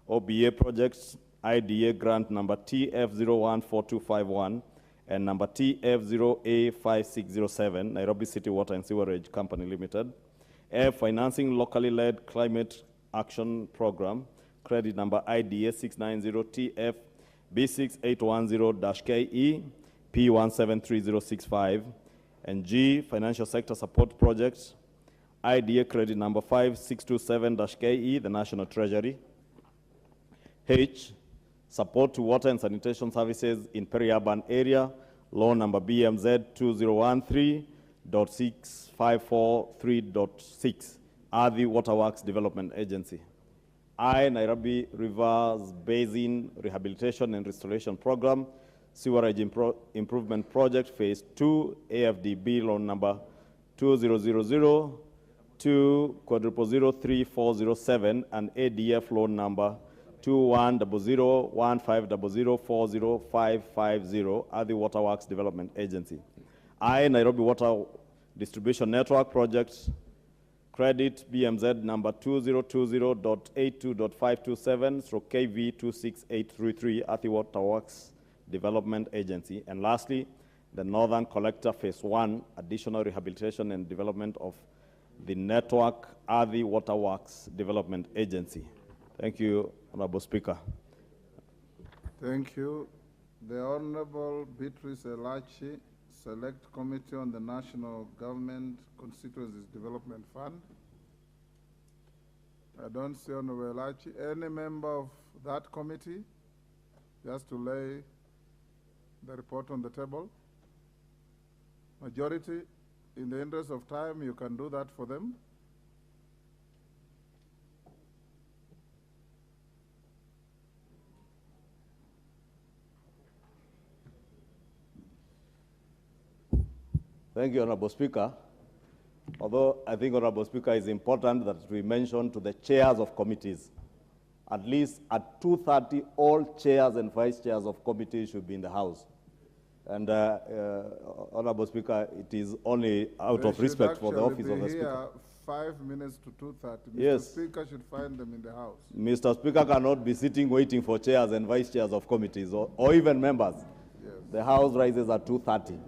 OBA projects, IDA grant number TF014251 and number TF0A5607, Nairobi City Water and Sewerage Company Limited. F, financing locally led climate action program, credit number IDA 690 TF B6810-KE P173065. And G, financial sector support projects, IDA credit number 5627-KE, the National Treasury. H, support to water and sanitation services in peri-urban area, loan number BMZ 2013.6543.6, Ardhi Waterworks Development Agency. I, Nairobi Rivers Basin Rehabilitation and Restoration Program, Sewerage Improvement Project, Phase 2, AFDB, loan number 2000-2000347, and ADF loan number 210015004050, Ardhi Waterworks Development Agency. I, Nairobi Water Distribution Network Project, credit BMZ number 2020.82.527/KV26833, Ardhi Waterworks Development Agency. And lastly, the Northern Collector Phase 1, additional rehabilitation and development of the network, Ardhi Waterworks Development Agency. Thank you, Honorable Speaker. Thank you. The Honorable Beatrice Elachi, Select Committee on the National Government Constituencies Development Fund. I don't see Honorable Elachi. Any member of that committee, just to lay the report on the table? Majority, in the interest of time, you can do that for them. Thank you, Honorable Speaker. Although I think, Honorable Speaker, it's important that we mention to the chairs of committees, at least at 2:30, all chairs and vice chairs of committees should be in the House. And Honorable Speaker, it is only out of respect for the office of the Speaker. 5 minutes to 2:30. Yes. Mr. Speaker should find them in the House. Mr. Speaker cannot be sitting waiting for chairs and vice chairs of committees or even members. Yes. The House rises at 2:30.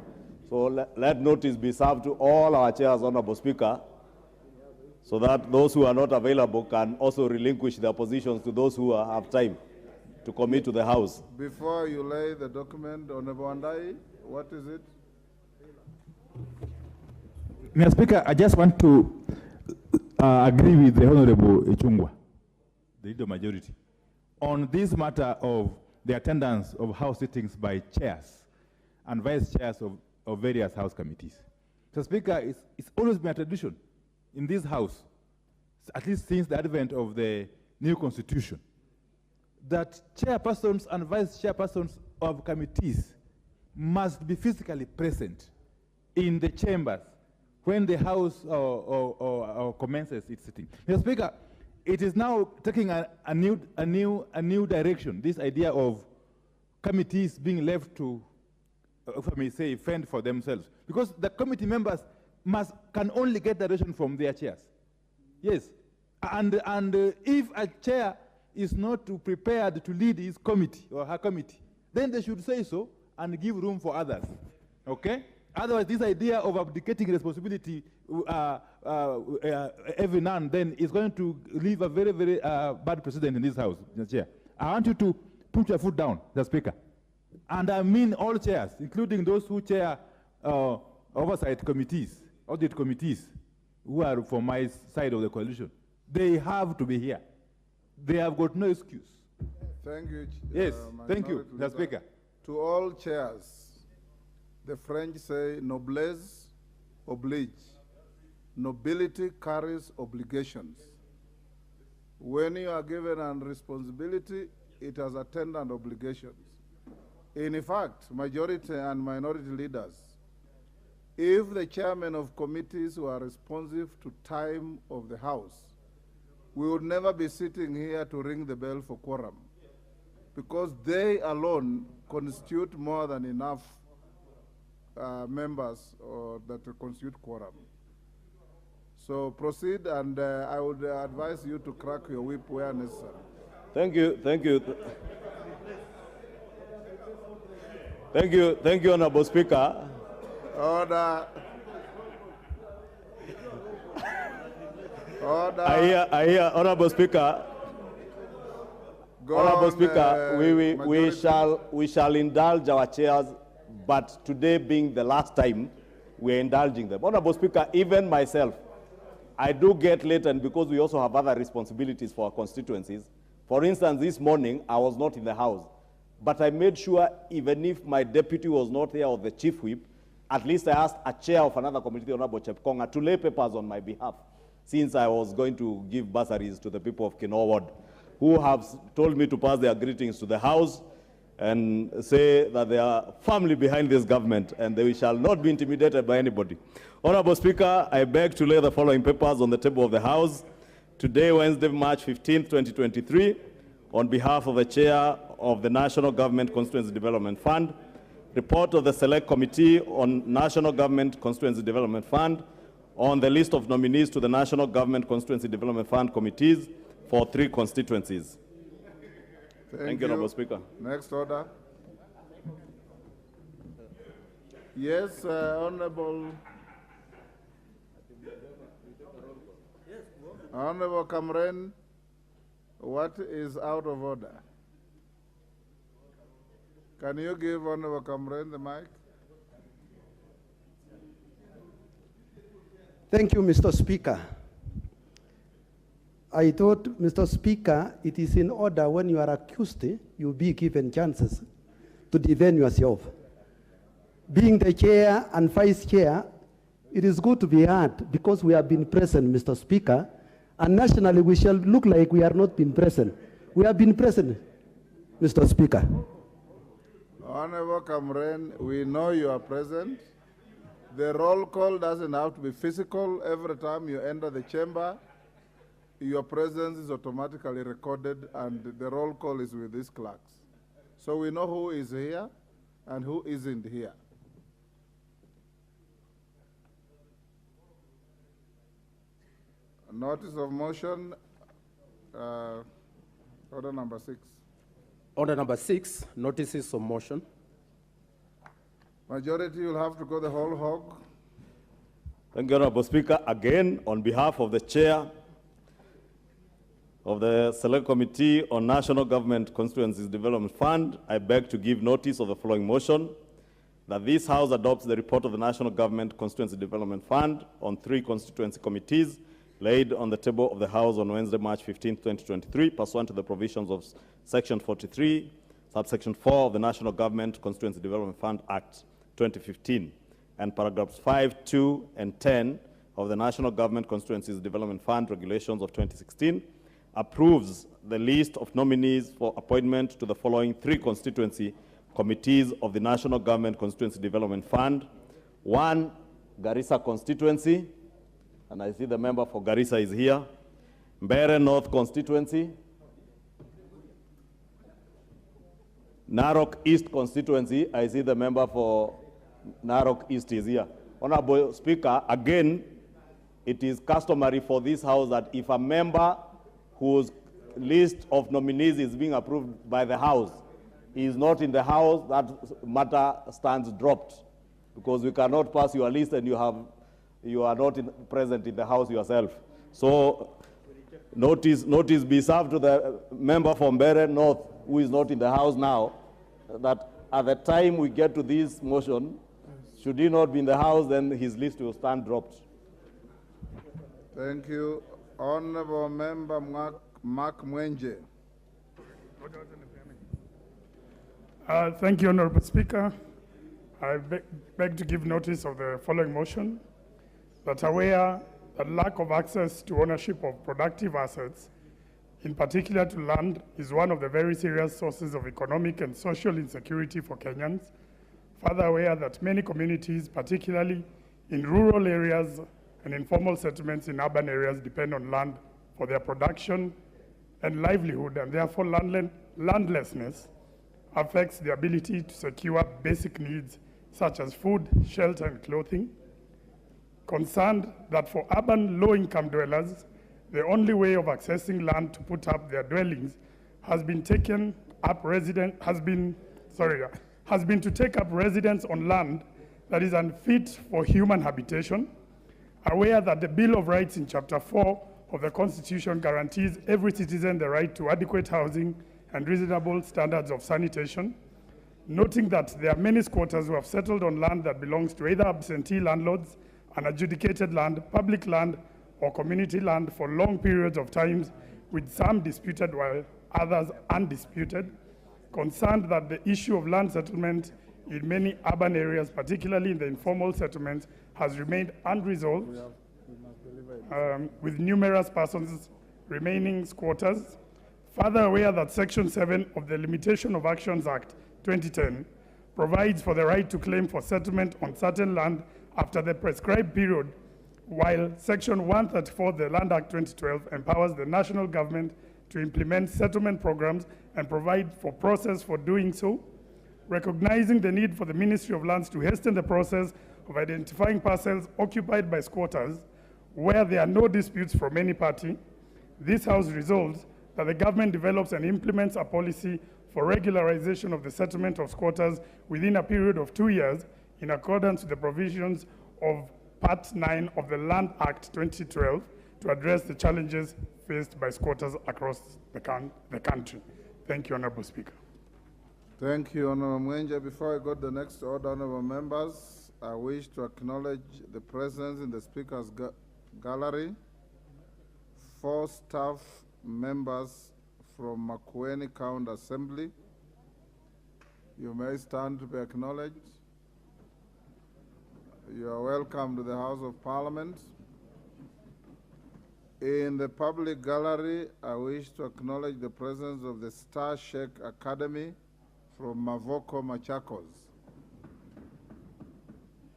So let notice be served to all our chairs, Honorable Speaker, so that those who are not available can also relinquish their positions to those who have time to commit to the House. Before you lay the document, Honorable Andai, what is it? Mr. Speaker, I just want to agree with the Honorable Ichungwa, the leader majority, on this matter of the attendance of House sittings by chairs and vice chairs of various House committees. Mr. Speaker, it's always been a tradition in this House, at least since the advent of the new Constitution, that chairpersons and vice chairpersons of committees must be physically present in the chambers when the House commences its sitting. Mr. Speaker, it is now taking a new direction, this idea of committees being left to, if I may say, fend for themselves. Because the committee members can only get direction from their chairs. Yes. And if a chair is not prepared to lead his committee or her committee, then they should say so and give room for others. Okay? Otherwise, this idea of abdicating responsibility every now and then is going to leave a very, very bad precedent in this House, Mr. Chair. I want you to put your foot down, Mr. Speaker. And I mean all chairs, including those who chair oversight committees, audit committees, who are from my side of the coalition. They have to be here. They have got no excuse. Thank you. Yes, thank you, Mr. Speaker. To all chairs, the French say, noblesse oblige. Nobility carries obligations. When you are given a responsibility, it has attendant obligations. In fact, majority and minority leaders, if the chairmen of committees were responsive to time of the House, we would never be sitting here to ring the bell for quorum, because they alone constitute more than enough members that constitute quorum. So proceed, and I would advise you to crack your whip where necessary. Thank you. Thank you, Honorable Speaker. Order. Order. I hear, Honorable Speaker. Go Honorable on, Speaker, we shall indulge our chairs, but today being the last time, we are indulging them. Honorable Speaker, even myself, I do get late, and because we also have other responsibilities for our constituencies. For instance, this morning, I was not in the House, but I made sure even if my deputy was not there or the chief whip, at least I asked a chair of another committee, Honorable Chepkonga, to lay papers on my behalf, since I was going to give bursaries to the people of Kinoo Ward, who have told me to pass their greetings to the House and say that they are firmly behind this government and they shall not be intimidated by anybody. Honorable Speaker, I beg to lay the following papers on the table of the House today, Wednesday, March 15, 2023, on behalf of the Chair of the National Government Constituency Development Fund, report of the Select Committee on National Government Constituency Development Fund on the list of nominees to the National Government Constituency Development Fund committees for 3 constituencies. Thank you, Honorable Speaker. Next order. Yes, Honorable Cameron, what is out of order? Can you give Honorable Cameron the mic? Thank you, Mr. Speaker. I thought, Mr. Speaker, it is in order when you are accused, you be given chances to defend yourself. Being the chair and vice chair, it is good to be heard because we have been present, Mr. Speaker, and nationally we shall look like we are not been present. We have been present, Mr. Speaker. Honorable Cameron, we know you are present. The roll call doesn't have to be physical. Every time you enter the chamber, your presence is automatically recorded and the roll call is with these clerks. So we know who is here and who isn't here. Notice of motion, order number 6. Order number 6, notices of motion. Majority will have to go the whole hog. Thank you, Honorable Speaker. Again, on behalf of the Chair of the Select Committee on National Government Constituencies Development Fund, I beg to give notice of the following motion, that this House adopts the report of the National Government Constituency Development Fund on 3 constituency committees laid on the table of the House on Wednesday, March 15, 2023, pursuant to the provisions of Section 43, subsection 4 of the National Government Constituency Development Fund Act 2015, and paragraphs 5, 2, and 10 of the National Government Constituencies Development Fund Regulations of 2016, approves the list of nominees for appointment to the following 3 constituency committees of the National Government Constituency Development Fund. 1, Garissa constituency, and I see the member for Garissa is here. Mbeere North constituency. Narok East constituency, I see the member for Narok East is here. Honorable Speaker, again, it is customary for this House that if a member whose list of nominees is being approved by the House is not in the House, that matter stands dropped, because we cannot pass your list and you are not present in the House yourself. So notice be served to the member from Mbeere North, who is not in the House now, that at the time we get to this motion, should he not be in the House, then his list will stand dropped. Thank you. Honorable Member Mark Mwenje. Thank you, Honorable Speaker. I beg to give notice of the following motion, that aware that lack of access to ownership of productive assets, in particular to land, is one of the very serious sources of economic and social insecurity for Kenyans. Further aware that many communities, particularly in rural areas and informal settlements in urban areas, depend on land for their production and livelihood, and therefore landlessness affects the ability to secure basic needs such as food, shelter, and clothing. Concerned that for urban low-income dwellers, the only way of accessing land to put up their dwellings has been to take up residence on land that is unfit for human habitation, aware that the Bill of Rights in Chapter 4 of the Constitution guarantees every citizen the right to adequate housing and reasonable standards of sanitation, noting that there are many squatters who have settled on land that belongs to either absentee landlords, unadjudicated land, public land, or community land for long periods of time, with some disputed while others undisputed, concerned that the issue of land settlement in many urban areas, particularly in the informal settlements, has remained unresolved, with numerous persons remaining squatters. Further aware that Section 7 of the Limitation of Actions Act 2010 provides for the right to claim for settlement on certain land after the prescribed period, while Section 134 of the Land Act 2012 empowers the national government to implement settlement programs and provide for process for doing so, recognizing the need for the Ministry of Lands to hasten the process of identifying parcels occupied by squatters where there are no disputes from any party. This House resolves that the government develops and implements a policy for regularization of the settlement of squatters within a period of 2 years in accordance with the provisions of Part 9 of the Land Act 2012 to address the challenges faced by squatters across the country. Thank you, Honorable Speaker. Thank you, Honorable Mwenja. Before I go to the next order, Honorable members, I wish to acknowledge the presence in the Speaker's gallery 4 staff members from Makueni County Assembly. You may stand to be acknowledged. You are welcome to the House of Parliament. In the public gallery, I wish to acknowledge the presence of the Star Sheikh Academy from Mavoko, Machakos.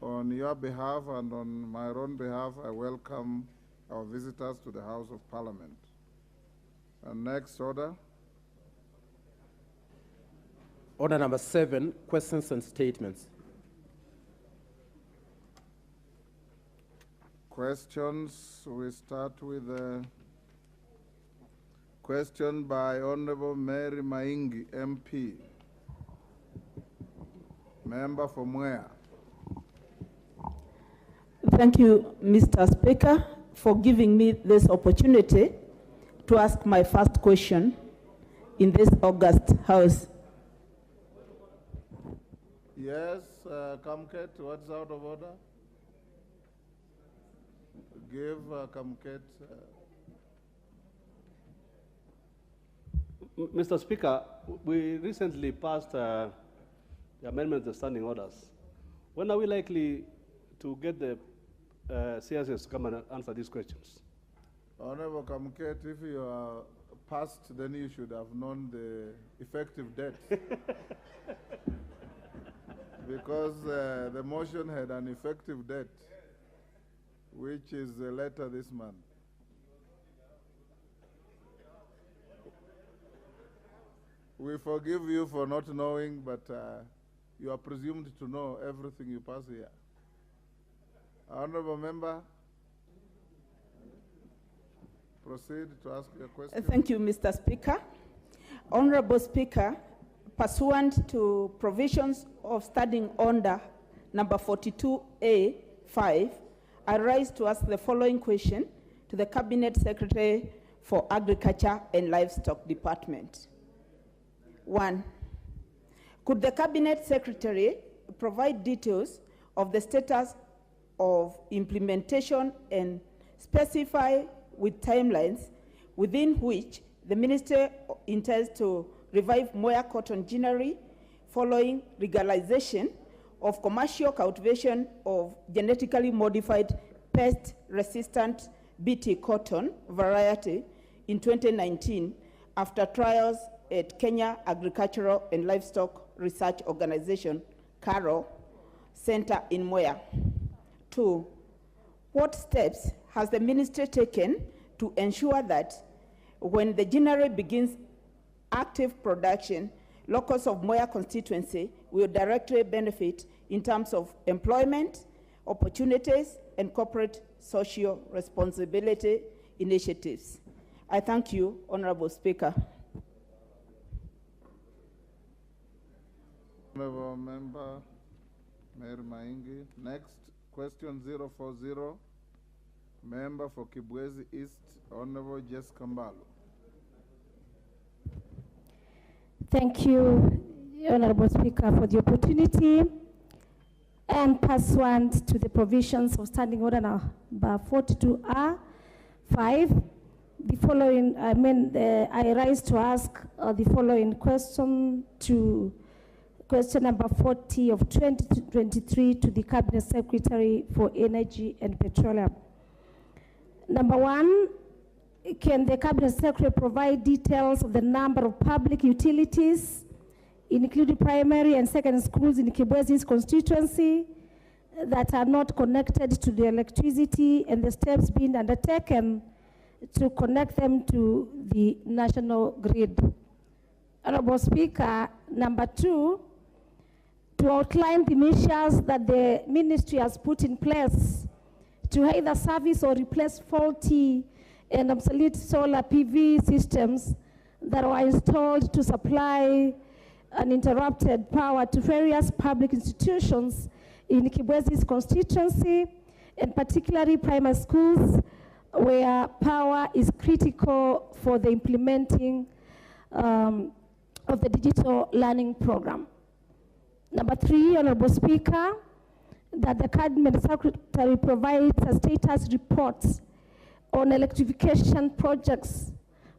On your behalf and on my own behalf, I welcome our visitors to the House of Parliament. And next order. Order number 7, questions and statements. Questions. We start with a question by Honorable Mary Maingi, MP. Member from where? Thank you, Mr. Speaker, for giving me this opportunity to ask my first question in this August House. Yes, Kamket, what's out of order? Give Kamket. Mr. Speaker, we recently passed the amendment to the standing orders. When are we likely to get the CSS to come and answer these questions? Honorable Kamket, if you are passed, then you should have known the effective date. Because the motion had an effective date, which is later this month. We forgive you for not knowing, but you are presumed to know everything you pass here. Honorable member, proceed to ask your question. Thank you, Mr. Speaker. Honorable Speaker, pursuant to provisions of Standing Order number 42A5, I rise to ask the following question to the Cabinet Secretary for Agriculture and Livestock Department. 1. Could the Cabinet Secretary provide details of the status of implementation and specify with timelines within which the Minister intends to revive Moya cotton ginnery following legalization of commercial cultivation of genetically modified pest-resistant BT cotton variety in 2019 after trials at Kenya Agricultural and Livestock Research Organization, CARO, Center in Moya. 2. What steps has the Ministry taken to ensure that when the ginnery begins active production, locals of Moya constituency will directly benefit in terms of employment, opportunities, and corporate social responsibility initiatives? I thank you, Honorable Speaker. Honorable Member Mary Maingi. Next, question 040, Member for Kibwezi East, Honorable Jessica Mbalo. Thank you, Honorable Speaker, for the opportunity. And pursuant to the provisions of Standing Order number 42R5, the following, I rise to ask the following question to question number 40 of 2023 to the Cabinet Secretary for Energy and Petroleum. Number one, can the Cabinet Secretary provide details of the number of public utilities, including primary and secondary schools in Kibwezi's constituency, that are not connected to the electricity, and the steps being undertaken to connect them to the national grid? Honorable Speaker, number two, to outline the measures that the ministry has put in place to either service or replace faulty and obsolete solar PV systems that were installed to supply uninterrupted power to various public institutions in Kibwezi's constituency, and particularly primary schools where power is critical for the implementing of the digital learning program. Number three, Honorable Speaker, that the Cabinet Secretary provides a status report on electrification projects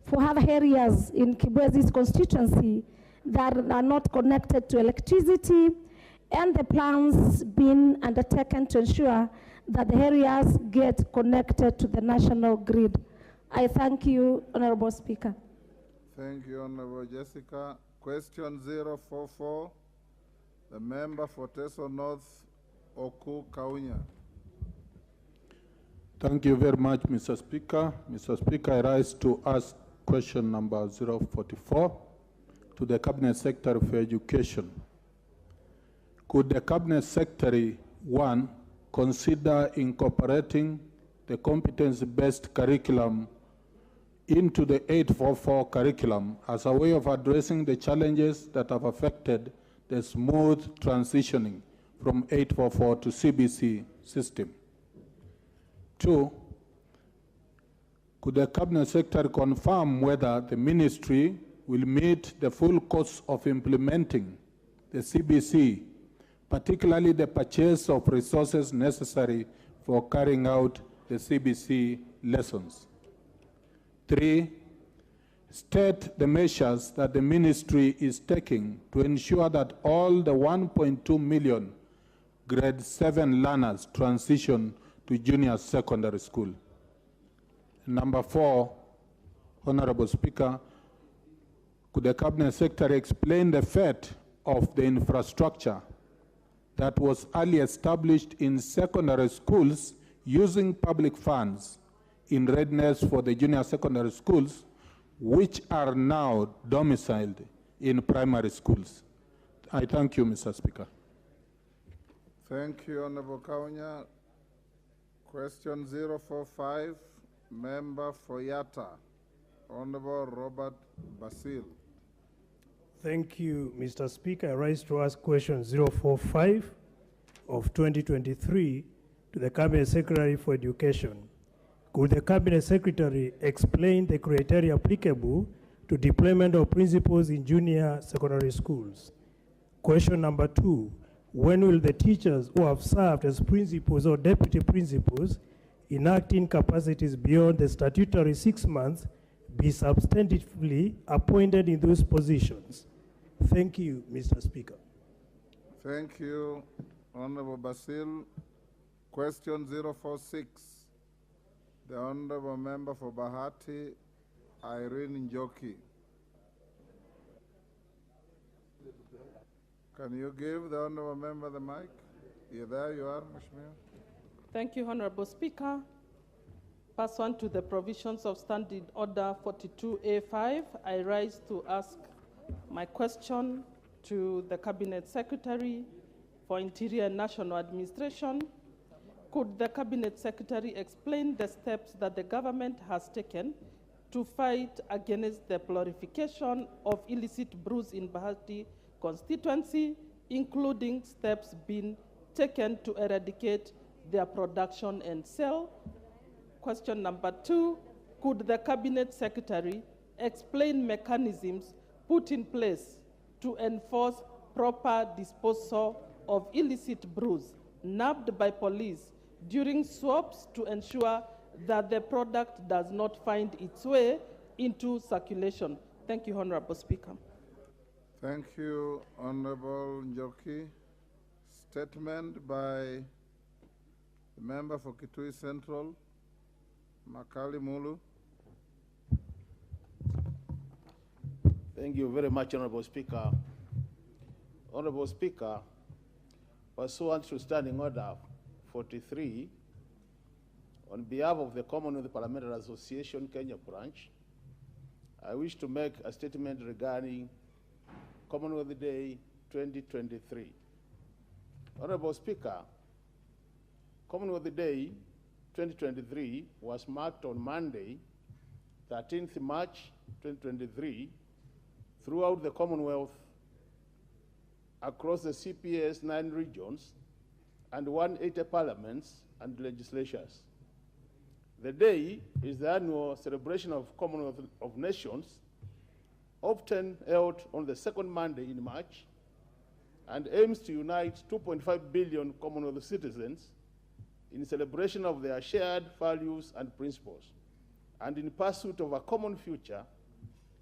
for other areas in Kibwezi's constituency that are not connected to electricity, and the plans being undertaken to ensure that the areas get connected to the national grid. I thank you, Honorable Speaker. Thank you, Honorable Jessica. Question 044, the member for Teso North, Oku Kaunya. Thank you very much, Mr. Speaker. Mr. Speaker, I rise to ask question number 044 to the Cabinet Secretary for Education. Could the Cabinet Secretary, one, consider incorporating the competence-based curriculum into the 844 curriculum as a way of addressing the challenges that have affected the smooth transitioning from 844 to CBC system? Two, could the Cabinet Secretary confirm whether the ministry will meet the full cost of implementing the CBC, particularly the purchase of resources necessary for carrying out the CBC lessons? Three, state the measures that the ministry is taking to ensure that all the 1.2 million grade 7 learners transition to junior secondary school. Number four, Honorable Speaker, could the Cabinet Secretary explain the fate of the infrastructure that was early established in secondary schools using public funds in readiness for the junior secondary schools, which are now domiciled in primary schools? I thank you, Mr. Speaker. Thank you, Honorable Kaunya. Question 045, member for Yatta, Honorable Robert Basil. Thank you, Mr. Speaker. I rise to ask question 045 of 2023 to the Cabinet Secretary for Education. Could the Cabinet Secretary explain the criteria applicable to deployment of principals in junior secondary schools? Question number two, when will the teachers who have served as principals or deputy principals in acting capacities beyond the statutory 6 months be substantively appointed in those positions? Thank you, Mr. Speaker. Thank you, Honorable Basil. Question 046, the Honorable Member for Bahati, Irene Njoki. Can you give the Honorable Member the mic? Yeah, there you are, Mheshimiwa. Thank you, Honorable Speaker. Pursuant to the provisions of Standing Order 42A5, I rise to ask my question to the Cabinet Secretary for Interior and National Administration. Could the Cabinet Secretary explain the steps that the government has taken to fight against the proliferation of illicit brews in Bahati constituency, including steps being taken to eradicate their production and sale? Question number 2, could the Cabinet Secretary explain mechanisms put in place to enforce proper disposal of illicit brews nabbed by police during swaps to ensure that the product does not find its way into circulation? Thank you, Honorable Speaker. Thank you, Honorable Njoki. Statement by the member for Kitui Central, Makali Mulu. Thank you very much, Honorable Speaker. Honorable Speaker, pursuant to Standing Order 43, on behalf of the Commonwealth Parliamentary Association Kenya branch, I wish to make a statement regarding Commonwealth Day 2023. Honorable Speaker, Commonwealth Day 2023 was marked on Monday, 13th March 2023, throughout the Commonwealth, across the CPA's 9 regions and 180 parliaments and legislatures. The day is the annual celebration of Commonwealth of Nations, often held on the second Monday in March, and aims to unite 2.5 billion Commonwealth citizens in celebration of their shared values and principles, and in pursuit of a common future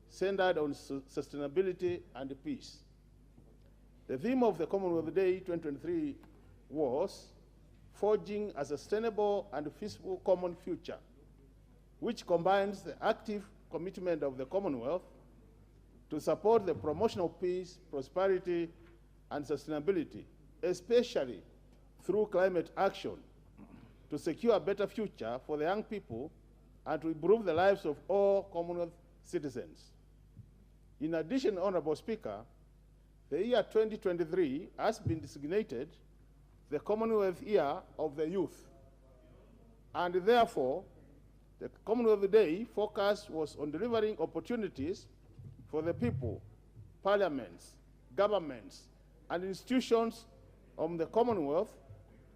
centered on sustainability and peace. The theme of the Commonwealth Day 2023 was Forging a Sustainable and Peaceful Common Future, which combines the active commitment of the Commonwealth to support the promotion of peace, prosperity, and sustainability, especially through climate action, to secure a better future for the young people and to improve the lives of all Commonwealth citizens. In addition, Honorable Speaker, the year 2023 has been designated the Commonwealth Year of the Youth, and therefore, the Commonwealth Day focus was on delivering opportunities for the people, parliaments, governments, and institutions of the Commonwealth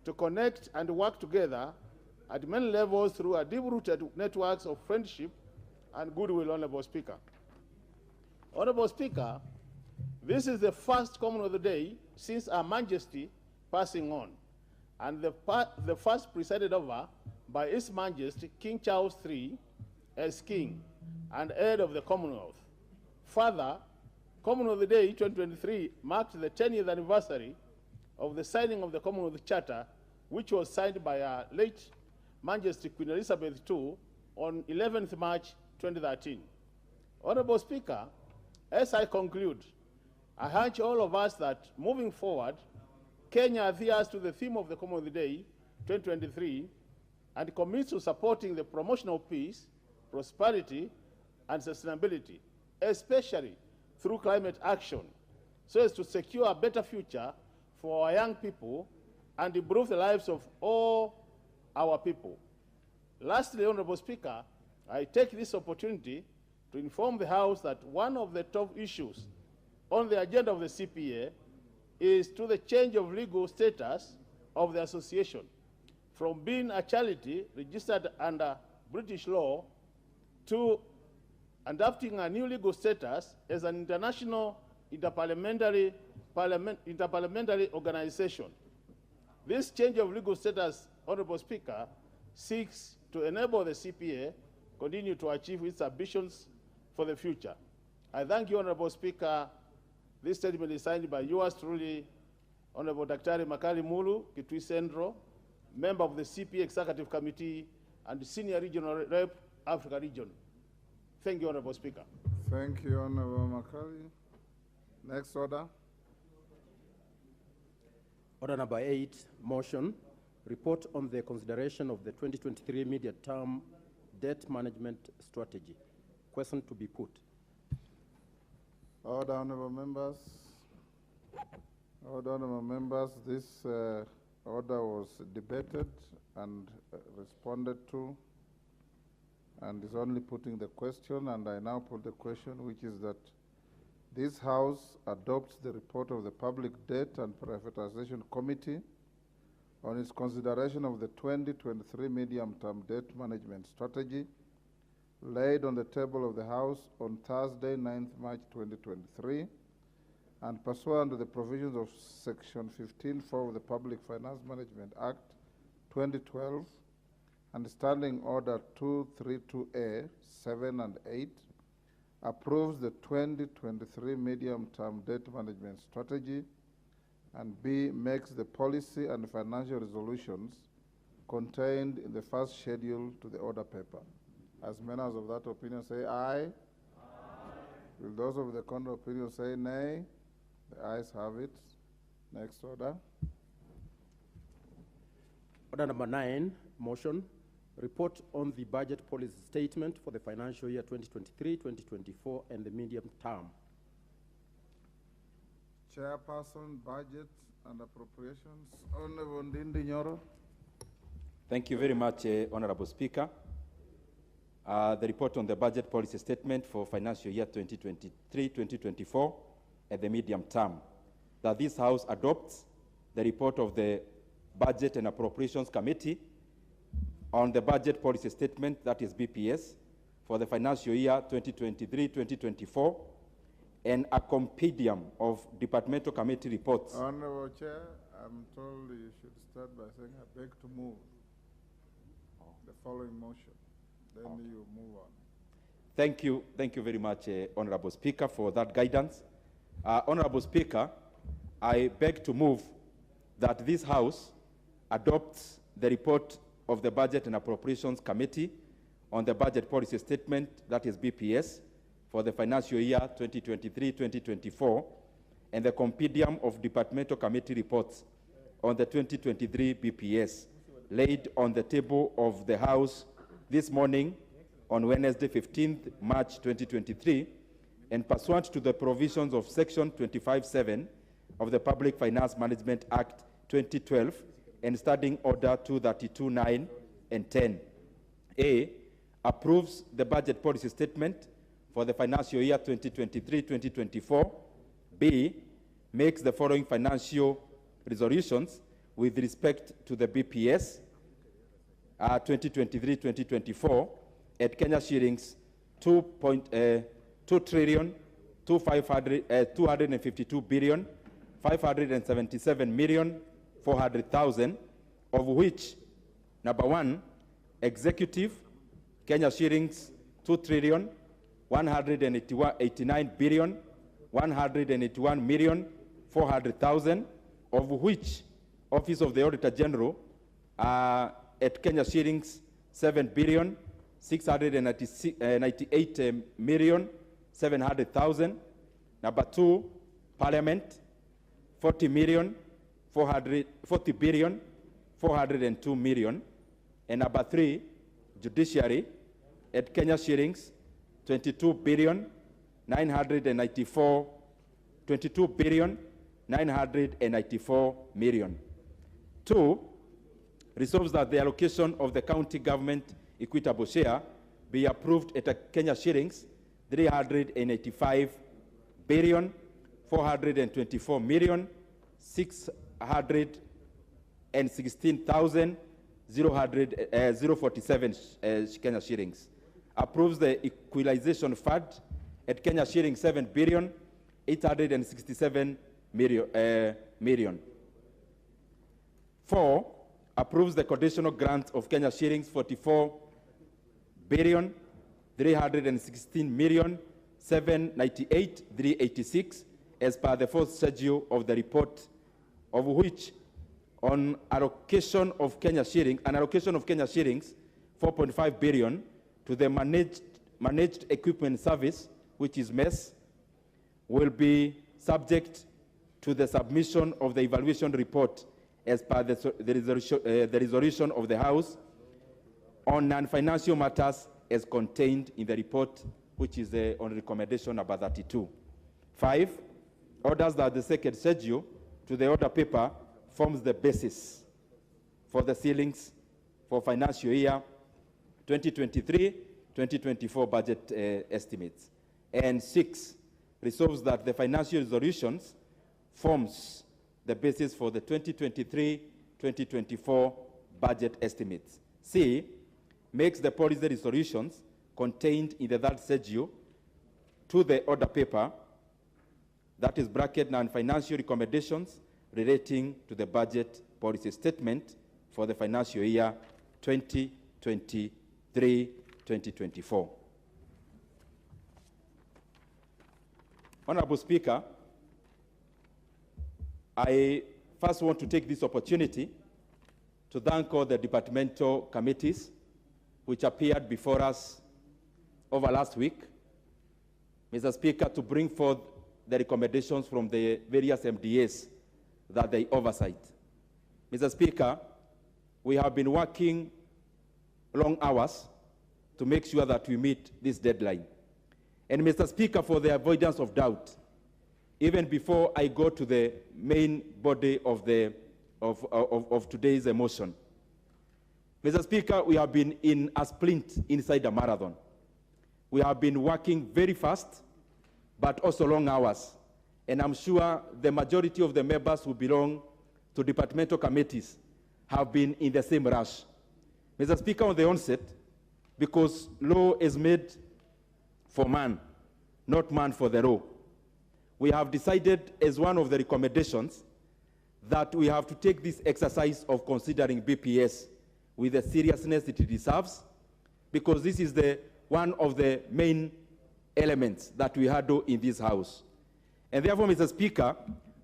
to connect and work together at many levels through a deep-rooted networks of friendship and goodwill, Honorable Speaker. Honorable Speaker, this is the first Commonwealth Day since Her Majesty passing on, and the first presided over by His Majesty King Charles III as King and head of the Commonwealth. Further, Commonwealth Day 2023 marked the 10th anniversary of the signing of the Commonwealth Charter, which was signed by Her late Majesty Queen Elizabeth II on 11th March 2013. Honorable Speaker, as I conclude, I urge all of us that moving forward, Kenya adheres to the theme of the Commonwealth Day 2023 and commits to supporting the promotion of peace, prosperity, and sustainability, especially through climate action, so as to secure a better future for our young people and improve the lives of all our people. Lastly, Honorable Speaker, I take this opportunity to inform the House that one of the top issues on the agenda of the CPA is to the change of legal status of the association from being a charity registered under British law to adopting a new legal status as an international interparliamentary organization. This change of legal status, Honorable Speaker, seeks to enable the CPA continue to achieve its ambitions for the future. I thank you, Honorable Speaker. This statement is signed by yours truly, Honorable Dr. Makali Mulu, Kitui Central, member of the CPA Executive Committee and Senior Regional Rep, Africa Region. Thank you, Honorable Speaker. Thank you, Honorable Makali. Next order. Order number 8, motion, report on the consideration of the 2023 medium-term debt management strategy. Question to be put. Order, honorable members. Order, honorable members. This order was debated and responded to, and is only putting the question, and I now put the question, which is that This House adopts the report of the Public Debt and Privatization Committee on its consideration of the 2023 Medium-Term Debt Management Strategy laid on the table of the House on Thursday, 9th March 2023, and pursuant to the provisions of Section 15(4) of the Public Finance Management Act 2012 and Standing Order 232A 7 and 8, approves the 2023 Medium-Term Debt Management Strategy, and B, makes the policy and financial resolutions contained in the first schedule to the order paper. As members of that opinion say aye. Aye. Will those of the contrary opinion say nay? The ayes have it. Next order. Order number 9, motion. Report on the budget policy statement for the financial year 2023-2024 and the medium term. Chairperson, Budget and Appropriations, Honorable Ndindi Nyoro. Thank you very much, Honorable Speaker. The report on the budget policy statement for financial year 2023-2024 and the medium term. That this House adopts the report of the Budget and Appropriations Committee on the budget policy statement, that is BPS, for the financial year 2023-2024, and a compendium of departmental committee reports. Honorable Chair, I'm told you should start by saying I beg to move the following motion. Then you move on. Thank you very much, Honorable Speaker, for that guidance. Honorable Speaker, I beg to move that this House adopts the report of the Budget and Appropriations Committee on the budget policy statement, that is BPS, for the financial year 2023-2024, and the compendium of departmental committee reports on the 2023 BPS, laid on the table of the House this morning on Wednesday, 15th March 2023, and pursuant to the provisions of Section 25(7) of the Public Finance Management Act 2012 and Standing Order 232(9) and 10. A, approves the budget policy statement for the financial year 2023-2024. B, makes the following financial resolutions with respect to the BPS 2023-2024 at Kenya shillings 2,252,577,400,000, of which, number 1, executive, Kenya shillings 2,189,181,400,000, of which Office of the Auditor General at Kenya shillings 7,698,700,000. Number 2, Parliament 40,402,000,000. And number 3, Judiciary at Kenya shillings 22,994,000,000. 2, resolves that the allocation of the county government equitable share be approved at a Kenya shillings 385,424,616,047 Kenya shillings. Approves the equalization fund at Kenya shillings 7,867,000,000. 4, approves the conditional grant of Kenya shillings 44,316,798,386 as per the fourth schedule of the report, of which on allocation of Kenya shillings, 4.5 billion to the managed equipment service, which is MES, will be subject to the submission of the evaluation report as per the resolution of the House on non-financial matters as contained in the report, which is on recommendation number 32. 5, orders that the second schedule to the order paper forms the basis for the ceilings for financial year 2023-2024 budget estimates. And 6, resolves that the financial resolutions forms the basis for the 2023-2024 budget estimates. C, makes the policy resolutions contained in the third schedule to the order paper, that is bracket non-financial recommendations relating to the budget policy statement for the financial year 2023-2024. Honorable Speaker, I first want to take this opportunity to thank all the departmental committees which appeared before us over last week. Mr. Speaker, to bring forth the recommendations from the various MDAs that they oversight. Mr. Speaker, we have been working long hours to make sure that we meet this deadline. And Mr. Speaker, for the avoidance of doubt, even before I go to the main body of today's motion, Mr. Speaker, we have been in a sprint inside a marathon. We have been working very fast, but also long hours. And I'm sure the majority of the members who belong to departmental committees have been in the same rush. Mr. Speaker, on the onset, because law is made for man, not man for the law, we have decided as one of the recommendations that we have to take this exercise of considering BPS with the seriousness it deserves, because this is one of the main elements that we handle in this House. And therefore, Mr. Speaker,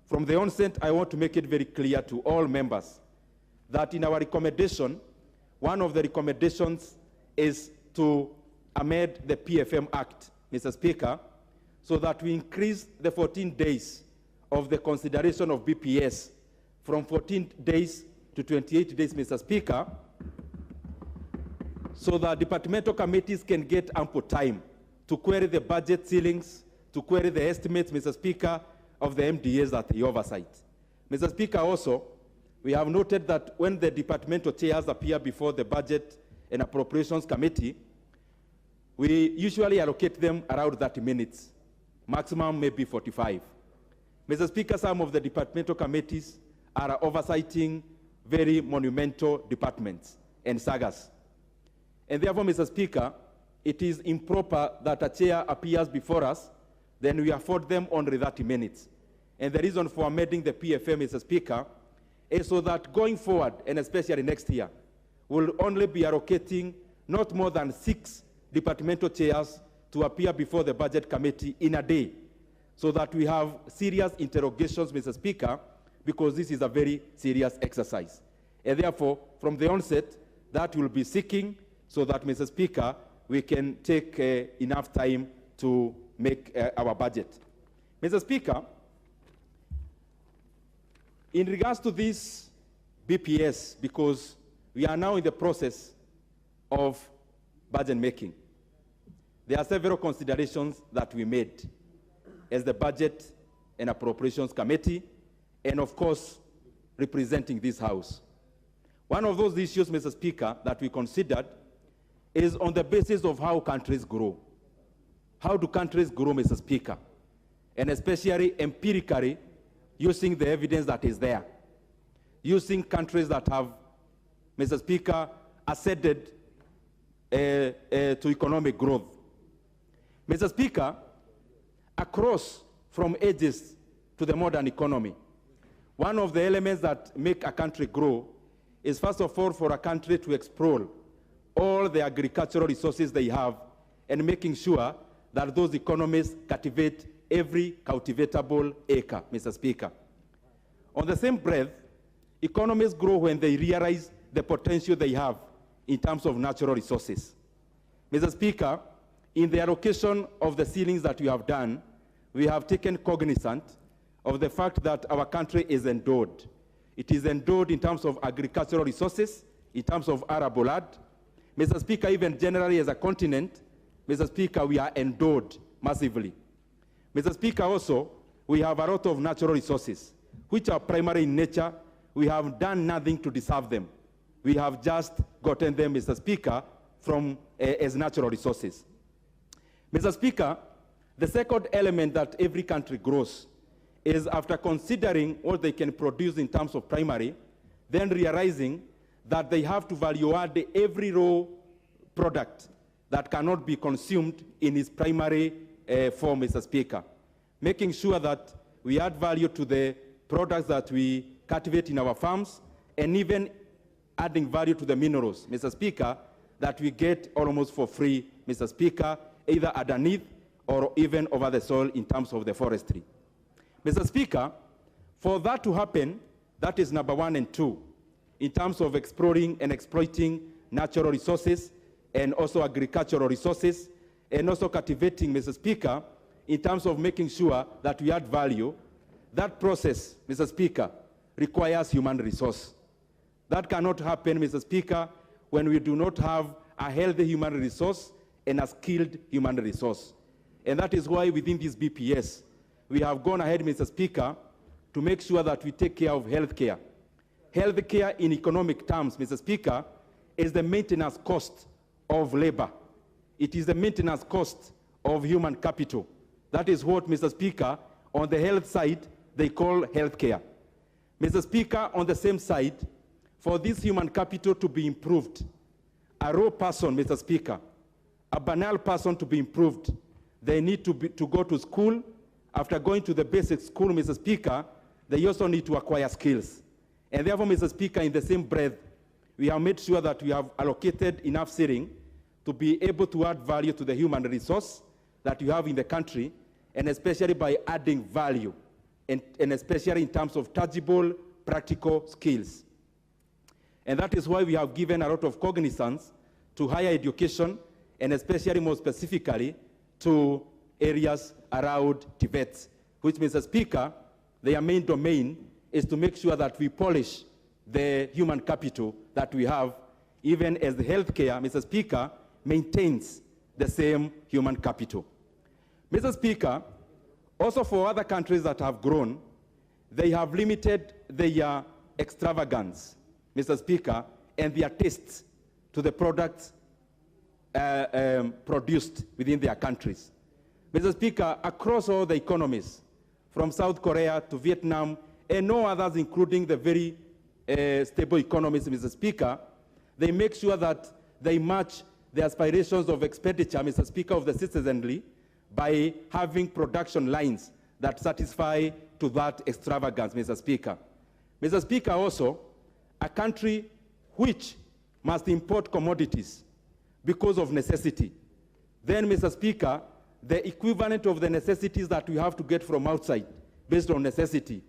from the onset, I want to make it very clear to all members that in our recommendation, one of the recommendations is to amend the PFM Act, Mr. Speaker, so that we increase the 14 days of the consideration of BPS from 14 days to 28 days, Mr. Speaker, so that departmental committees can get ample time to query the budget ceilings, to query the estimates, Mr. Speaker, of the MDAs that they oversight. Mr. Speaker, also, we have noted that when the departmental chairs appear before the Budget and Appropriations Committee, we usually allocate them around 30 minutes, maximum maybe 45. Mr. Speaker, some of the departmental committees are oversighting very monumental departments and sagas. And therefore, Mr. Speaker, it is improper that a chair appears before us, then we afford them only 30 minutes. And the reason for amending the PFM, Mr. Speaker, is so that going forward, and especially next year, we'll only be allocating not more than 6 departmental chairs to appear before the Budget Committee in a day, so that we have serious interrogations, Mr. Speaker, because this is a very serious exercise. And therefore, from the onset, that will be seeking so that, Mr. Speaker, we can take enough time to make our budget. Mr. Speaker, in regards to this BPS, because we are now in the process of budget making, there are several considerations that we made as the Budget and Appropriations Committee, and of course, representing this House. One of those issues, Mr. Speaker, that we considered is on the basis of how countries grow. How do countries grow, Mr. Speaker? And especially empirically, using the evidence that is there. Using countries that have, Mr. Speaker, ascended to economic growth. Mr. Speaker, across from ages to the modern economy, one of the elements that make a country grow is, first of all, for a country to explore all the agricultural resources they have and making sure that those economies cultivate every cultivatable acre, Mr. Speaker. On the same breath, economies grow when they realize the potential they have in terms of natural resources. Mr. Speaker, in the allocation of the ceilings that we have done, we have taken cognizant of the fact that our country is endowed. It is endowed in terms of agricultural resources, in terms of arable land. Mr. Speaker, even generally as a continent, Mr. Speaker, we are endowed massively. Mr. Speaker, also, we have a lot of natural resources, which are primary in nature. We have done nothing to deserve them. We have just gotten them, Mr. Speaker, from as natural resources. Mr. Speaker, The second element that every country grows is after considering what they can produce in terms of primary, then realizing that they have to value add every raw product that cannot be consumed in its primary form, Mr. Speaker, making sure that we add value to the products that we cultivate in our farms, and even adding value to the minerals, Mr. Speaker, that we get almost for free, Mr. Speaker, either underneath or even over the soil in terms of the forestry. Mr. Speaker, for that to happen, that is number 1 and 2, in terms of exploring and exploiting natural resources and also agricultural resources, and also cultivating, Mr. Speaker, in terms of making sure that we add value. That process, Mr. Speaker, requires human resource. That cannot happen, Mr. Speaker, when we do not have a healthy human resource and a skilled human resource. And that is why within this BPS, we have gone ahead, Mr. Speaker, to make sure that we take care of healthcare. Healthcare in economic terms, Mr. Speaker, is the maintenance cost of labor. It is the maintenance cost of human capital. That is what, Mr. Speaker, on the health side, they call healthcare. Mr. Speaker, on the same side, for this human capital to be improved, a raw person, Mr. Speaker, a banal person to be improved, they need to go to school. After going to the basic school, Mr. Speaker, they also need to acquire skills. And therefore, Mr. Speaker, in the same breath, we have made sure that we have allocated enough seating to be able to add value to the human resource that you have in the country, and especially by adding value, and especially in terms of tangible, practical skills. And that is why we have given a lot of cognizance to higher education, and especially more specifically to areas around Tibet, which, Mr. Speaker, their main domain is to make sure that we polish the human capital that we have, even as the healthcare, Mr. Speaker, maintains the same human capital. Mr. Speaker, also for other countries that have grown, they have limited their extravagance, Mr. Speaker, and their tastes to the products produced within their countries. Mr. Speaker, across all the economies, from South Korea to Vietnam, and no others, including the very stable economies, Mr. Speaker, they make sure that they match the aspirations of expenditure, Mr. Speaker, of the citizenry by having production lines that satisfy to that extravagance, Mr. Speaker. Mr. Speaker, also, a country which must import commodities because of necessity, then, Mr. Speaker, the equivalent of the necessities that we have to get from outside based on necessity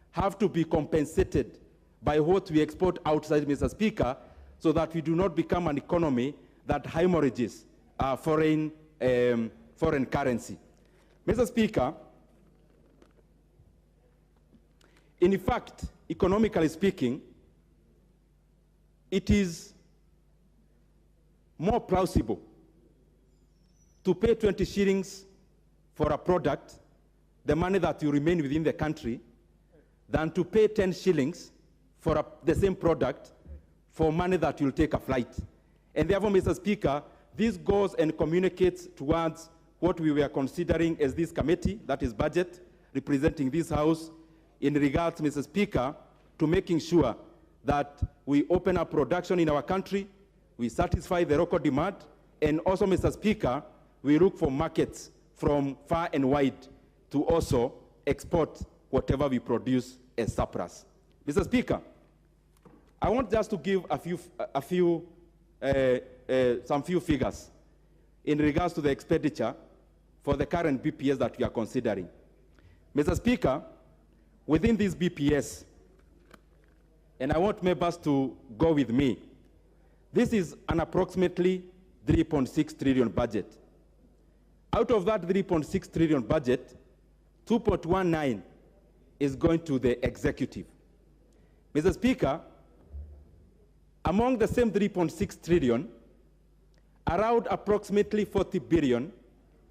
have to be compensated by what we export outside, Mr. Speaker, so that we do not become an economy that hemorrhages foreign currency. Mr. Speaker, in fact, economically speaking, it is more plausible to pay 20 shillings for a product, the money that you remain within the country, than to pay 10 shillings for the same product for money that you'll take a flight. And therefore, Mr. Speaker, this goes and communicates towards what we were considering as this committee, that is budget, representing this House, in regards, Mr. Speaker, to making sure that we open up production in our country, we satisfy the local demand, and also, Mr. Speaker, we look for markets from far and wide to also export whatever we produce as surplus. Mr. Speaker, I want just to give some few figures in regards to the expenditure for the current BPS that we are considering. Mr. Speaker, within this BPS, and I want members to go with me, this is an approximately 3.6 trillion budget. Out of that 3.6 trillion budget, 2.19 is going to the executive. Mr. Speaker, among the same 3.6 trillion, around approximately 40 billion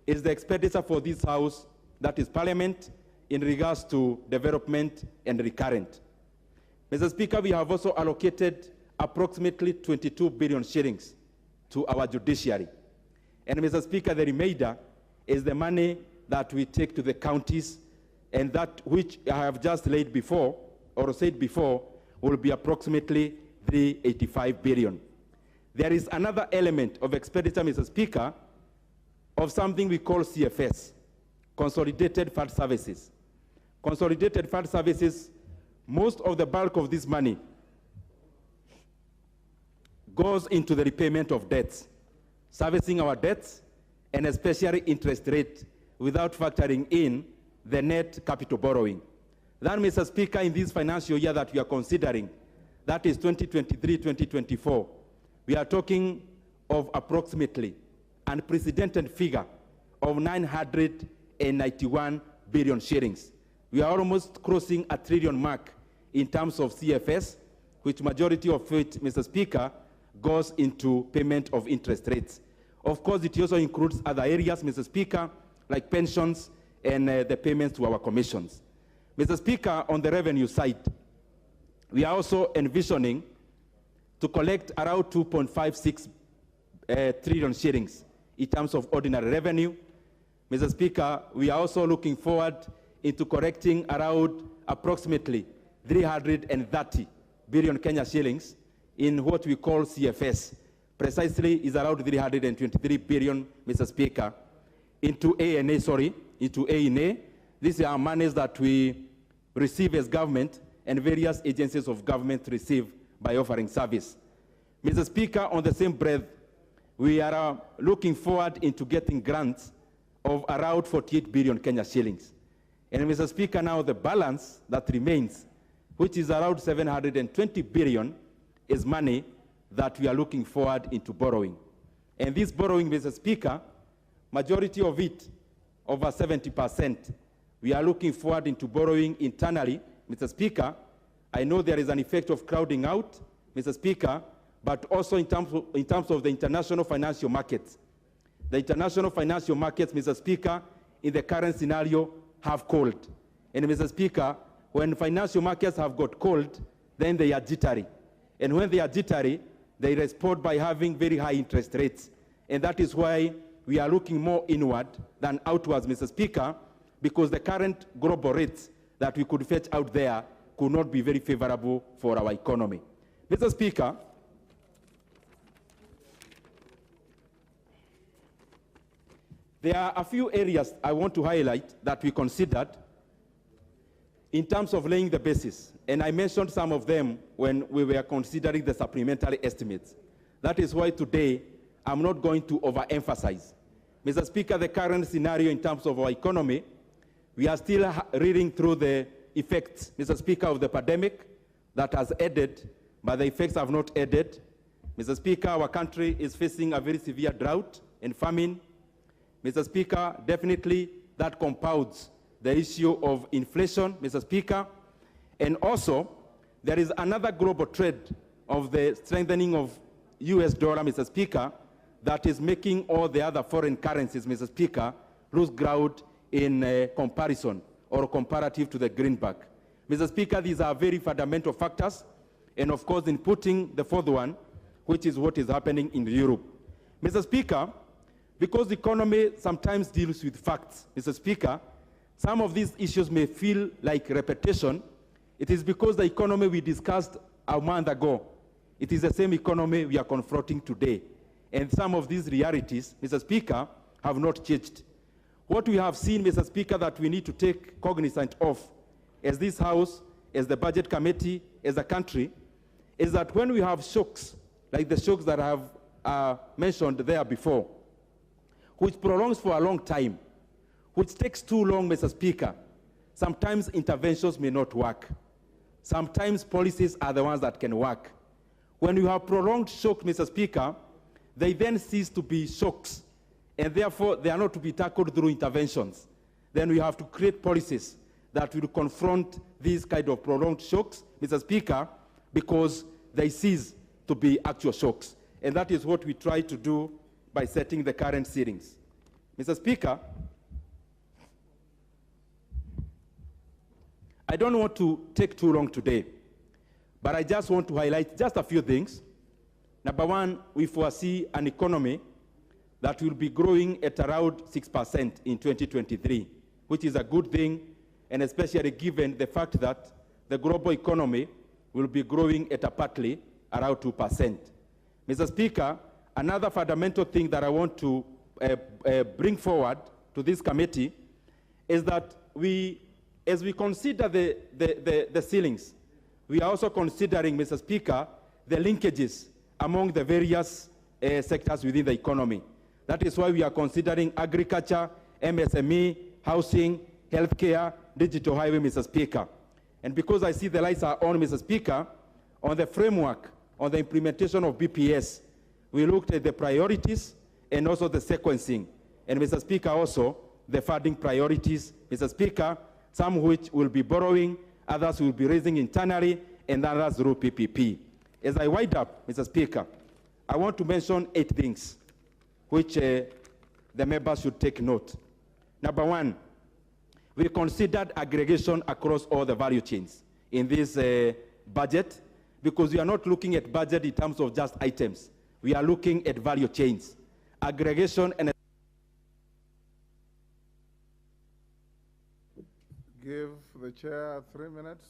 is the expenditure for this House, that is Parliament, in regards to development and recurrent. Mr. Speaker, we have also allocated approximately 22 billion shillings to our judiciary. And Mr. Speaker, the remainder is the money that we take to the counties, and that which I have just laid before, or said before, will be approximately 385 billion. There is another element of expenditure, Mr. Speaker, of something we call CFS, Consolidated Fund Services. Consolidated Fund Services, most of the bulk of this money goes into the repayment of debts, servicing our debts, and especially interest rate, without factoring in the net capital borrowing. Then, Mr. Speaker, in this financial year that we are considering, that is 2023-2024, we are talking of approximately an unprecedented figure of 991 billion shillings. We are almost crossing a trillion mark in terms of CFS, which majority of it, Mr. Speaker, goes into payment of interest rates. Of course, it also includes other areas, Mr. Speaker, like pensions and the payments to our commissions. Mr. Speaker, on the revenue side, we are also envisioning to collect around 2.56 trillion shillings in terms of ordinary revenue. Mr. Speaker, we are also looking forward into collecting around approximately 330 billion Kenya shillings in what we call CFS. Precisely is around 323 billion, Mr. Speaker, into A&A, into A&A. These are monies that we receive as government and various agencies of government receive by offering service. Mr. Speaker, on the same breath, we are looking forward into getting grants of around 48 billion Kenya shillings. And Mr. Speaker, now the balance that remains, which is around 720 billion, is money that we are looking forward into borrowing. And this borrowing, Mr. Speaker, majority of it, over 70%, we are looking forward into borrowing internally. Mr. Speaker, I know there is an effect of crowding out, Mr. Speaker, but also in terms of the international financial markets. The international financial markets, Mr. Speaker, in the current scenario have cooled. And Mr. Speaker, when financial markets have got cold, then they are jittery. And when they are jittery, they respond by having very high interest rates. And that is why we are looking more inward than outwards, Mr. Speaker, because the current global rates that we could fetch out there could not be very favorable for our economy. Mr. Speaker, there are a few areas I want to highlight that we considered in terms of laying the basis, and I mentioned some of them when we were considering the supplementary estimates. That is why today I'm not going to overemphasize. Mr. Speaker, the current scenario in terms of our economy, we are still reading through the effects, Mr. Speaker, of the pandemic that has added, but the effects have not added. Mr. Speaker, our country is facing a very severe drought and famine. Mr. Speaker, definitely that compounds the issue of inflation, Mr. Speaker. And also, there is another global trend of the strengthening of US dollar, Mr. Speaker, that is making all the other foreign currencies, Mr. Speaker, lose ground in comparison or comparative to the greenback. Mr. Speaker, these are very fundamental factors, and of course in putting the fourth one, which is what is happening in Europe. Mr. Speaker, because the economy sometimes deals with facts, Mr. Speaker, some of these issues may feel like repetition. It is because the economy we discussed a month ago, it is the same economy we are confronting today. And some of these realities, Mr. Speaker, have not changed. What we have seen, Mr. Speaker, that we need to take cognizance of as this House, as the Budget Committee, as a country, is that when we have shocks, like the shocks that I have mentioned there before, which prolongs for a long time, which takes too long, Mr. Speaker, sometimes interventions may not work. Sometimes policies are the ones that can work. When you have prolonged shock, Mr. Speaker, they then cease to be shocks, and therefore they are not to be tackled through interventions. Then we have to create policies that will confront these kind of prolonged shocks, Mr. Speaker, because they cease to be actual shocks. And that is what we try to do by setting the current ceilings. Mr. Speaker, I don't want to take too long today, but I just want to highlight just a few things. Number one, we foresee an economy that will be growing at around 6% in 2023, which is a good thing, and especially given the fact that the global economy will be growing at partly around 2%. Mr. Speaker, another fundamental thing that I want to bring forward to this committee is that as we consider the ceilings, we are also considering, Mr. Speaker, the linkages among the various sectors within the economy. That is why we are considering agriculture, MSME, housing, healthcare, digital highway, Mr. Speaker. And because I see the lights are on, Mr. Speaker, on the framework, on the implementation of BPS, we looked at the priorities and also the sequencing. And Mr. Speaker, also the funding priorities, Mr. Speaker, some which will be borrowing, others will be raising internally, and others through PPP. As I wind up, Mr. Speaker, I want to mention 8 things which the members should take note. Number 1, we considered aggregation across all the value chains in this budget, because we are not looking at budget in terms of just items. We are looking at value chains. Aggregation and give the chair 3 minutes.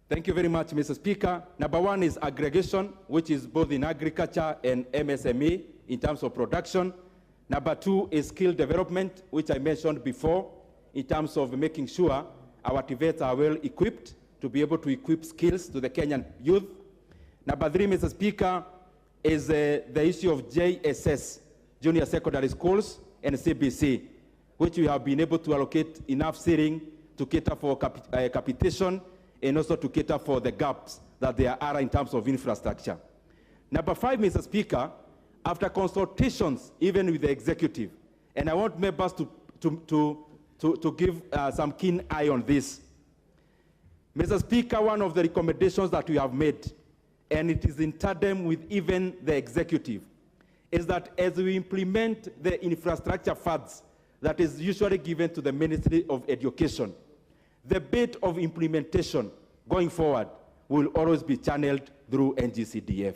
Thank you very much, Mr. Speaker. Number 1 is aggregation, which is both in agriculture and MSME in terms of production. Number 2 is skill development, which I mentioned before, in terms of making sure our TVETs are well equipped to be able to equip skills to the Kenyan youth. Number 3, Mr. Speaker, is the issue of JSS, junior secondary schools, and CBC, which we have been able to allocate enough seating to cater for capitation and also to cater for the gaps that there are in terms of infrastructure. Number 5, Mr. Speaker, after consultations even with the executive, and I want members to give some keen eye on this. Mr. Speaker, one of the recommendations that we have made, and it is in tandem with even the executive, is that as we implement the infrastructure funds that is usually given to the Ministry of Education, the bit of implementation going forward will always be channeled through NGCDF.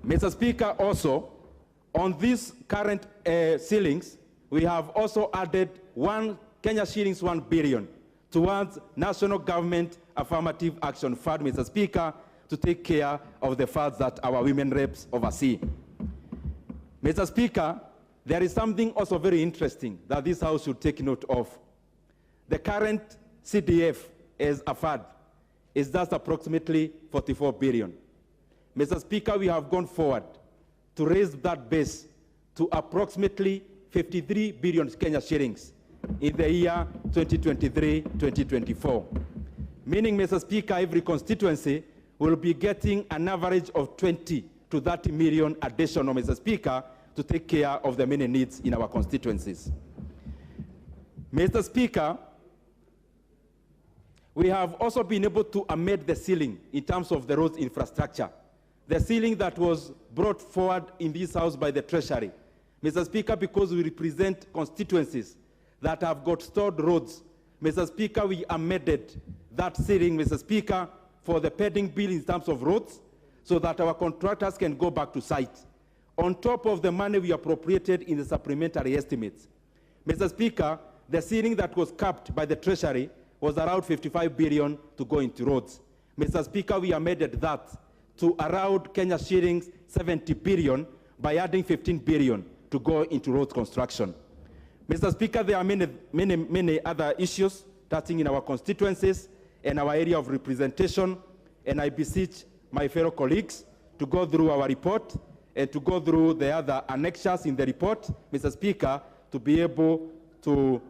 Mr. Speaker, also, on these current ceilings, we have also added Kenya shillings 1 billion towards National Government Affirmative Action Fund, Mr. Speaker, to take care of the funds that our women reps oversee. Mr. Speaker, there is something also very interesting that this House should take note of. The current CDF as a fund is just approximately 44 billion. Mr. Speaker, we have gone forward to raise that base to approximately 53 billion Kenya shillings in the year 2023-2024. Meaning, Mr. Speaker, every constituency will be getting an average of 20 to 30 million additional, Mr. Speaker, to take care of the many needs in our constituencies. Mr. Speaker, we have also been able to amend the ceiling in terms of the roads infrastructure. The ceiling that was brought forward in this House by the Treasury. Mr. Speaker, because we represent constituencies that have got stored roads, Mr. Speaker, we amended that ceiling, Mr. Speaker, for the pending bill in terms of roads, so that our contractors can go back to site, on top of the money we appropriated in the supplementary estimates. Mr. Speaker, the ceiling that was capped by the Treasury was around 55 billion to go into roads. Mr. Speaker, we amended that to around Kenya shillings 70 billion by adding 15 billion to go into road construction. Mr. Speaker, there are many other issues touching in our constituencies and our area of representation, and I beseech my fellow colleagues to go through our report and to go through the other annexures in the report, Mr. Speaker, to be able to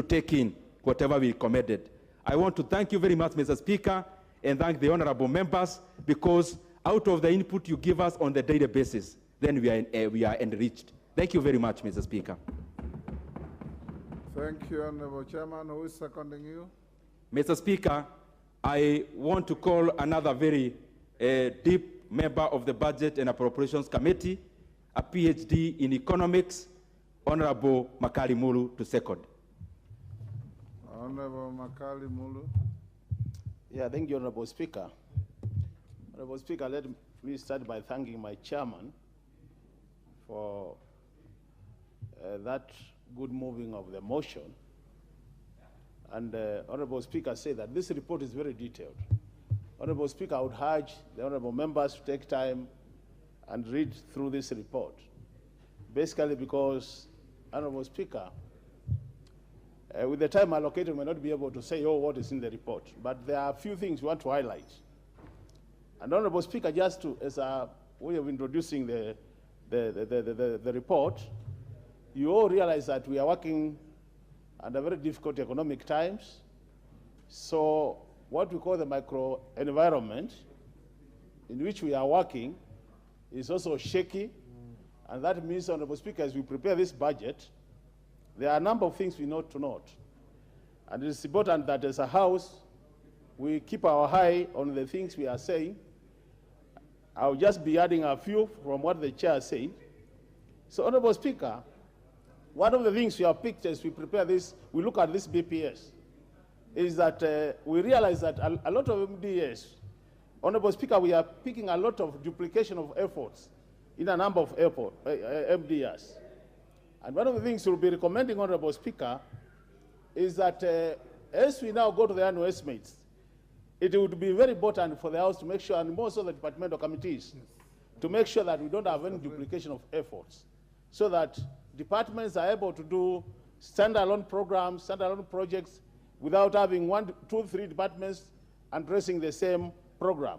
take in whatever we recommended. I want to thank you very much, Mr. Speaker, and thank the honorable members, because out of the input you give us on the daily basis, then we are enriched. Thank you very much, Mr. Speaker. Thank you, Honorable Chairman. Who is seconding you? Mr. Speaker, I want to call another very deep member of the Budget and Appropriations Committee, a PhD in economics, Honorable Makali Mulu, to second. Honorable Makali Mulu. Yeah, thank you, Honorable Speaker. Honorable Speaker, let me start by thanking my chairman for that good moving of the motion. And Honorable Speaker said that this report is very detailed. Honorable Speaker, I would urge the honorable members to take time and read through this report. Basically because, Honorable Speaker, with the time allocated, we may not be able to say, oh, what is in the report. But there are a few things we want to highlight. And Honorable Speaker, just to, as a way of introducing the report, you all realize that we are working under very difficult economic times. So what we call the micro environment in which we are working is also shaky. And that means, Honorable Speaker, as we prepare this budget, there are a number of things we need to note. And it is important that as a House, we keep our eye on the things we are saying. I'll just be adding a few from what the chair said. So, Honorable Speaker, one of the things we have picked as we prepare this, we look at this BPS, is that we realize that a lot of MDS, Honorable Speaker, we are picking a lot of duplication of efforts in a number of MDS. And one of the things we'll be recommending, Honorable Speaker, is that as we now go to the annual estimates, it would be very important for the House to make sure, and most of the departmental committees, to make sure that we don't have any duplication of efforts, so that departments are able to do standalone programs, standalone projects, without having 1, 2, 3 departments addressing the same program.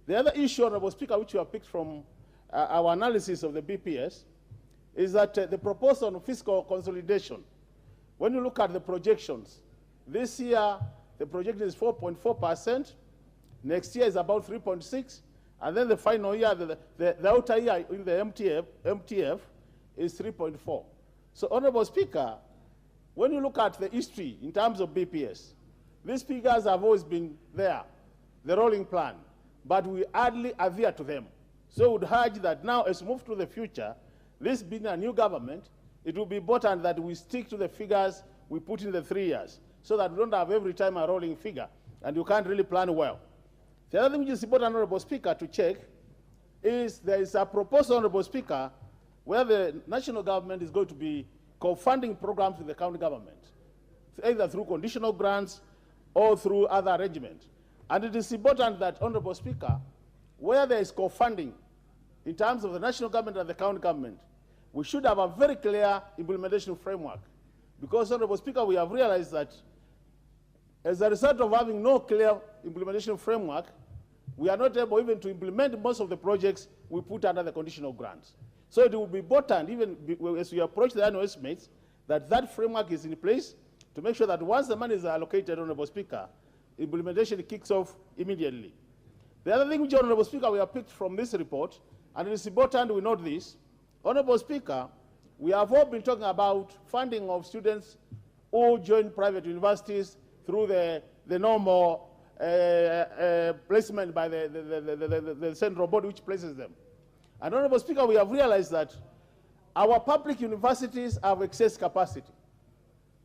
The other issue, Honorable Speaker, which we have picked from our analysis of the BPS, is that the proposal on fiscal consolidation, when you look at the projections, this year the projection is 4.4%, next year is about 3.6%, and then the final year, the outer year in the MTF is 3.4%. So, Honorable Speaker, when you look at the history in terms of BPS, these figures have always been there, the rolling plan, but we hardly adhere to them. So we would urge that now, as we move to the future, this being a new government, it will be important that we stick to the figures we put in the 3 years, so that we don't have every time a rolling figure, and you can't really plan well. The other thing which is important, Honorable Speaker, to check is there is a proposal, Honorable Speaker, where the national government is going to be co-funding programs with the county government, either through conditional grants or through other arrangements. And it is important that, Honorable Speaker, where there is co-funding in terms of the national government and the county government, we should have a very clear implementation framework. Because, Honorable Speaker, we have realized that as a result of having no clear implementation framework, we are not able even to implement most of the projects we put under the conditional grants. So it will be important, even as we approach the annual estimates, that that framework is in place to make sure that once the money is allocated, Honorable Speaker, implementation kicks off immediately. The other thing, which, Honorable Speaker, we have picked from this report, and it is important we note this, Honorable Speaker, we have all been talking about funding of students who join private universities through the normal placement by the central board which places them. And, Honorable Speaker, we have realized that our public universities have excess capacity.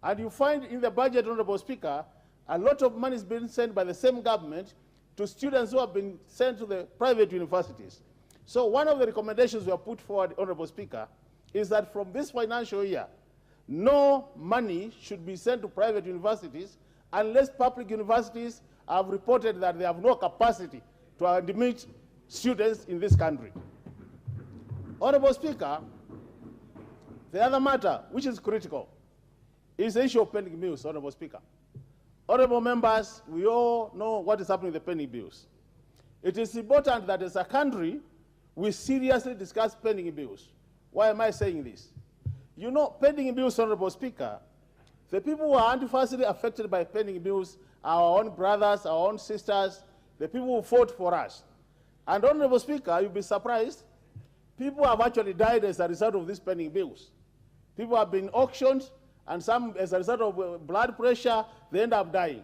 And you find in the budget, Honorable Speaker, a lot of money is being sent by the same government to students who have been sent to the private universities. So one of the recommendations we have put forward, Honorable Speaker, is that from this financial year, no money should be sent to private universities unless public universities have reported that they have no capacity to admit students in this country. Honorable Speaker, the other matter, which is critical, is the issue of pending bills, Honorable Speaker. Honorable members, we all know what is happening with the pending bills. It is important that as a country, we seriously discuss pending bills. Why am I saying this? You know, pending bills, Honorable Speaker, the people who are adversely affected by pending bills are our own brothers, our own sisters, the people who fought for us. And, Honorable Speaker, you'll be surprised, people have actually died as a result of these pending bills. People have been auctioned, and some, as a result of blood pressure, they end up dying.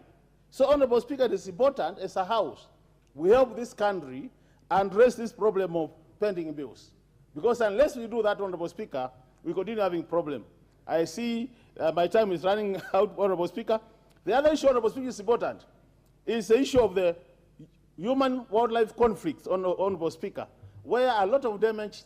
So, Honorable Speaker, it is important as a House, we help this country address this problem of pending bills. Because unless we do that, Honorable Speaker, we continue having a problem. I see my time is running out, Honorable Speaker. The other issue, Honorable Speaker, is important. Is the issue of the human-wildlife conflicts, Honorable Speaker, where a lot of damage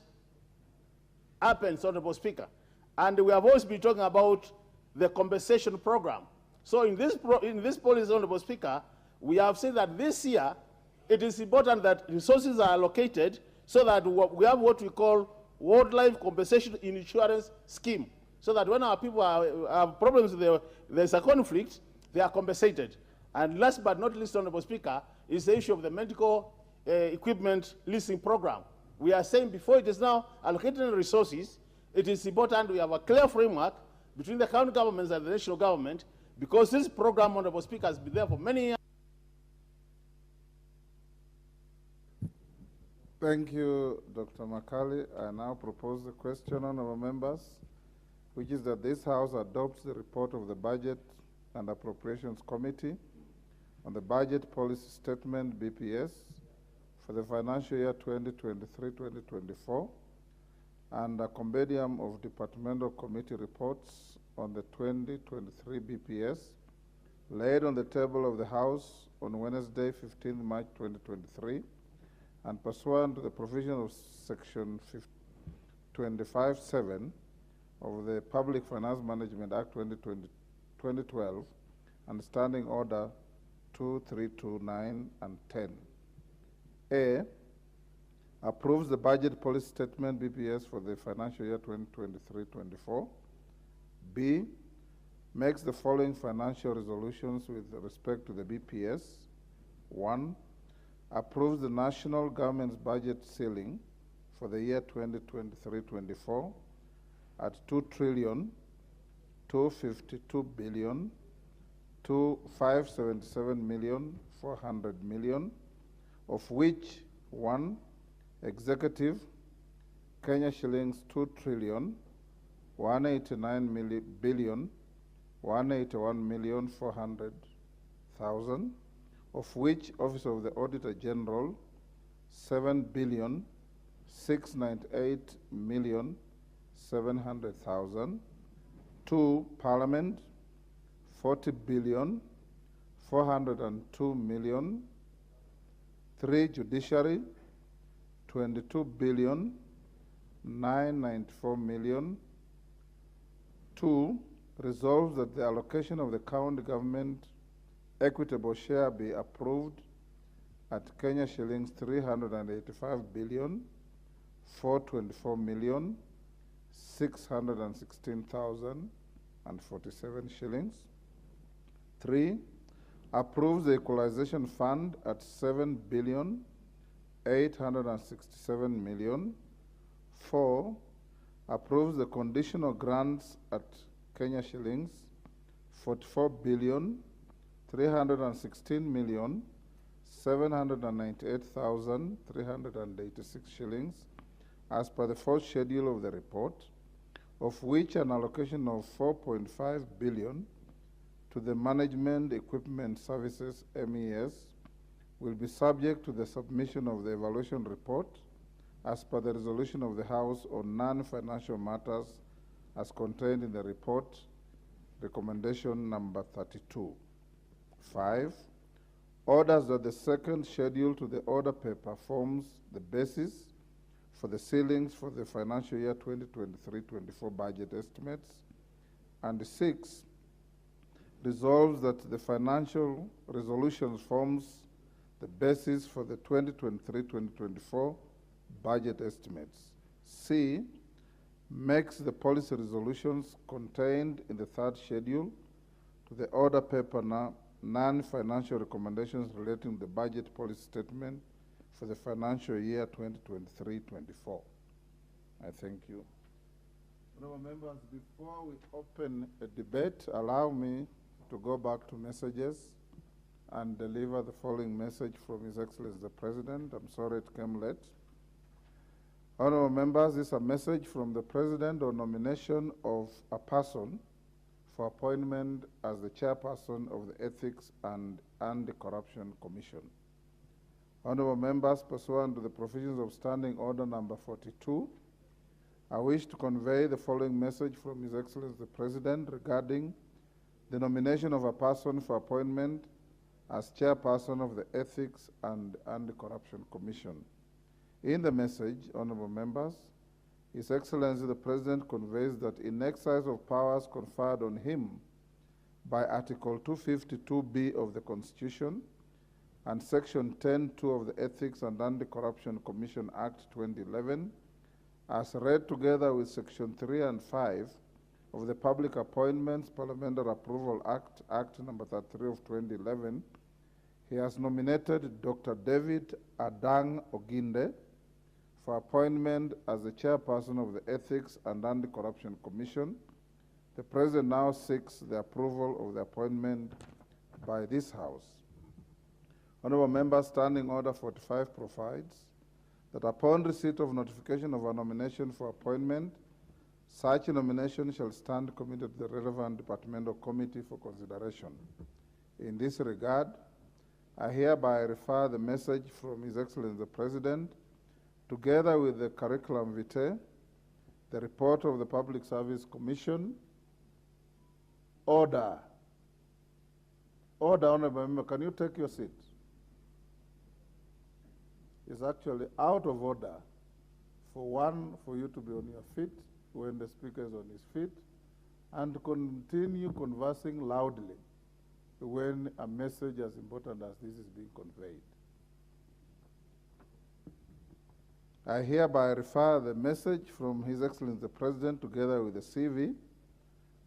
happens, Honorable Speaker. And we have always been talking about the compensation program. So in this policy, Honorable Speaker, we have said that this year, it is important that resources are allocated so that we have what we call wildlife compensation insurance scheme, so that when our people have problems, there's a conflict, they are compensated. And last but not least, Honorable Speaker, is the issue of the medical equipment leasing program. We are saying before it is now allocating resources, it is important we have a clear framework between the county governments and the national government, because this program, Honorable Speaker, has been there for many years. Thank you, Dr. Makali. I now propose the question, honorable members, which is that this House adopts the report of the Budget and Appropriations Committee on the Budget Policy Statement, BPS, for the financial year 2023-2024, and a compendium of departmental committee reports on the 2023 BPS, laid on the table of the House on Wednesday, 15 March 2023, and pursuant to the provision of Section 25(7) of the Public Finance Management Act 2012 and Standing Order 2329 and 10. A, approves the Budget Policy Statement BPS for the financial year 2023-24. B, makes the following financial resolutions with respect to the BPS. 1, approves the national government's budget ceiling for the year 2023-24 at 2,257,400,000,000, of which 1, executive, Kenya shillings 2,189,181,400,000, of which Office of the Auditor General 7,698,700,000, 2, Parliament 40,402,000,000, 3, Judiciary 22,994,000,000, 2, resolves that the allocation of the county government equitable share be approved at Kenya shillings 385,424,616,047 shillings. 3, approves the equalization fund at 7,867,000,000. 4, approves the conditional grants at Kenya shillings 44,316,798,386 shillings as per the fourth schedule of the report, of which an allocation of 4.5 billion to the Management Equipment Services MES will be subject to the submission of the evaluation report as per the resolution of the House on non-financial matters as contained in the report, recommendation number 32. 5, orders that the second schedule to the order paper forms the basis for the ceilings for the financial year 2023-24 budget estimates. And 6, resolves that the financial resolutions forms the basis for the 2023-2024 budget estimates. C, makes the policy resolutions contained in the third schedule to the order paper non-financial recommendations relating to the budget policy statement for the financial year 2023-24. I thank you. Honourable members, before we open a debate, allow me to go back to messages and deliver the following message from His Excellency the President. I'm sorry it came late. Honourable members, this is a message from the President on nomination of a person for appointment as the chairperson of the Ethics and Anti-Corruption Commission. Honourable members, pursuant to the provisions of Standing Order number 42, I wish to convey the following message from His Excellency the President regarding the nomination of a person for appointment as chairperson of the Ethics and Anti-Corruption Commission. In the message, honorable members, His Excellency the President conveys that in exercise of powers conferred on him by Article 252B of the Constitution and Section 10(2) of the Ethics and Anti-Corruption Commission Act 2011, as read together with Section 3 and 5 of the Public Appointments Parliamentary Approval Act number 33 of 2011, he has nominated Dr. David Adang Oginde for appointment as the chairperson of the Ethics and Anti-Corruption Commission. The President now seeks the approval of the appointment by this House. Honorable members, Standing Order 45 provides that upon receipt of notification of a nomination for appointment, such a nomination shall stand committed to the relevant departmental committee for consideration. In this regard, I hereby refer the message from His Excellency the President, together with the curriculum vitae, the report of the Public Service Commission. Order. Order, honorable member, can you take your seat? It's actually out of order for you to be on your feet when the speaker is on his feet, and continue conversing loudly when a message as important as this is being conveyed. I hereby refer the message from His Excellency the President together with the CV,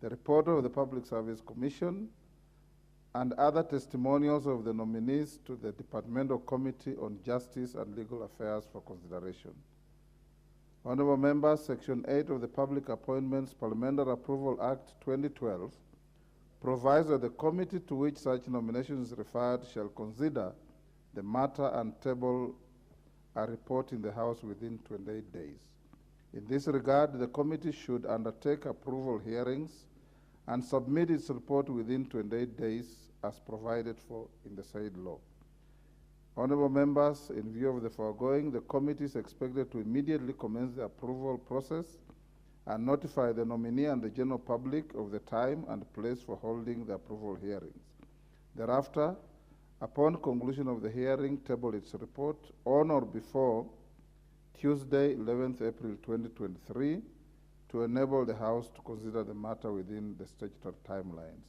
the report of the Public Service Commission, and other testimonials of the nominees to the Departmental Committee on Justice and Legal Affairs for consideration. Honorable members, Section 8 of the Public Appointments Parliamentary Approval Act 2012 provides that the committee to which such nomination is referred shall consider the matter and table a report in the House within 28 days. In this regard, the committee should undertake approval hearings and submit its report within 28 days as provided for in the said law. Honorable members, in view of the foregoing, the committee is expected to immediately commence the approval process and notify the nominee and the general public of the time and place for holding the approval hearings. Thereafter, upon conclusion of the hearing, table its report on or before Tuesday, 11th April 2023, to enable the House to consider the matter within the statutory timelines.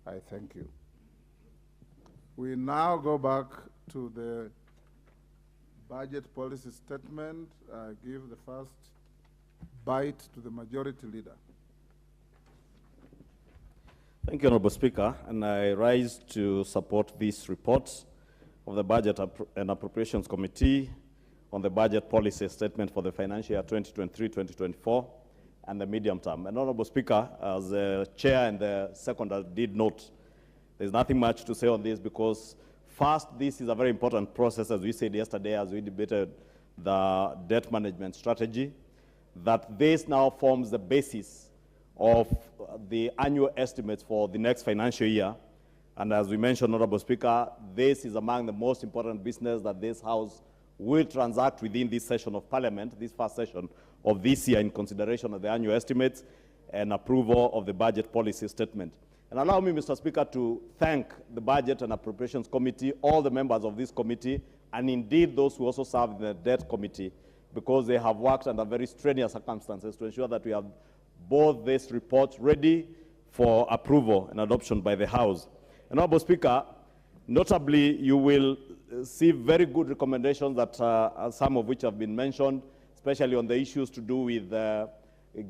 I thank you. We now go back to the budget policy statement. I give the first bite to the majority leader. Thank you, Honorable Speaker, and I rise to support this report of the Budget and Appropriations Committee on the budget policy statement for the financial year 2023-2024 and the medium term. And Honorable Speaker, as the chair and the seconder did note, there's nothing much to say on this because first, this is a very important process, as we said yesterday, as we debated the debt management strategy, that this now forms the basis of the annual estimates for the next financial year. And as we mentioned, Honorable Speaker, this is among the most important business that this House will transact within this session of Parliament, this first session of this year, in consideration of the annual estimates and approval of the budget policy statement. And allow me, Mr. Speaker, to thank the Budget and Appropriations Committee, all the members of this committee, and indeed those who also serve in the Debt Committee, because they have worked under very strenuous circumstances to ensure that we have both these reports ready for approval and adoption by the House. And Honorable Speaker, notably, you will see very good recommendations that some of which have been mentioned, especially on the issues to do with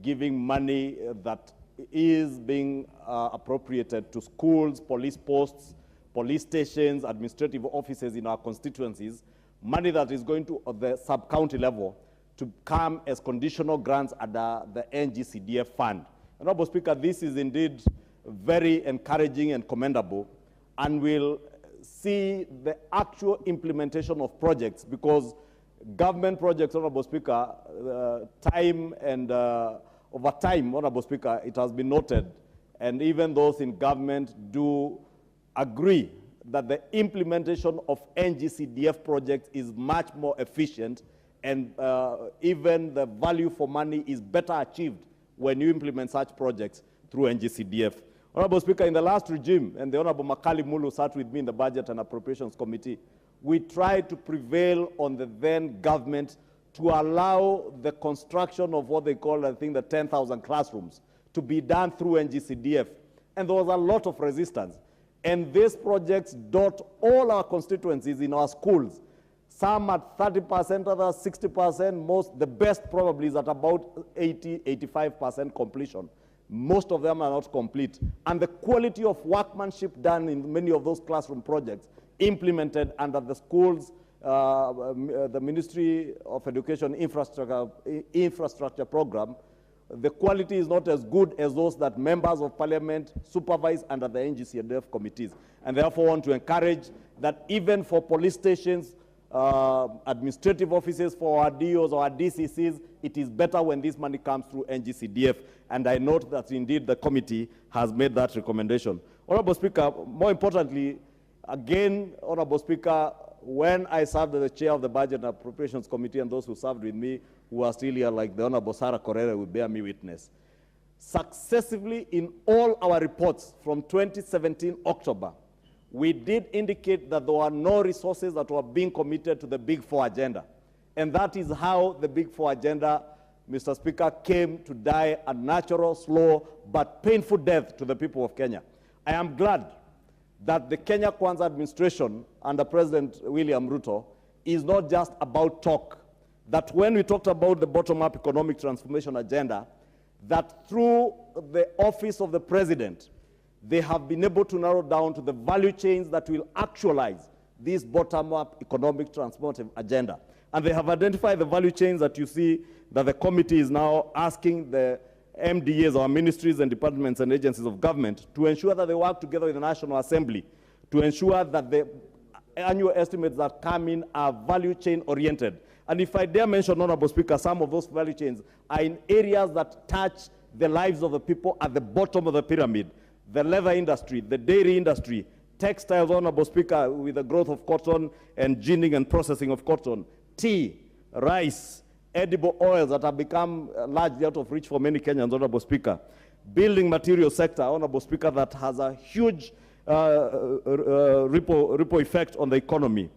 giving money that is being appropriated to schools, police posts, police stations, administrative offices in our constituencies, money that is going to the sub-county level to come as conditional grants under the NGCDF fund. Honorable Speaker, this is indeed very encouraging and commendable, and will see the actual implementation of projects, because government projects, Honorable Speaker, time and over time, Honorable Speaker, it has been noted, and even those in government do agree that the implementation of NGCDF projects is much more efficient, and even the value for money is better achieved when you implement such projects through NGCDF. Honorable Speaker, in the last regime, and the Honorable Makali Mulu sat with me in the Budget and Appropriations Committee, we tried to prevail on the then government to allow the construction of what they call, I think, the 10,000 classrooms to be done through NGCDF. And there was a lot of resistance. And these projects dot all our constituencies in our schools, some at 30%, others 60%, most, the best probably is at about 80, 85% completion. Most of them are not complete. And the quality of workmanship done in many of those classroom projects implemented under the schools, the Ministry of Education infrastructure program, the quality is not as good as those that members of parliament supervise under the NGCDF committees. And therefore want to encourage that even for police stations, administrative offices, for our DOs or our DCCs, it is better when this money comes through NGCDF. And I note that indeed the committee has made that recommendation. Honorable Speaker, more importantly, again, Honorable Speaker, when I served as the chair of the Budget and Appropriations Committee, and those who served with me who are still here, like the Honorable Sarah Correa, will bear me witness, successively in all our reports from 2017 October, we did indicate that there were no resources that were being committed to the Big Four agenda. And that is how the Big Four agenda, Mr. Speaker, came to die a natural, slow, but painful death to the people of Kenya. I am glad that the Kenya Kwanza administration under President William Ruto is not just about talk. That when we talked about the bottom-up economic transformation agenda, that through the office of the president, they have been able to narrow down to the value chains that will actualize this bottom-up economic transformative agenda. And they have identified the value chains that you see that the committee is now asking the MDAs, or ministries and departments and agencies of government, to ensure that they work together with the National Assembly, to ensure that the annual estimates that come in are value chain oriented. And if I dare mention, Honorable Speaker, some of those value chains are in areas that touch the lives of the people at the bottom of the pyramid. The leather industry, the dairy industry, textiles, Honorable Speaker, with the growth of cotton and ginning and processing of cotton, tea, rice, edible oils that have become largely out of reach for many Kenyans, Honorable Speaker. Building material sector, Honorable Speaker, that has a huge ripple effect on the economy.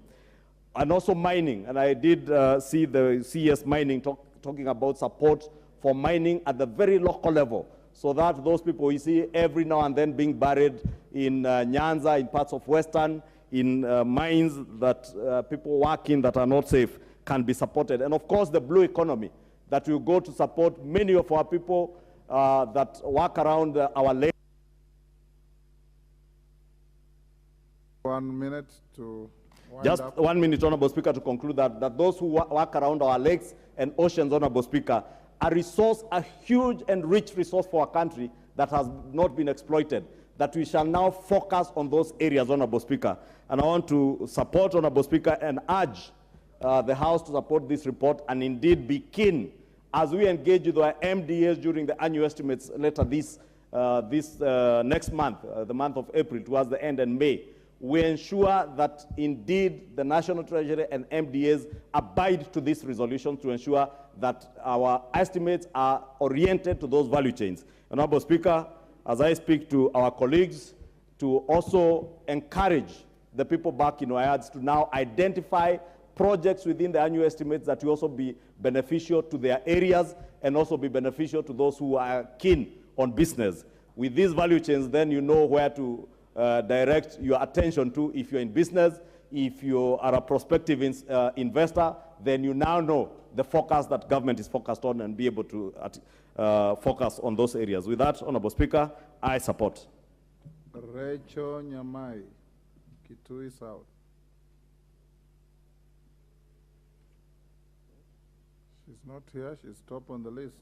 And also mining, and I did see the CS mining talking about support for mining at the very local level, so that those people you see every now and then being buried in Nyanza, in parts of Western, in mines that people work in that are not safe, can be supported. And of course, the blue economy that will go to support many of our people that work around our lakes. 1 minute to wind Just up. 1 minute, Honorable Speaker, to conclude that those who work around our lakes and oceans, Honorable Speaker, a huge and rich resource for our country that has not been exploited, that we shall now focus on those areas, Honorable Speaker. And I want to support, Honorable Speaker, and urge the House to support this report and indeed be keen as we engage with our MDAs during the annual estimates later this next month, the month of April, towards the end, and May. We ensure that indeed the National Treasury and MDAs abide to this resolution to ensure that our estimates are oriented to those value chains. Honorable Speaker, as I speak to our colleagues, to also encourage the people back in our yards to now identify projects within the annual estimates that will also be beneficial to their areas and also be beneficial to those who are keen on business. With these value chains, then you know where to direct your attention to if you're in business. If you are a prospective investor, then you now know the focus that government is focused on and be able to focus on those areas. With that, Honorable Speaker, I support. Rachel Nyamai, Kitui South. She's not here, she's top on the list.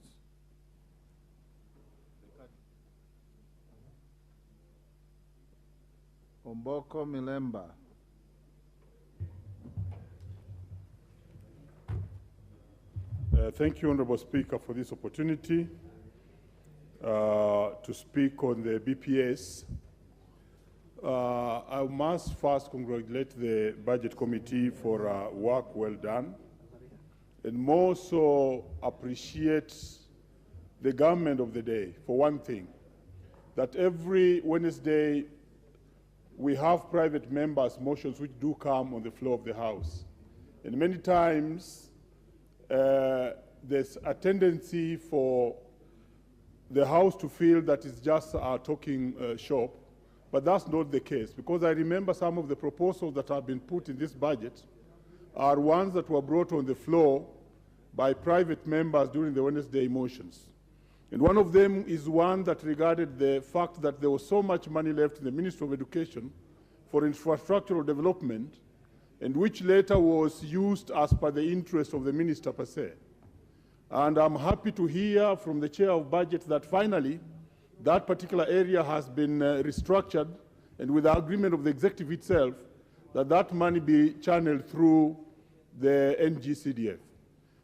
Omboko Milemba. Thank you, Honorable Speaker, for this opportunity to speak on the BPS. I must first congratulate the Budget Committee for work well done, and more so appreciate the government of the day for one thing, that every Wednesday we have private members' motions which do come on the floor of the House. And many times there's a tendency for the House to feel that it's just a talking shop, but that's not the case, because I remember some of the proposals that have been put in this budget are ones that were brought on the floor by private members during the Wednesday motions. And one of them is one that regarded the fact that there was so much money left in the Ministry of Education for infrastructural development, and which later was used as per the interest of the minister per se. And I'm happy to hear from the Chair of Budget that finally that particular area has been restructured, and with the agreement of the executive itself, that money be channeled through the NGCDF.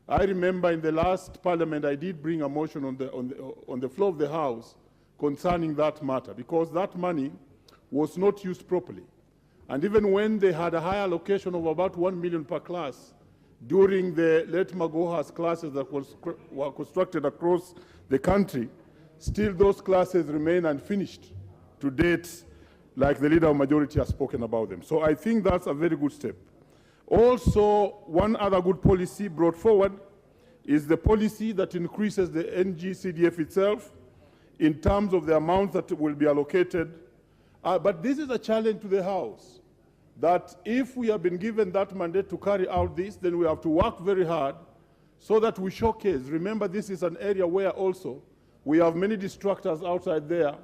I remember in the last parliament I did bring a motion on the floor of the House concerning that matter, because that money was not used properly. And even when they had a higher allocation of about 1 million per class during the late Magoha's classes that were constructed across the country, still those classes remain unfinished to date, like the Leader of Majority has spoken about them. So I think that's a very good step. Also, one other good policy brought forward is the policy that increases the NGCDF itself in terms of the amount that will be allocated. But this is a challenge to the House, that if we have been given that mandate to carry out this, then we have to work very hard so that we showcase. Remember, this is an area where also we have many distractors outside there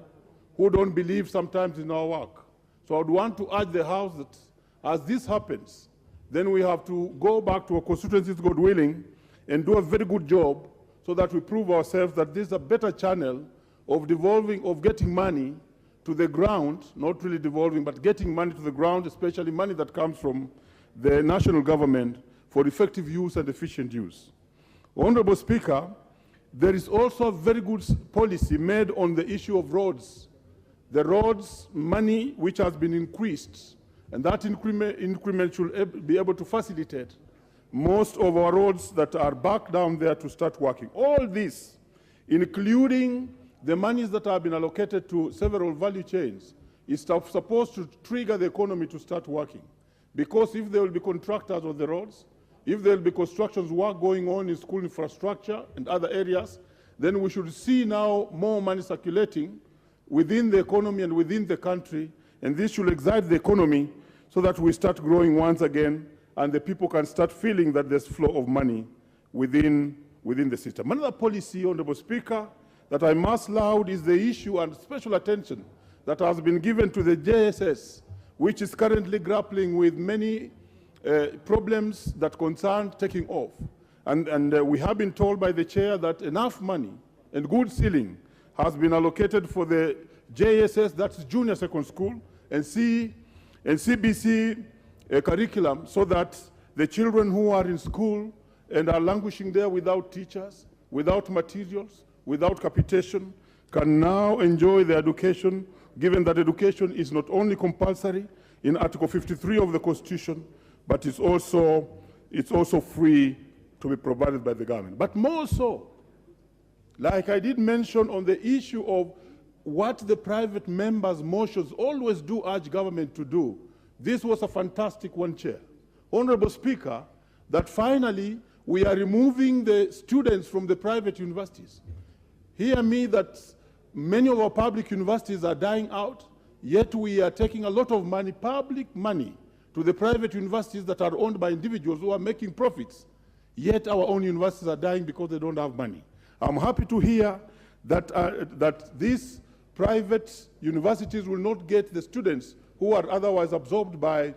who don't believe sometimes in our work. So I would want to urge the House that as this happens, then we have to go back to our constituencies, God willing, and do a very good job so that we prove ourselves that this is a better channel of getting money to the ground, not really devolving, but getting money to the ground, especially money that comes from the national government for effective use and efficient use. Honorable Speaker, there is also a very good policy made on the issue of roads. The roads money which has been increased, and that increment should be able to facilitate most of our roads that are back down there to start working. All this, including the monies that have been allocated to several value chains, is supposed to trigger the economy to start working. Because if there will be contractors on the roads, if there will be construction work going on in school infrastructure and other areas, then we should see now more money circulating within the economy and within the country, and this should excite the economy so that we start growing once again and the people can start feeling that there's flow of money within the system. Another policy, Honorable Speaker, that I must laud is the issue and special attention that has been given to the JSS, which is currently grappling with many problems that concern taking off. And we have been told by the chair that enough money and good ceiling has been allocated for the JSS, that's junior secondary school, and CBC curriculum, so that the children who are in school and are languishing there without teachers, without materials, without capitation, can now enjoy their education, given that education is not only compulsory in Article 53 of the Constitution, but it's also free to be provided by the government. But more so, like I did mention on the issue of what the private members' motions always do urge government to do, this was a fantastic one, Chair. Honorable Speaker, that finally we are removing the students from the private universities. Hear me that many of our public universities are dying out, yet we are taking a lot of money, public money, to the private universities that are owned by individuals who are making profits, yet our own universities are dying because they don't have money. I'm happy to hear that, that these private universities will not get the students who are otherwise absorbed by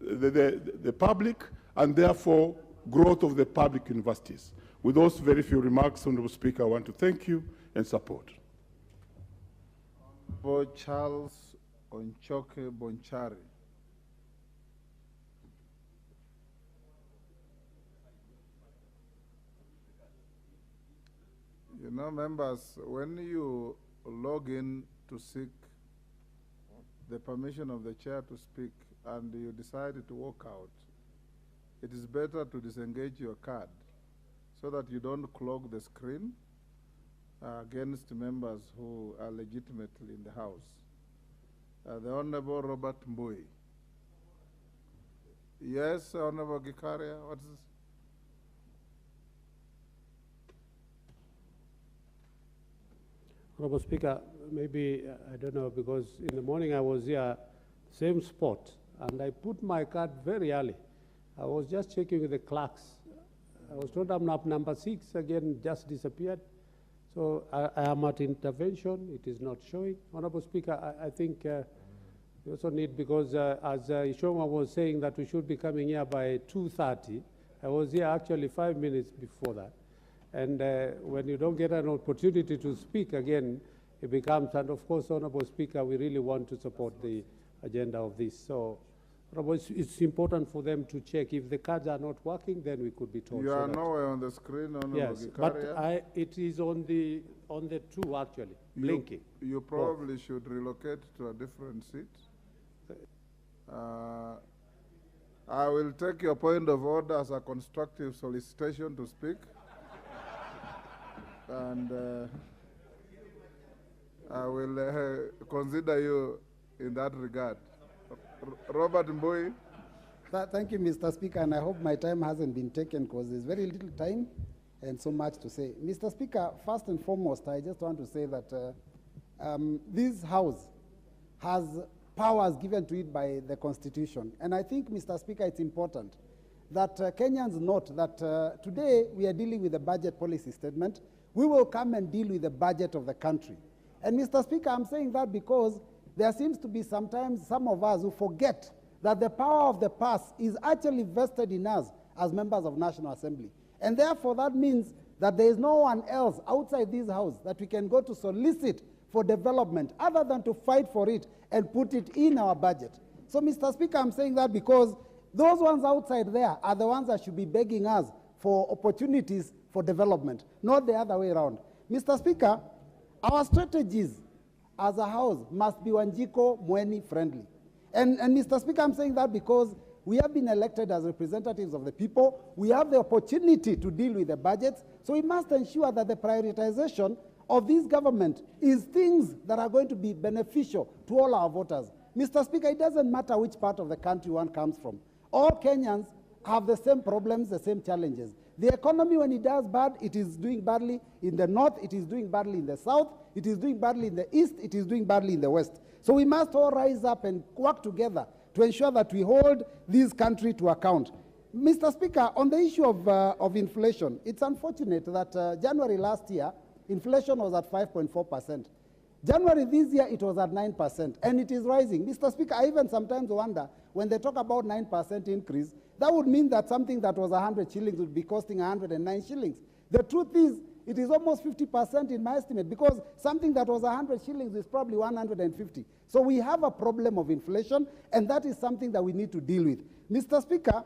the public, and therefore growth of the public universities. With those very few remarks, Honorable Speaker, I want to thank you and support. Honorable Charles Onchoke Bonchari. You know, members, when you log in to seek the permission of the chair to speak and you decide to walk out, it is better to disengage your card so that you don't clog the screen against members who are legitimately in the House. The Honorable Robert Mbui. Yes, Honorable Gikaria, what is this? Honorable Speaker, maybe, I don't know, because in the morning I was here, same spot, and I put my card very early. I was just checking with the clerks. I was told I'm up number 6, again, just disappeared. So I am at intervention, it is not showing. Honorable Speaker, I think we also need, because as Ishoma was saying that we should be coming here by 2:30, I was here actually 5 minutes before that. And when you don't get an opportunity to speak again, it becomes, and of course, Honorable Speaker, we really want to support the agenda of this. So, it's important for them to check. If the cards are not working, then we could be told. You are nowhere on the screen, Honorable Yes, Gikaria. but it is on the 2 actually, blinking. You probably should relocate to a different seat. I will take your point of order as a constructive solicitation to speak. And I will consider you in that regard. Robert Mbui. Thank you, Mr. Speaker, and I hope my time hasn't been taken because there's very little time and so much to say. Mr. Speaker, first and foremost, I just want to say that this House has powers given to it by the Constitution. And I think, Mr. Speaker, it's important that Kenyans note that today we are dealing with the budget policy statement. We will come and deal with the budget of the country. And Mr. Speaker, I'm saying that because there seems to be sometimes some of us who forget that the power of the past is actually vested in us as members of National Assembly. And therefore that means that there is no one else outside this House that we can go to solicit for development other than to fight for it and put it in our budget. So Mr. Speaker, I'm saying that because those ones outside there are the ones that should be begging us for opportunities for development, not the other way around. Mr. Speaker, our strategies as a House must be Wanjiko Mweni friendly. And Mr. Speaker, I'm saying that because we have been elected as representatives of the people. We have the opportunity to deal with the budgets. So we must ensure that the prioritization of this government is things that are going to be beneficial to all our voters. Mr. Speaker, it doesn't matter which part of the country one comes from. All Kenyans have the same problems, the same challenges. The economy, when it does bad, it is doing badly in the north, it is doing badly in the south, it is doing badly in the east, it is doing badly in the west. So we must all rise up and work together to ensure that we hold this country to account. Mr. Speaker, on the issue of inflation, it's unfortunate that January last year, inflation was at 5.4%. January this year, it was at 9%, and it is rising. Mr. Speaker, I even sometimes wonder, when they talk about 9% increase, that would mean that something that was 100 shillings would be costing 109 shillings. The truth is, it is almost 50% in my estimate, because something that was 100 shillings is probably 150. So we have a problem of inflation, and that is something that we need to deal with. Mr. Speaker,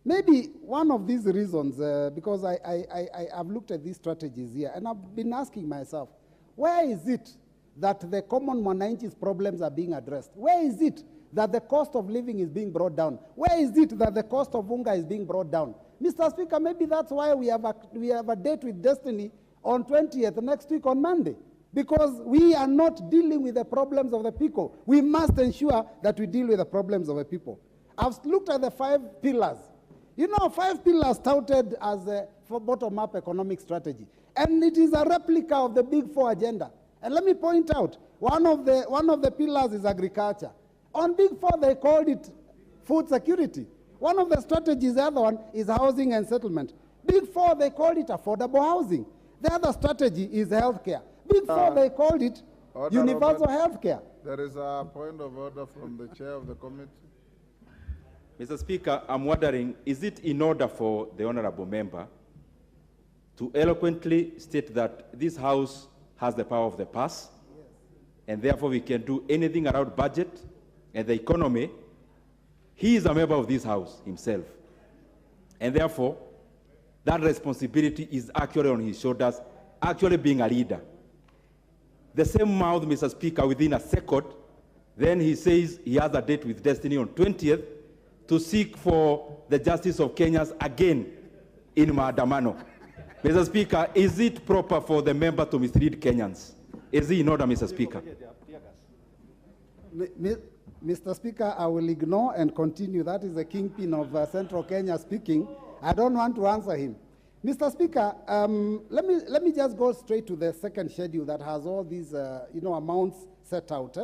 maybe one of these reasons, because I've looked at these strategies here, and I've been asking myself, where is it that the common Mwananchi's problems are being addressed? Where is it that the cost of living is being brought down? Where is it that the cost of unga is being brought down? Mr. Speaker, maybe that's why we have a date with Destiny on 20th, next week on Monday, because we are not dealing with the problems of the people. We must ensure that we deal with the problems of the people. I've looked at the 5 pillars. You know, 5 pillars touted as a bottom-up economic strategy, and it is a replica of the Big 4 agenda. And let me point out, one of the pillars is agriculture. On Big 4, they called it food security. One of the strategies, the other one, is housing and settlement. Big 4, they called it affordable housing. The other strategy is healthcare. Big 4, they called it universal healthcare. There is a point of order from the chair of the committee. Mr. Speaker, I'm wondering, is it in order for the honorable member to eloquently state that this House has the power of the purse, and therefore we can do anything around budget and the economy? He is a member of this House himself, and therefore that responsibility is actually on his shoulders, actually being a leader. The same mouth, Mr. Speaker, within a second, then he says he has a date with Destiny on 20th to seek for the justice of Kenyans again in maandamano. Mr. Speaker, is it proper for the member to mislead Kenyans? Is it in order, Mr. Speaker? Mr. Speaker, I will ignore and continue. That is the kingpin of Central Kenya speaking. I don't want to answer him. Mr. Speaker, let me just go straight to the second schedule that has all these amounts set out.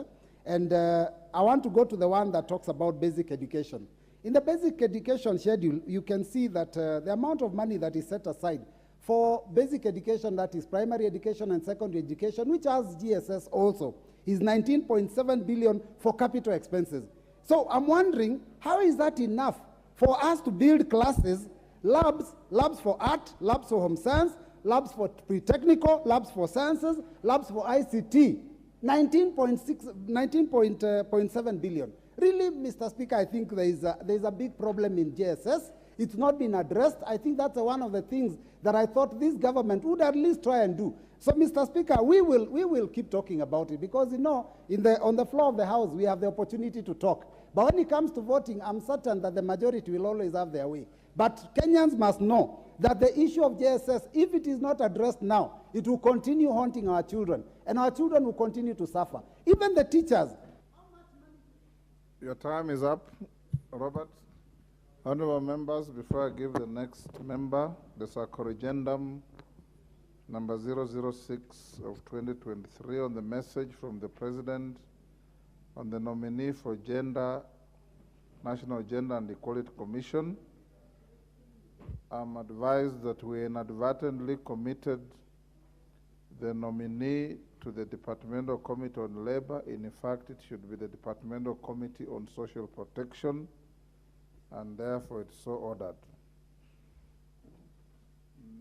And I want to go to the one that talks about basic education. In the basic education schedule, you can see that the amount of money that is set aside for basic education, that is primary education and secondary education, which has GSS also, is 19.7 billion for capital expenses. So I'm wondering, how is that enough for us to build classes, labs for art, labs for home science, labs for pre-technical, labs for sciences, labs for ICT? 19.7 billion. Really, Mr. Speaker, I think there is a big problem in JSS. It's not been addressed. I think that's one of the things that I thought this government would at least try and do. So, Mr. Speaker, we will keep talking about it because, on the floor of the House, we have the opportunity to talk. But when it comes to voting, I'm certain that the majority will always have their way. But Kenyans must know that the issue of JSS, if it is not addressed now, it will continue haunting our children, and our children will continue to suffer. Even the teachers. Your time is up, Robert. Honorable members, before I give the next member, the Corrigendum number 006 of 2023 on the message from the President on the nominee for National Gender and Equality Commission. I'm advised that we inadvertently committed the nominee to the Departmental Committee on Labor. In fact, it should be the Departmental Committee on Social Protection, and therefore it's so ordered.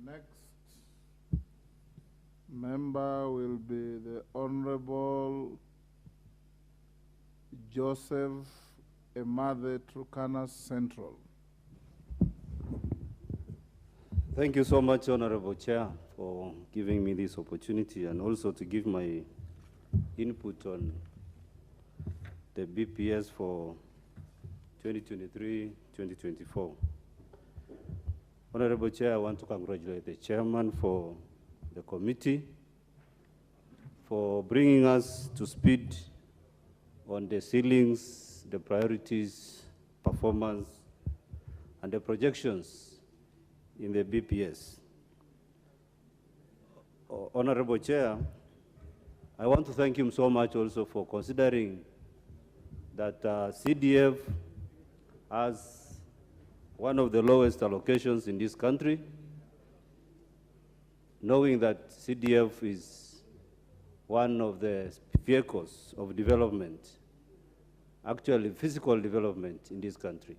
Next member will be the Honorable Joseph Emathe, Turkana Central. Thank you so much, Honorable Chair, for giving me this opportunity and also to give my input on the BPS for 2023-2024. Honorable Chair, I want to congratulate the chairman for the committee for bringing us to speed on the ceilings, the priorities, performance, and the projections in the BPS. Honorable Chair, I want to thank him so much also for considering that CDF has one of the lowest allocations in this country, knowing that CDF is one of the vehicles of development, actually physical development in this country.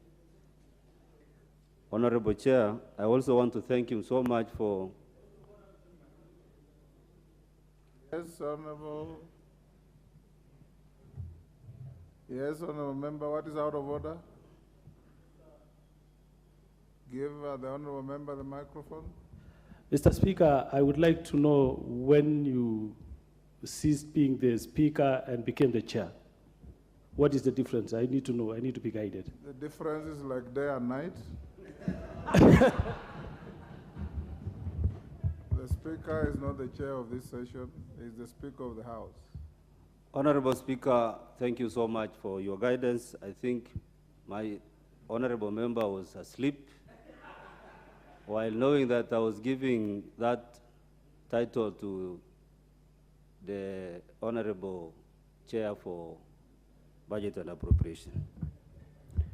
Honorable Chair, I also want to thank him so much for... Yes, Honorable. Yes, Honorable Member, what is out of order? Give the Honorable Member the microphone. Mr. Speaker, I would like to know when you ceased being the Speaker and became the Chair. What is the difference? I need to know. I need to be guided. The difference is like day and night. The Speaker is not the chair of this session. He is the Speaker of the House. Honorable Speaker, thank you so much for your guidance. I think my honorable member was asleep while knowing that I was giving that title to the honorable chair for budget and appropriation.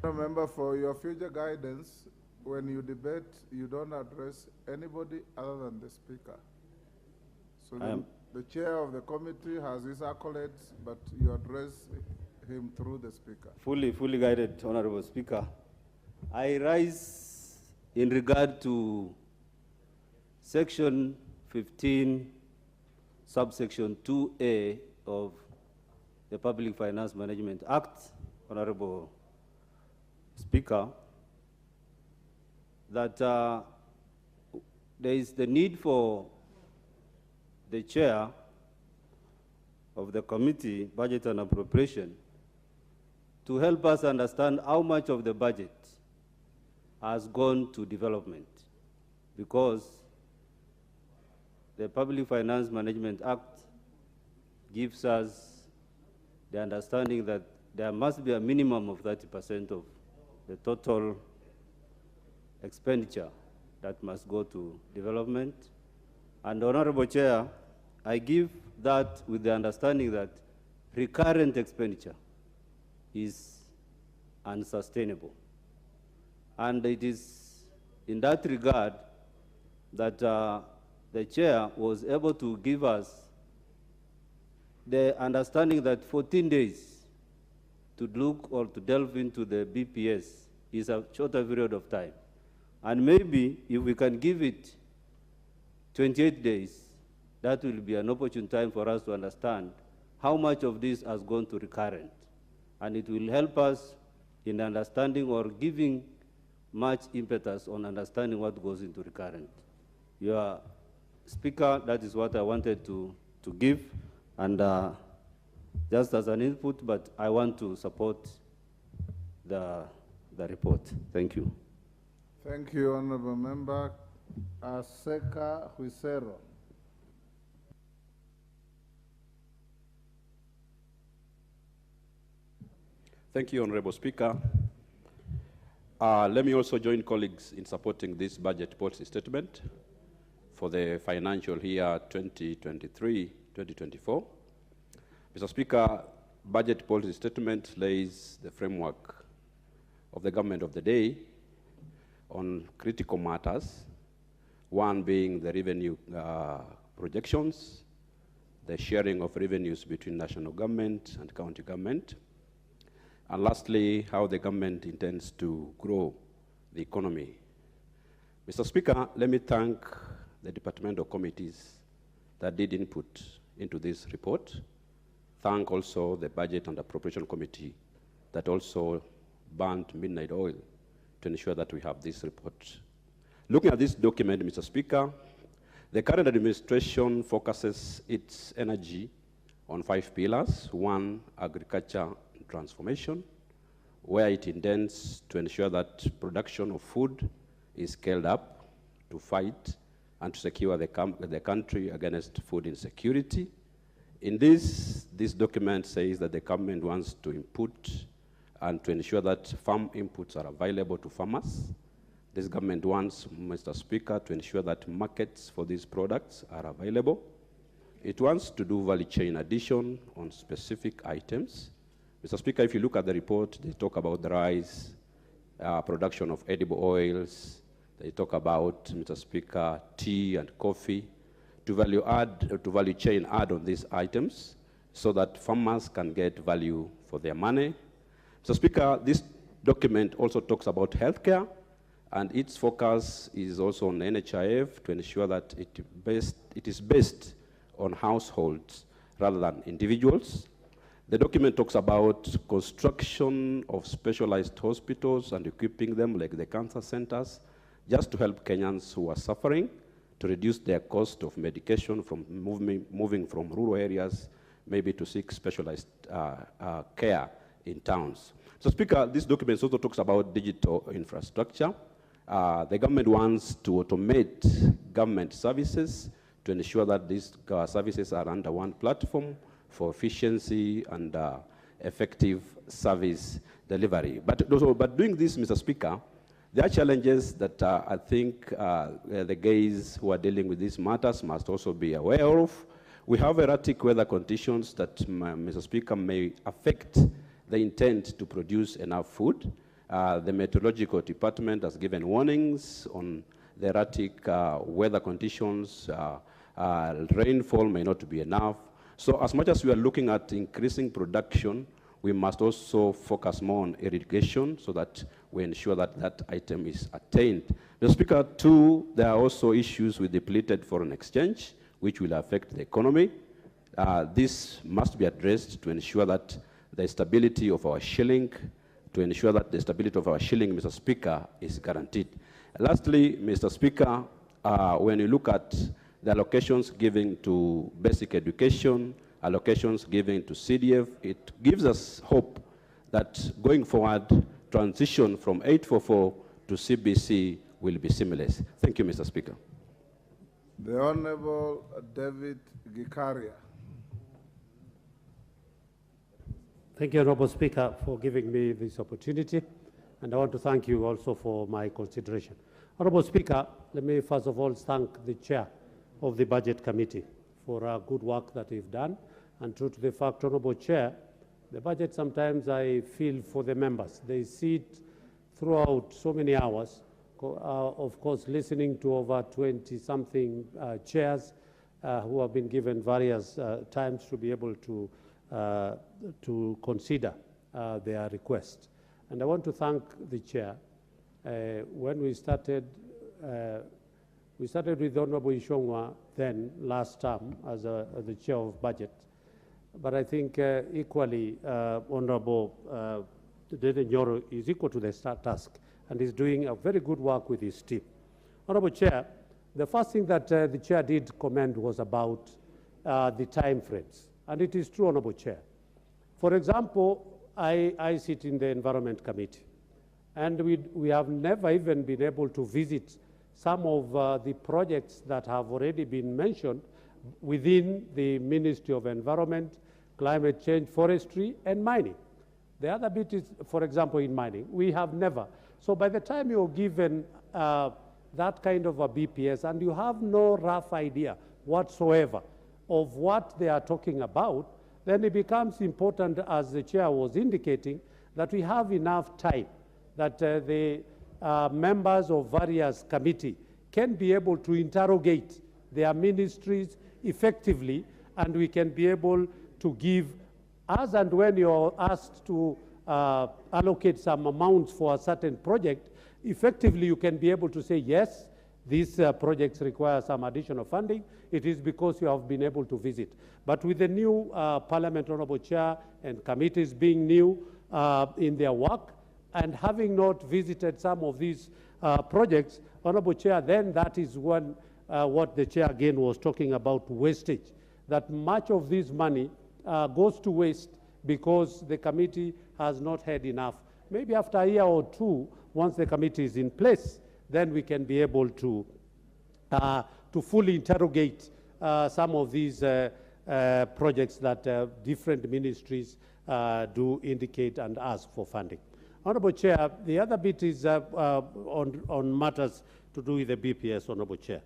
Remember, for your future guidance, when you debate, you don't address anybody other than the Speaker. So the chair of the committee has his accolades, but you address him through the Speaker. Fully guided, Honorable Speaker. I rise in regard to Section 15, subsection 2A of the Public Finance Management Act, Honorable Speaker, that there is the need for the chair of the committee, Budget and Appropriation, to help us understand how much of the budget has gone to development. because the Public Finance Management Act gives us the understanding that there must be a minimum of 30% of the total expenditure that must go to development. And Honorable Chair, I give that with the understanding that recurrent expenditure is unsustainable. And it is in that regard that the Chair was able to give us the understanding that 14 days to look or to delve into the BPS is a shorter period of time. And maybe if we can give it 28 days, that will be an opportune time for us to understand how much of this has gone to recurrent. And it will help us in understanding or giving much impetus on understanding what goes into recurrent. Your Speaker, that is what I wanted to give. And just as an input, but I want to support the report. Thank you. Thank you, Honorable Member. Aseka Huisero. Thank you, Honorable Speaker. Let me also join colleagues in supporting this budget policy statement for the financial year 2023-2024. Mr. Speaker, budget policy statement lays the framework of the government of the day on critical matters, one being the revenue projections, the sharing of revenues between national government and county government, and lastly, how the government intends to grow the economy. Mr. Speaker, let me thank the departmental committees that did input into this report. Thank also the Budget and Appropriation Committee that also burnt midnight oil to ensure that we have this report. Looking at this document, Mr. Speaker, the current administration focuses its energy on 5 pillars. 1, agriculture transformation, where it intends to ensure that production of food is scaled up to fight and to secure the country against food insecurity. In this document says that the government wants to input and to ensure that farm inputs are available to farmers. This government wants, Mr. Speaker, to ensure that markets for these products are available. It wants to do value chain addition on specific items. Mr. Speaker, if you look at the report, they talk about the rice, production of edible oils. They talk about, Mr. Speaker, tea and coffee. To value chain add on these items so that farmers can get value for their money. Mr. Speaker, this document also talks about healthcare, and its focus is also on NHIF to ensure that it is based on households rather than individuals. The document talks about construction of specialized hospitals and equipping them like the cancer centers, just to help Kenyans who are suffering, to reduce their cost of medication from moving from rural areas, maybe to seek specialized care in towns. So, Speaker, this document also talks about digital infrastructure. The government wants to automate government services to ensure that these services are under one platform for efficiency and effective service delivery. But doing this, Mr. Speaker, there are challenges that I think the guys who are dealing with these matters must also be aware of. We have erratic weather conditions that, Mr. Speaker, may affect the intent to produce enough food. The Meteorological Department has given warnings on the erratic weather conditions. Rainfall may not be enough. So as much as we are looking at increasing production, we must also focus more on irrigation so that we ensure that that item is attained. Mr. Speaker, 2, there are also issues with depleted foreign exchange, which will affect the economy. This must be addressed to ensure that the stability of our shilling, Mr. Speaker, is guaranteed. Lastly, Mr. Speaker, when you look at the allocations given to basic education, allocations given to CDF, it gives us hope that going forward, transition from 844 to CBC will be seamless. Thank you, Mr. Speaker. The Honorable David Gikaria. Thank you, Honorable Speaker, for giving me this opportunity. And I want to thank you also for my consideration. Honorable Speaker, let me first of all thank the Chair of the Budget Committee for good work that you've done. And true to the fact, Honorable Chair, the budget sometimes I feel for the members. They sit throughout so many hours, of course, listening to over 20-something chairs who have been given various times to be able to consider their request. And I want to thank the Chair. When we started with Honorable Ishongwa then last term as the Chair of Budget. But I think equally Honorable Dede Nyoro is equal to the task and is doing a very good work with his team. Honorable Chair, the first thing that the Chair did commend was about the time frames. And it is true, Honorable Chair. For example, I sit in the Environment Committee, and we have never even been able to visit some of the projects that have already been mentioned within the Ministry of Environment, Climate Change, Forestry, and Mining. The other bit is, for example, in mining, we have never. So by the time you're given that kind of a BPS and you have no rough idea whatsoever of what they are talking about, then it becomes important, as the Chair was indicating, that we have enough time, that the members of various committees can be able to interrogate their ministries effectively, and we can be able to give, as and when you're asked to allocate some amounts for a certain project, effectively you can be able to say, yes, these projects require some additional funding. It is because you have been able to visit. But with the new Parliament, Honorable Chair, and committees being new in their work, and having not visited some of these projects, Honorable Chair, then that is what the Chair again was talking about, wastage, that much of this money goes to waste because the committee has not had enough. Maybe after a year or two, once the committee is in place, then we can be able to fully interrogate some of these projects that different ministries do indicate and ask for funding. Honorable Chair, the other bit is on matters to do with the BPS, Honorable Chair.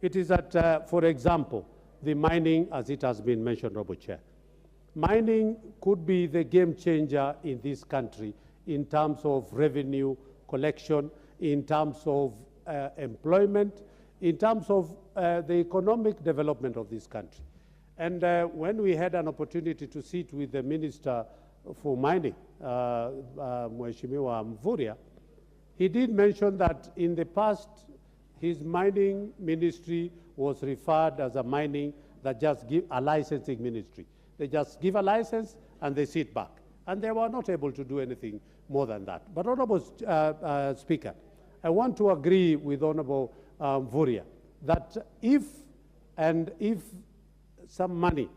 It is that, for example, the mining, as it has been mentioned, Honorable Chair. Mining could be the game changer in this country in terms of revenue collection, in terms of employment, in terms of the economic development of this country. And when we had an opportunity to sit with the Minister for Mining, Mheshimiwa Mvurya, he did mention that in the past, his mining ministry was referred as a mining that just give a licensing ministry. They just give a license and they sit back. And they were not able to do anything more than that. But Honorable Speaker, I want to agree with Honorable Mvurya that if some money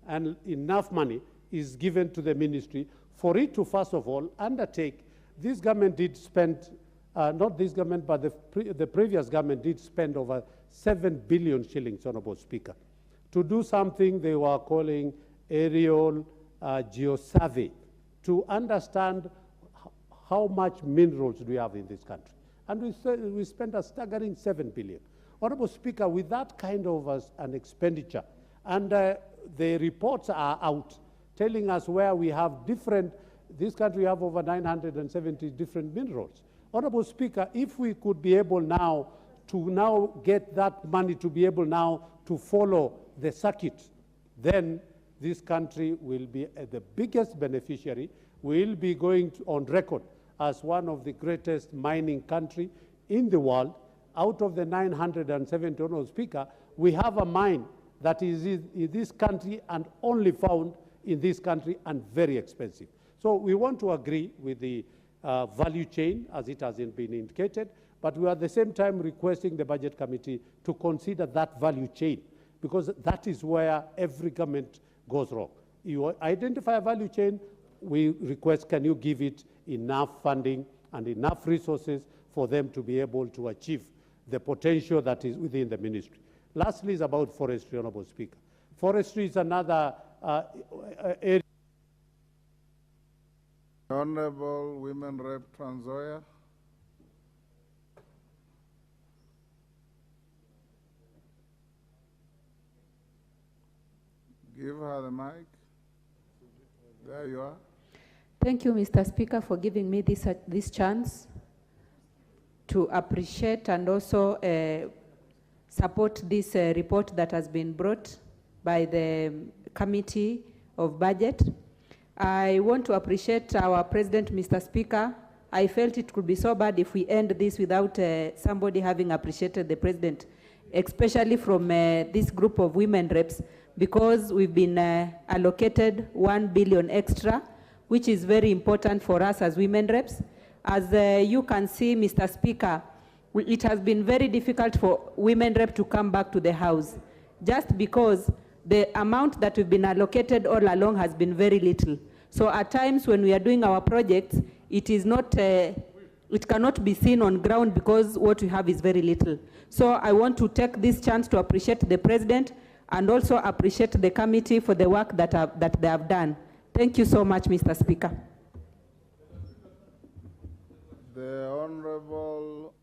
and enough money is given to the ministry for it to, first of all, undertake, this government did spend, not this government, but the previous government did spend over 7 billion shillings, Honorable Speaker, to do something they were calling aerial geosurvey, to understand how much minerals do we have in this country. And we spent a staggering 7 billion. Honorable Speaker, with that kind of an expenditure, and the reports are out telling us where we have this country have over 970 different minerals. Honorable Speaker, if we could be able now to get that money to be able now to follow the circuit, then this country will be the biggest beneficiary. We'll be going on record as one of the greatest mining country in the world. Out of the 970, Honorable Speaker, we have a mine that is in this country and only found in this country and very expensive. So we want to agree with the value chain as it has been indicated, but we are at the same time requesting the Budget Committee to consider that value chain, because that is where every government goes wrong. You identify a value chain, we request, can you give it enough funding and enough resources for them to be able to achieve the potential that is within the ministry. Lastly is about forestry, Honorable Speaker. Forestry is another area. Honorable Women Rep Trans Nzoia. Give her the mic. There you are. Thank you, Mr. Speaker, for giving me this chance to appreciate and also support this report that has been brought by the Committee of Budget. I want to appreciate our President, Mr. Speaker. I felt it could be so bad if we end this without somebody having appreciated the President, especially from this group of women reps, because we've been allocated 1 billion extra, which is very important for us as women reps. As you can see, Mr. Speaker, it has been very difficult for women rep to come back to the House, just because the amount that we've been allocated all along has been very little. So at times when we are doing our projects, it is not, it cannot be seen on ground because what we have is very little. So I want to take this chance to appreciate the President and also appreciate the committee for the work that they have done. Thank you so much, Mr. Speaker. The Honorable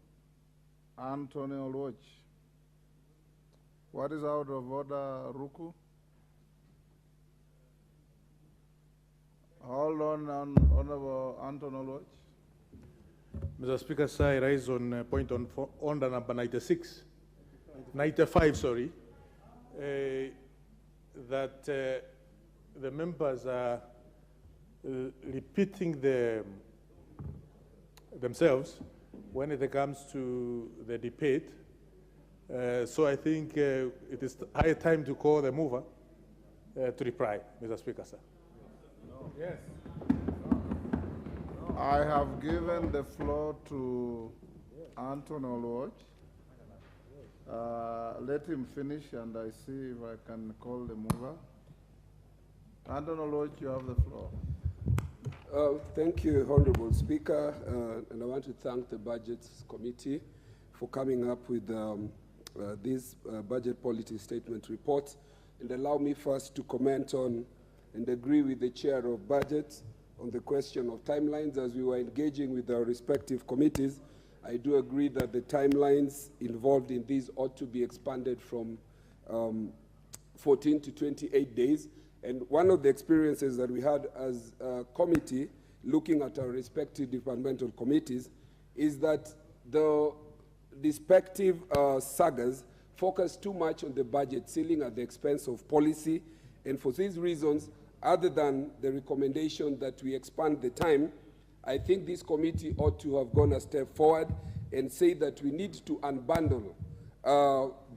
Anthony Oluoch. What is out of order, Ruku? Hold on, Honorable Anthony Oluoch. Mr. Speaker, sir, I rise on point on order number 95, sorry, that the members are repeating themselves when it comes to the debate. So I think it is high time to call the mover to reply, Mr. Speaker, sir. Yes. I have given the floor to Anthony Oluoch. Let him finish and I see if I can call the mover. Anthony Oluoch, you have the floor. Thank you, Honorable Speaker, and I want to thank the Budgets Committee for coming up with this budget policy statement report. And allow me first to comment on and agree with the Chair of Budget on the question of timelines. As we were engaging with our respective committees, I do agree that the timelines involved in these ought to be expanded from 14 to 28 days. And one of the experiences that we had as a committee, looking at our respective departmental committees, is that the respective sagas focus too much on the budget ceiling at the expense of policy. And for these reasons, other than the recommendation that we expand the time, I think this committee ought to have gone a step forward and say that we need to unbundle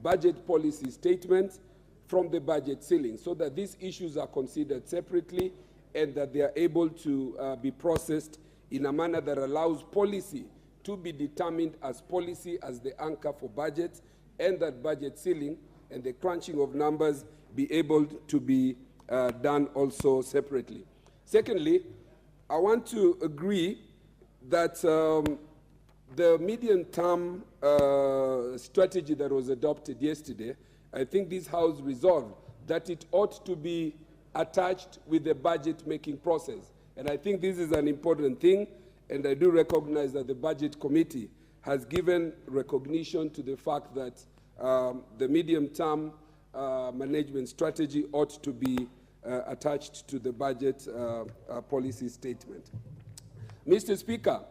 budget policy statements from the budget ceiling so that these issues are considered separately and that they are able to be processed in a manner that allows policy to be determined as policy as the anchor for budget, and that budget ceiling and the crunching of numbers be able to be done also separately. Secondly, I want to agree that the medium-term strategy that was adopted yesterday, I think this House resolved that it ought to be attached with the budget-making process. And I think this is an important thing, and I do recognize that the Budget Committee has given recognition to the fact that the medium-term management strategy ought to be attached to the budget policy statement. Mr. Speaker,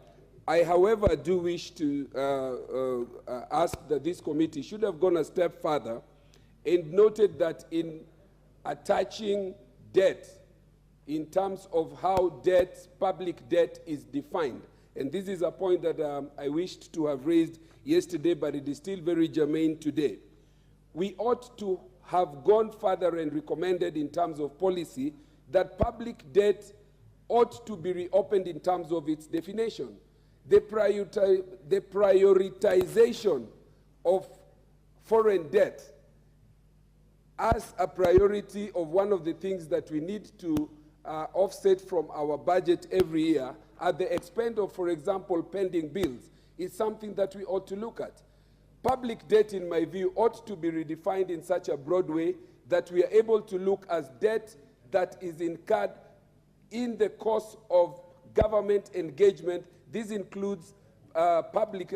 I, however, do wish to ask that this committee should have gone a step further and noted that in attaching debt in terms of how debt, public debt is defined, and this is a point that I wished to have raised yesterday, but it is still very germane today. We ought to have gone further and recommended in terms of policy that public debt ought to be reopened in terms of its definition. The prioritization of foreign debt as a priority of one of the things that we need to offset from our budget every year at the expense of, for example, pending bills, is something that we ought to look at. Public debt, in my view, ought to be redefined in such a broad way that we are able to look as debt that is incurred in the course of government engagement. This includes public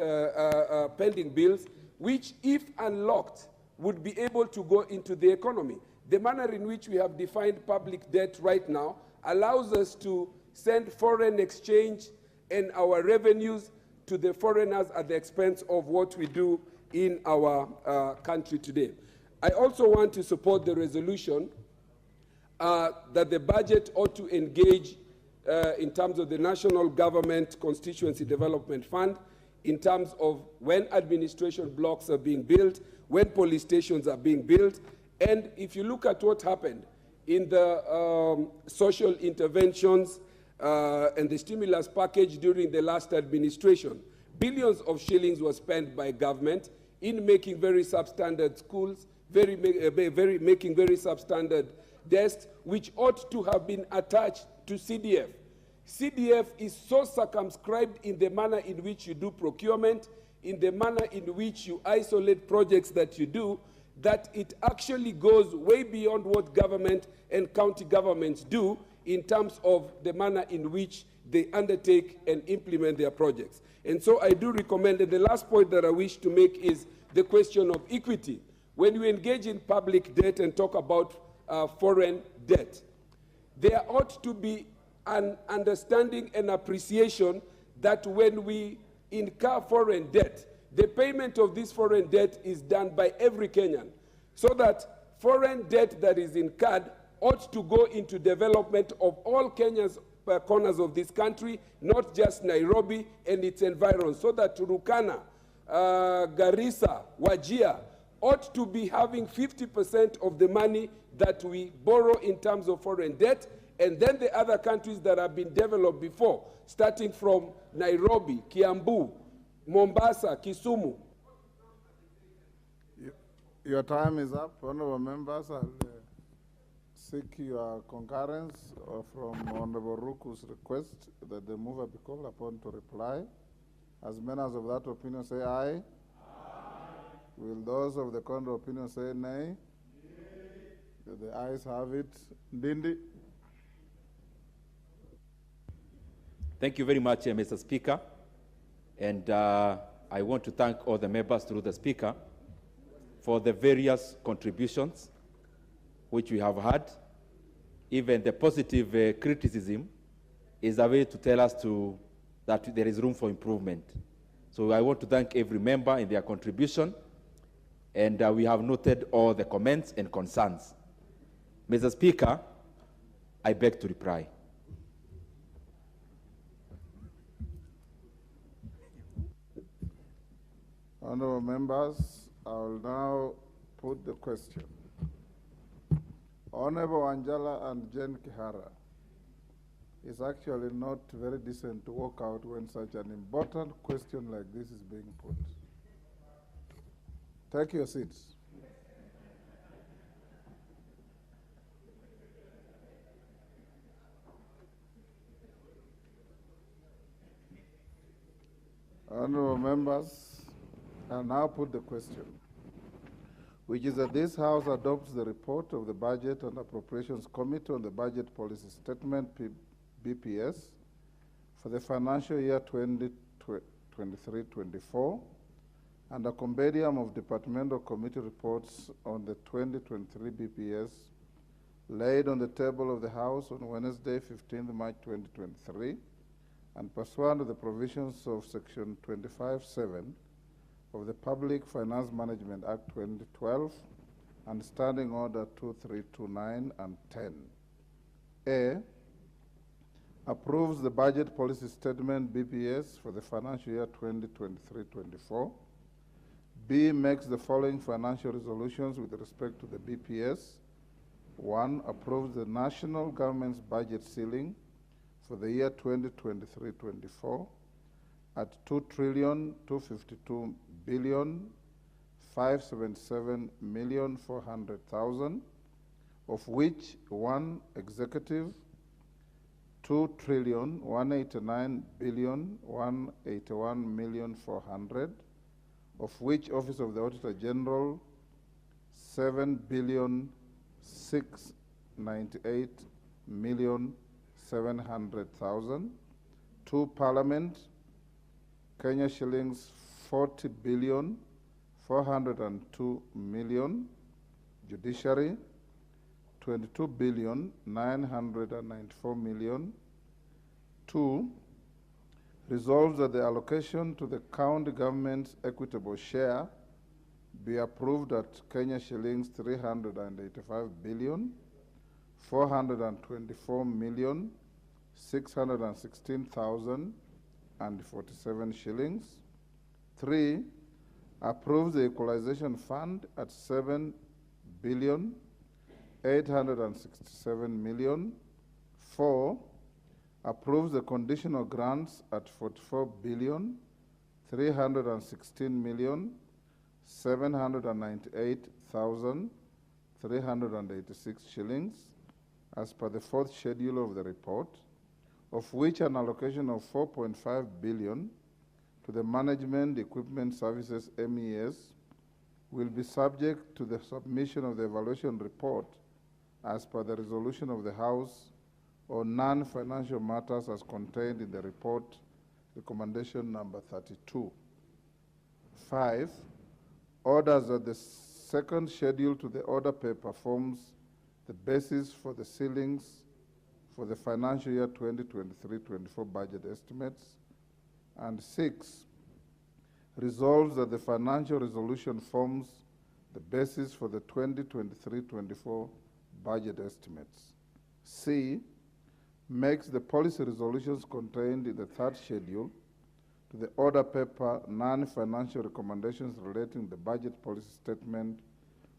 pending bills, which, if unlocked, would be able to go into the economy. The manner in which we have defined public debt right now allows us to send foreign exchange and our revenues to the foreigners at the expense of what we do in our country today. I also want to support the resolution that the budget ought to engage in terms of the National Government Constituency Development Fund, in terms of when administration blocks are being built, when police stations are being built. And if you look at what happened in the social interventions and the stimulus package during the last administration, billions of shillings were spent by government in making very substandard schools, making very substandard desks, which ought to have been attached to CDF. CDF is so circumscribed in the manner in which you do procurement, in the manner in which you isolate projects that you do, that it actually goes way beyond what government and county governments do in terms of the manner in which they undertake and implement their projects. And so I do recommend, and the last point that I wish to make is the question of equity. When we engage in public debt and talk about foreign debt, there ought to be an understanding and appreciation that when we incur foreign debt, the payment of this foreign debt is done by every Kenyan, so that foreign debt that is incurred ought to go into development of all Kenya's corners of this country, not just Nairobi and its environs, so that Turkana, Garissa, Wajir ought to be having 50% of the money that we borrow in terms of foreign debt, and then the other countries that have been developed before, starting from Nairobi, Kiambu, Mombasa, Kisumu. Your time is up, honorable members. I'll seek your concurrence from Honorable Ruku's request that the mover be called upon to reply. As members of that opinion say aye. Aye. Will those of the contrary opinion say nay? Nay. The ayes have it. Ndindi. Thank you very much, Mr. Speaker. And I want to thank all the members through the Speaker for the various contributions which we have had. Even the positive criticism is a way to tell us that there is room for improvement. So I want to thank every member in their contribution, and we have noted all the comments and concerns. Mr. Speaker, I beg to reply. Honorable members, I will now put the question. Honorable Anjala and Jen Kihara, it's actually not very decent to walk out when such an important question like this is being put. Take your seats. Honorable members, I now put the question, which is that this House adopts the report of the Budget and Appropriations Committee on the Budget Policy Statement, BPS, for the financial year 2023-24, and a compendium of departmental committee reports on the 2023 BPS laid on the table of the House on Wednesday, 15th March 2023, and pursuant to the provisions of Section 25(7) of the Public Finance Management Act 2012 and Standing Order 2329 and 10. A, approves the Budget Policy Statement BPS for the financial year 2023-24. B, makes the following financial resolutions with respect to the BPS. 1, approves the national government's budget ceiling for the year 2023-24 at 2,252,577,400,000, of which 1, executive, 2,189,181,400,000, of which Office of the Auditor General 7,698,700,000. 2, Parliament, Kenya shillings 40,402,000,000. Judiciary, 22,994,000,000. 2, resolves that the allocation to the county government's equitable share be approved at Kenya shillings 385,424,616,047 shillings. 3, approves the equalization fund at 7,867,000,000. 4, approves the conditional grants at 44,316,798,386 shillings as per the 4th schedule of the report, of which an allocation of 4.5 billion to the Management Equipment Services MES will be subject to the submission of the evaluation report as per the resolution of the House on non-financial matters as contained in the report, recommendation number 32. 5, orders that the 2nd schedule to the order paper forms the basis for the ceilings for the financial year 2023-24 budget estimates. And 6, resolves that the financial resolution forms the basis for the 2023-24 budget estimates. C, makes the policy resolutions contained in the 3rd schedule to the order paper non-financial recommendations relating the budget policy statement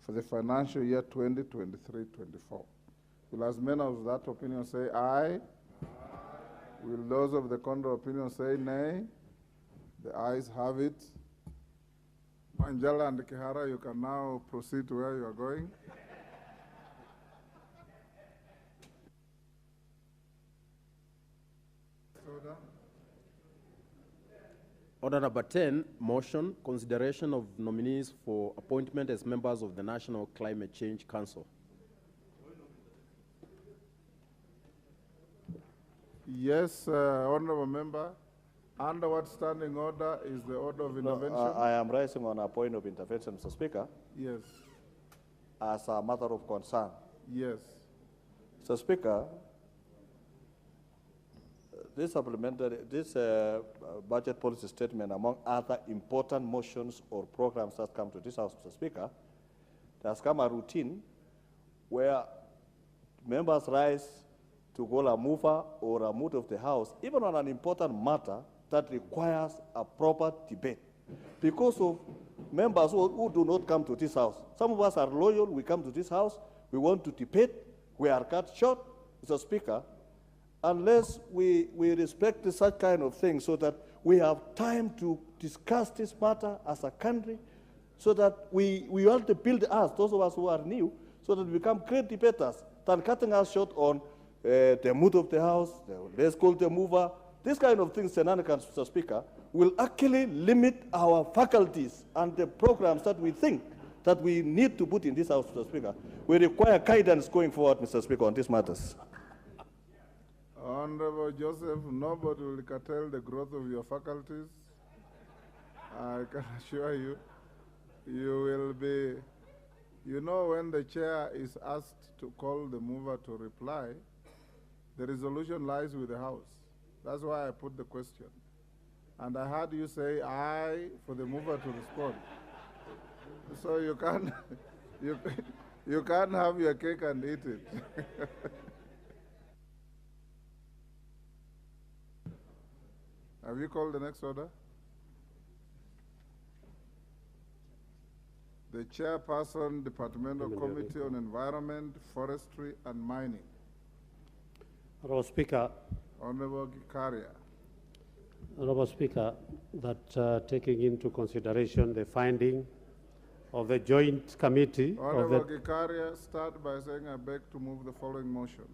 for the financial year 2023-24. Will as many of that opinion say aye? Aye. Will those of the contrary opinion say nay? The ayes have it. Manjala and Kihara, you can now proceed to where you are going. Order number 10, motion, consideration of nominees for appointment as members of the National Climate Change Council. Yes, Honorable Member. Under what standing order is the order of intervention? I am raising on a point of intervention, Mr. Speaker. Yes. As a matter of concern. Yes. Mr. Speaker, this budget policy statement, among other important motions or programs that come to this House, Mr. Speaker, there has come a routine where members rise to call a mover or a mood of the House, even on an important matter that requires a proper debate. Because of members who do not come to this House. Some of us are loyal, we come to this House, we want to debate, we are cut short, Mr. Speaker, unless we respect such kind of things so that we have time to discuss this matter as a country, so that we want to build us, those of us who are new, so that we become great debaters, than cutting us short on the mood of the House, let's call the mover. This kind of things, shenanigans, Mr. Speaker, will actually limit our faculties and the programs that we think that we need to put in this House, Mr. Speaker. We require guidance going forward, Mr. Speaker, on these matters. Honorable Joseph, nobody will curtail the growth of your faculties. I can assure you, you will be, you know, when the chair is asked to call the mover to reply, the resolution lies with the House. That's why I put the question. And I heard you say aye for the mover to respond. So you can't, you can't have your cake and eat it. Have you called the next order? The Chairperson, Departmental Committee on Environment, Forestry and Mining. Honorable Speaker. Honorable Gikaria. Honorable Speaker, that taking into consideration the finding of the joint committee. Honorable Gikaria, start by saying I beg to move the following motion.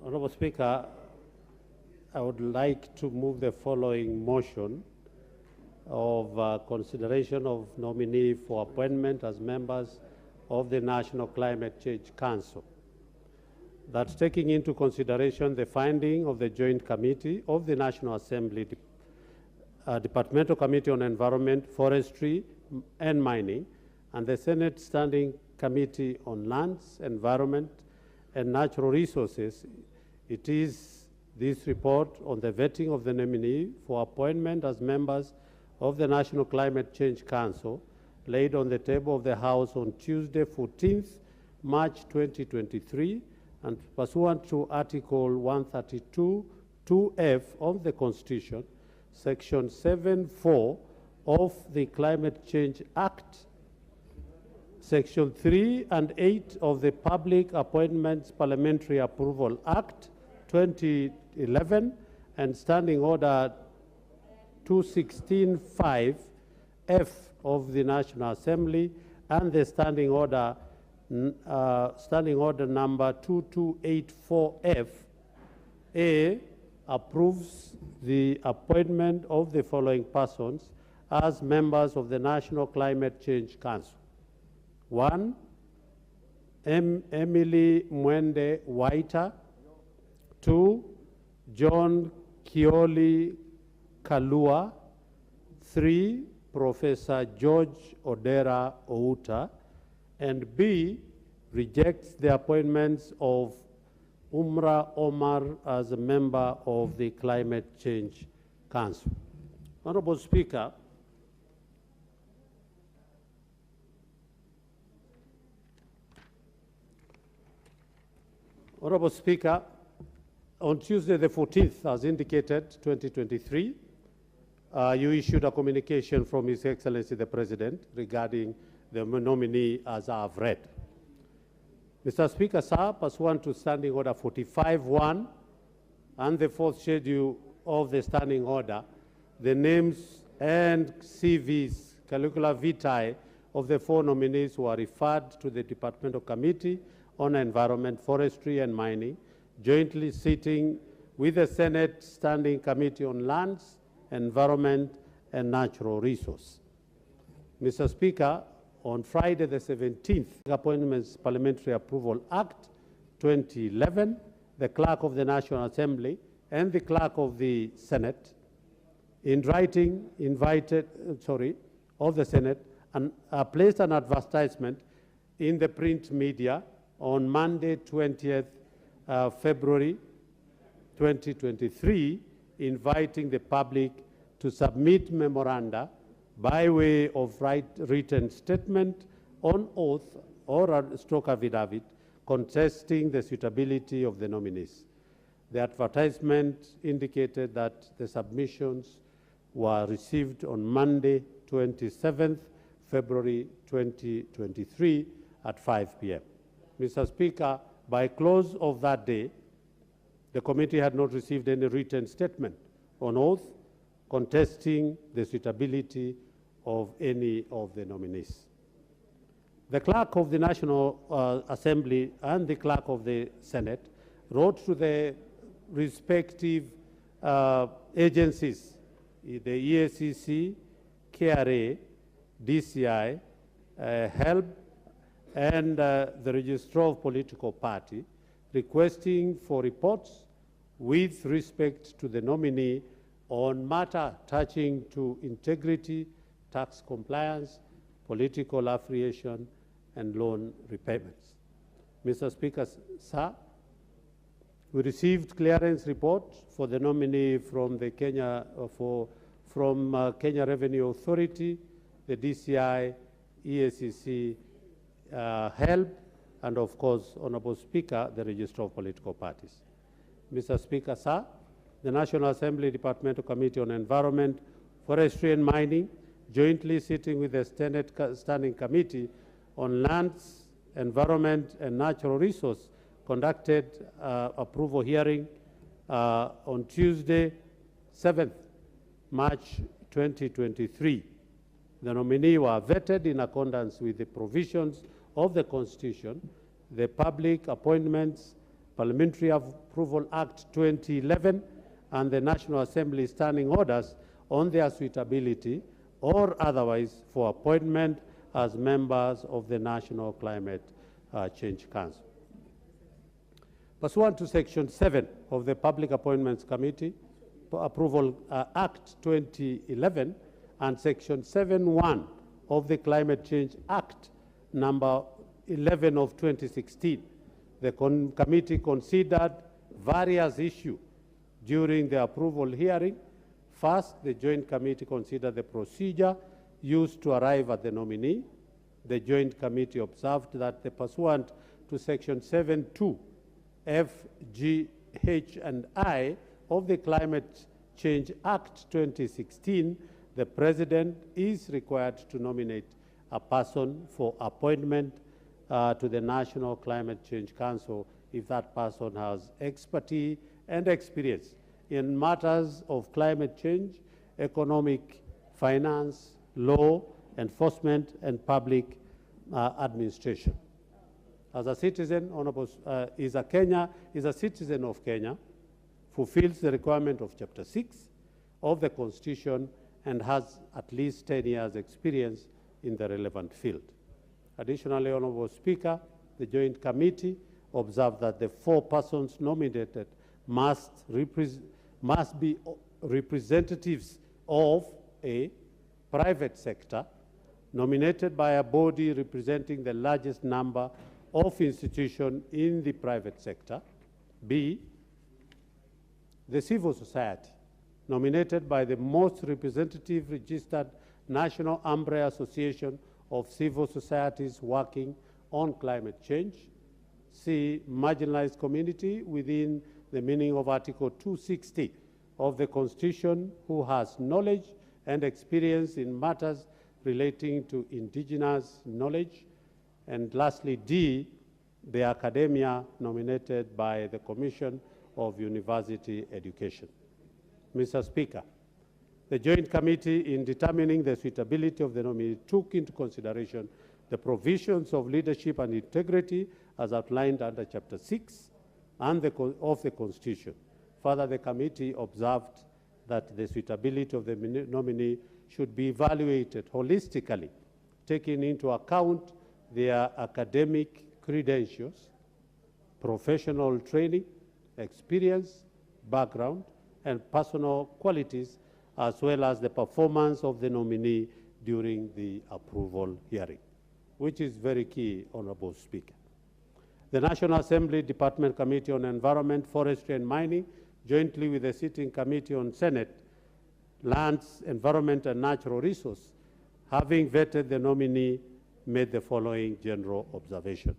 Honorable Speaker, I would like to move the following motion of consideration of nominee for appointment as members of the National Climate Change Council. That taking into consideration the finding of the Joint Committee of the National Assembly Departmental Committee on Environment, Forestry and Mining, and the Senate Standing Committee on Lands, Environment and Natural Resources, it is this report on the vetting of the nominee for appointment as members of the National Climate Change Council laid on the table of the House on Tuesday, 14th March 2023, and pursuant to Article 132(2)(f) of the Constitution, Section 7(4) of the Climate Change Act, Section 3 and 8 of the Public Appointments Parliamentary Approval Act 2011, and Standing Order 216(5)(f) of the National Assembly, and the Standing Order number 2284(f) A approves the appointment of the following persons as members of the National Climate Change Council. 1, Emily Mwende Waita. 2, John Kioli Kalua. 3, Professor George Odera Outa. And B, rejects the appointments of Umra Omar as a member of the Climate Change Council. Honorable Speaker, on Tuesday the 14th, as indicated, 2023, you issued a communication from His Excellency the President regarding the nominee as I have read. Mr. Speaker, sir, pursuant to Standing Order 45(1) and the fourth schedule of the Standing Order, the names and CVs, curricula vitae, of the 4 nominees were referred to the Departmental Committee on Environment, Forestry and Mining, jointly sitting with the Senate Standing Committee on Lands, Environment and Natural Resources. Mr. Speaker, on Friday the 17th, Appointments Parliamentary Approval Act 2011, the Clerk of the National Assembly and the Clerk of the Senate, in writing, of the Senate, and placed an advertisement in the print media on Monday, 20th February 2023, inviting the public to submit memoranda by way of written statement on oath or a stroke affidavit contesting the suitability of the nominees. The advertisement indicated that the submissions were received on Monday, 27th February 2023 at 5 p.m. Mr. Speaker, by close of that day, the committee had not received any written statement on oath contesting the suitability of any of the nominees. The Clerk of the National Assembly and the Clerk of the Senate wrote to the respective agencies, the EACC, KRA, DCI, HELB, and the Registrar of Political Party, requesting for reports with respect to the nominee on matter touching to integrity, tax compliance, political affiliation, and loan repayments. Mr. Speaker, sir, we received clearance report for the nominee from the Kenya Revenue Authority, the DCI, EACC, HELB, and of course, Honorable Speaker, the Registrar of Political Parties. Mr. Speaker, sir, the National Assembly Departmental Committee on Environment, Forestry and Mining, jointly sitting with the Senate Standing Committee on Lands, Environment and Natural Resources, conducted approval hearing on Tuesday, 7th March 2023. The nominees were vetted in accordance with the provisions of the Constitution, the Public Appointments Parliamentary Approval Act 2011, and the National Assembly standing orders on their suitability or otherwise for appointment as members of the National Climate Change Council. Pursuant to Section 7 of the Public Appointments Committee Approval Act 2011 and Section 7.1 of the Climate Change Act number 11 of 2016, the committee considered various issues during the approval hearing. First, the Joint Committee considered the procedure used to arrive at the nominee. The Joint Committee observed that pursuant to Section 7.2 F, G, H, and I of the Climate Change Act 2016, the President is required to nominate a person for appointment to the National Climate Change Council if that person has expertise and experience in matters of climate change, economic, finance, law, enforcement, and public administration. As a citizen, Honorable is a citizen of Kenya, fulfills the requirement of Chapter 6 of the Constitution, and has at least 10 years' experience in the relevant field. Additionally, Honorable Speaker, the Joint Committee observed that the 4 persons nominated must be representatives of a private sector, nominated by a body representing the largest number of institutions in the private sector. B, the civil society, nominated by the most representative registered National Umbrella Association of Civil Societies working on climate change. C, marginalized community within the meaning of Article 260 of the Constitution who has knowledge and experience in matters relating to indigenous knowledge. And lastly, D, the academia nominated by the Commission of University Education. Mr. Speaker, the Joint Committee, in determining the suitability of the nominee, took into consideration the provisions of leadership and integrity as outlined under Chapter 6 and of the Constitution. Further, the committee observed that the suitability of the nominee should be evaluated holistically, taking into account their academic credentials, professional training, experience, background, and personal qualities, as well as the performance of the nominee during the approval hearing, which is very key, Honorable Speaker. The National Assembly Department Committee on Environment, Forestry and Mining, jointly with the Sitting Committee on Senate, Lands, Environment and Natural Resources, having vetted the nominee, made the following general observation: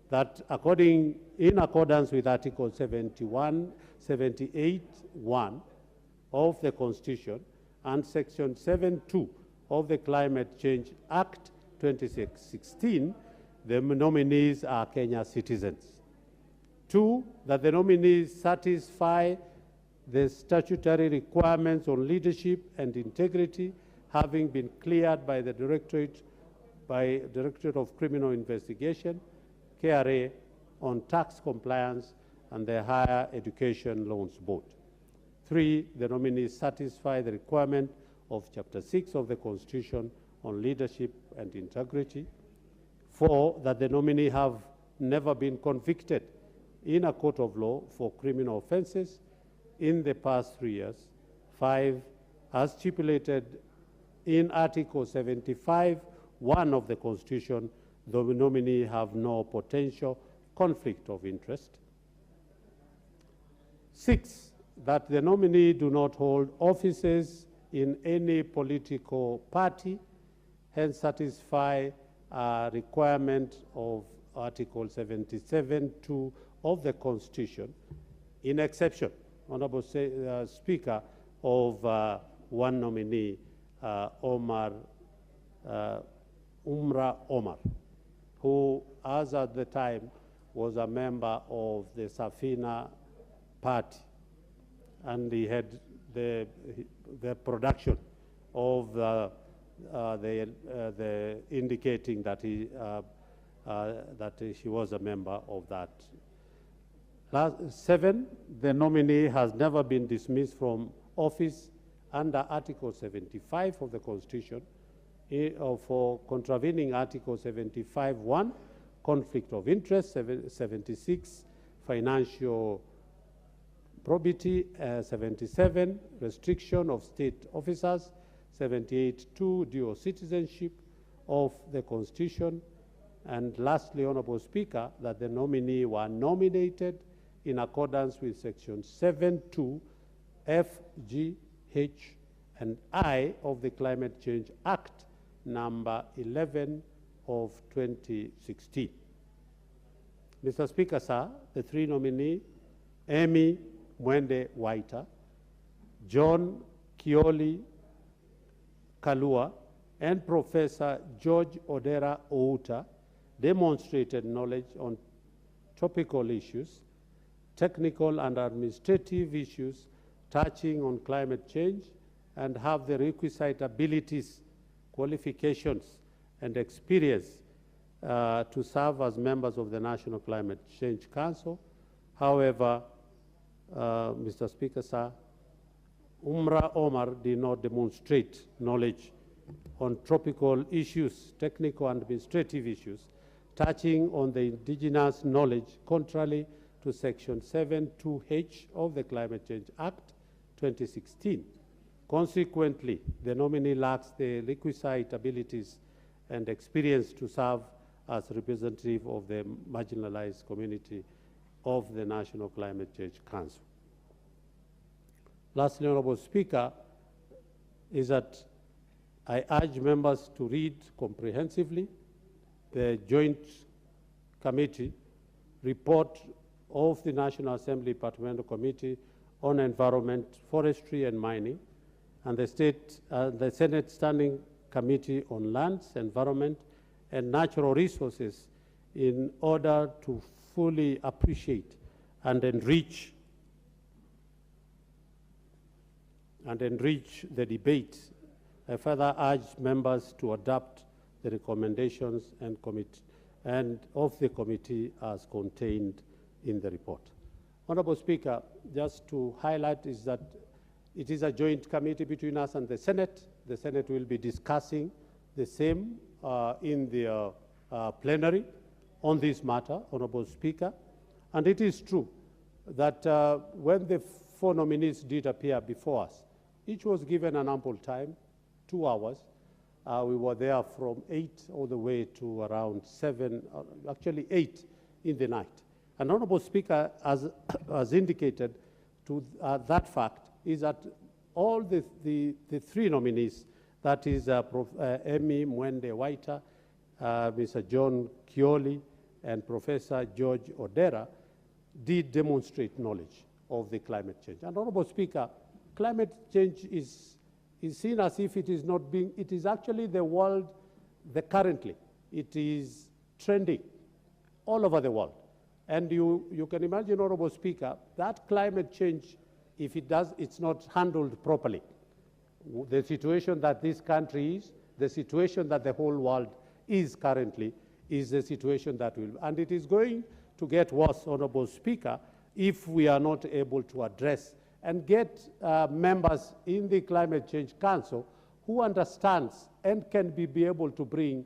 that in accordance with Article 78(1) of the Constitution and Section 7.2 of the Climate Change Act 2016, the nominees are Kenya citizens. 2, that the nominees satisfy the statutory requirements on leadership and integrity, having been cleared by the Directorate of Criminal Investigation, KRA, on tax compliance, and the Higher Education Loans Board. 3, the nominees satisfy the requirement of Chapter 6 of the Constitution on leadership and integrity. 4, that the nominee have never been convicted in a court of law for criminal offenses in the past 3 years. 5, as stipulated in Article 75(1) of the Constitution, the nominee have no potential conflict of interest. 6, that the nominee do not hold offices in any political party, hence satisfy a requirement of Article 77(2) of the Constitution, in exception, Honorable Speaker, of one nominee, Umra Omar, who, as at the time, was a member of the Safina party, and he had the production of the indicating that he was a member of that 7, the nominee has never been dismissed from office under Article 75 of the Constitution for contravening Article 75(1), conflict of interest, 76, financial probity, 77, restriction of state officers, 78(2), dual citizenship of the Constitution, and lastly, Honorable Speaker, that the nominee were nominated in accordance with Section 7(2), F, G, H, and I of the Climate Change Act, number 11 of 2016. Mr. Speaker, sir, the three nominees, Amy Mwende Waita, John Kioli Kalua, and Professor George Odera Outa, demonstrated knowledge on topical issues, technical and administrative issues touching on climate change, and have the requisite abilities, qualifications, and experience to serve as members of the National Climate Change Council. However, Mr. Speaker, sir, Umra Omar did not demonstrate knowledge on tropical issues, technical and administrative issues, touching on the indigenous knowledge contrary to Section 7(2)H of the Climate Change Act 2016. Consequently, the nominee lacks the requisite abilities and experience to serve as representative of the marginalized community of the National Climate Change Council. Lastly, Honorable Speaker, is that I urge members to read comprehensively the Joint Committee report of the National Assembly Parliamentary Committee on Environment, Forestry and Mining, and the Senate Standing Committee on Lands, Environment and Natural Resources in order to fully appreciate and enrich the debate. I further urge members to adopt the recommendations and of the committee as contained in the report. Honorable Speaker, just to highlight is that it is a joint committee between us and the Senate. The Senate will be discussing the same in the plenary on this matter, Honorable Speaker. And it is true that when the four nominees did appear before us, each was given an ample time, 2 hours. We were there from 8 all the way to around 7, actually 8 in the night. And Honorable Speaker, as indicated to that fact, is that all the three nominees, that is Amy Mwende Waita, Mr. John Kioli, and Professor George Odera, did demonstrate knowledge of the climate change. And Honorable Speaker, climate change is seen as if it is not being, it is actually the world, currently, it is trending all over the world. And you can imagine, Honorable Speaker, that climate change, if it's not handled properly, the situation that this country is, the situation that the whole world is currently, is the situation that will, and it is going to get worse, Honorable Speaker, if we are not able to address and get members in the Climate Change Council who understands and can be able to bring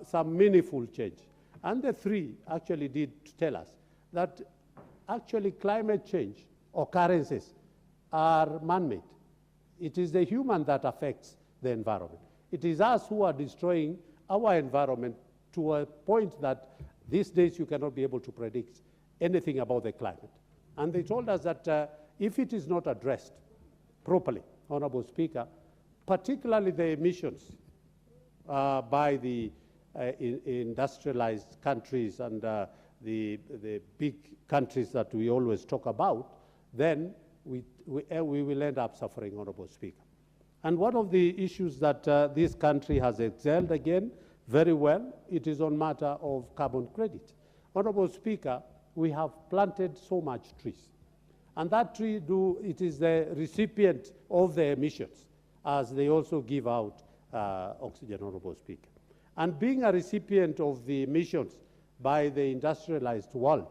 some meaningful change. And the three actually did tell us that actually climate change occurrences are man-made. It is the human that affects the environment. It is us who are destroying our environment to a point that these days you cannot be able to predict anything about the climate. And they told us that if it is not addressed properly, Honorable Speaker, particularly the emissions by the industrialized countries and the big countries that we always talk about, then we will end up suffering, Honorable Speaker. And one of the issues that this country has excelled again very well, it is on matter of carbon credit. Honorable Speaker, we have planted so much trees. And that tree, it is the recipient of the emissions, as they also give out oxygen, Honorable Speaker. And being a recipient of the emissions by the industrialized world,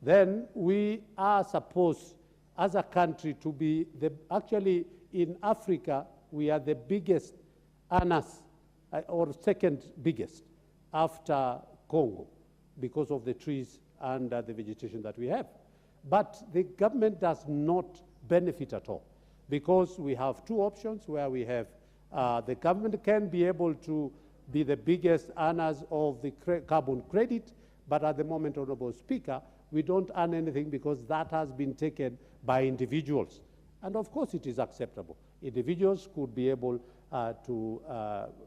then we are supposed, as a country, to be actually in Africa, we are the biggest earners, or second biggest after Congo, because of the trees and the vegetation that we have. But the government does not benefit at all, because we have two options where we have the government can be able to be the biggest earners of the carbon credit, but at the moment, Honorable Speaker, we don't earn anything because that has been taken by individuals. And of course it is acceptable. Individuals could be able to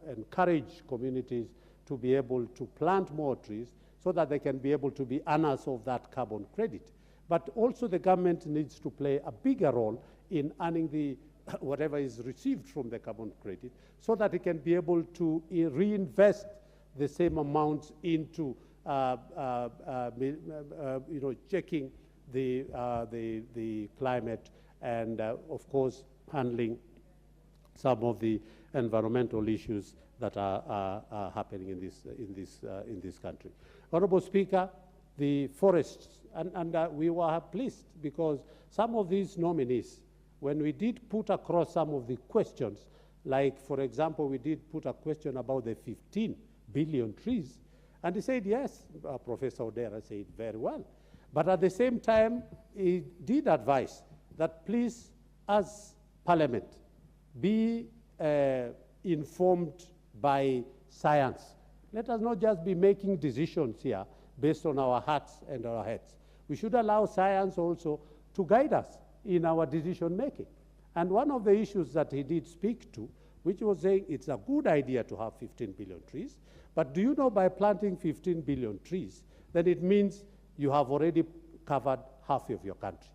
encourage communities to be able to plant more trees so that they can be able to be earners of that carbon credit. But also the government needs to play a bigger role in earning the whatever is received from the carbon credit so that it can be able to reinvest the same amounts into checking the climate and of course handling some of the environmental issues that are happening in this country. Honorable Speaker, the forests, and we were pleased because some of these nominees, when we did put across some of the questions, like for example, we did put a question about the 15 billion trees, and he said, yes, Professor Odera said very well. But at the same time, he did advise that please, as Parliament, be informed by science. Let us not just be making decisions here based on our hearts and our heads. We should allow science also to guide us in our decision making. And one of the issues that he did speak to, which was saying it's a good idea to have 15 billion trees, but do you know by planting 15 billion trees, then it means you have already covered half of your country.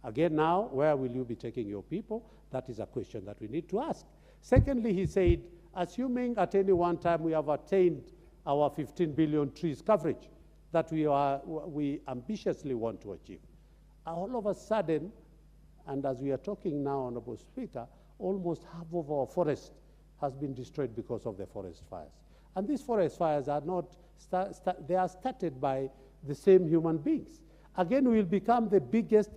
Again now, where will you be taking your people? That is a question that we need to ask. Secondly, he said, assuming at any one time we have attained our 15 billion trees coverage that we ambitiously want to achieve, all of a sudden, and as we are talking now, Honorable Speaker, almost half of our forest has been destroyed because of the forest fires. And these forest fires are not, they are started by the same human beings. Again, we will become the biggest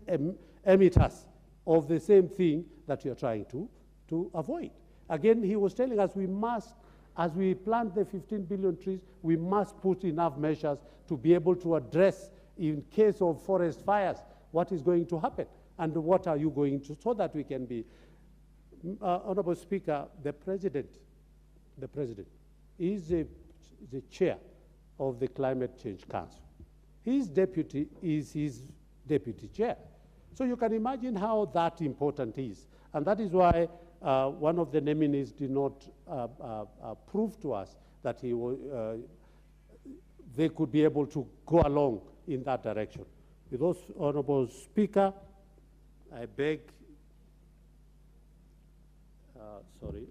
emitters of the same thing that we are trying to avoid. Again, he was telling us we must, as we plant the 15 billion trees, we must put enough measures to be able to address, in case of forest fires, what is going to happen and what are you going to, so that we can be. Honorable Speaker, the President is the chair of the Climate Change Council. His deputy is his deputy chair. So you can imagine how that important is. And that is why one of the nominees did not prove to us that they could be able to go along in that direction. With those, Honorable Speaker, I beg,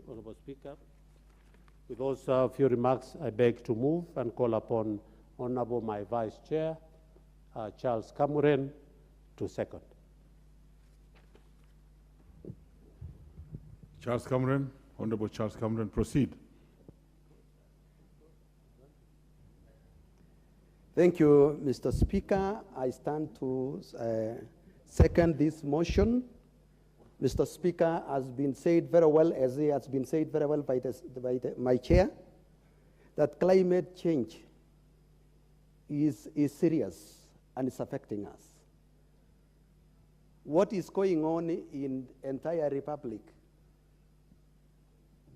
Honorable Speaker, with those few remarks, I beg to move and call upon Honorable my Vice Chair, Charles Cameron, to second. Charles Cameron, Honorable Charles Cameron, proceed. Thank you, Mr. Speaker. I stand to second this motion. Mr. Speaker, has been said very well, as it has been said very well by my chair, that climate change is serious and it's affecting us. What is going on in the entire republic?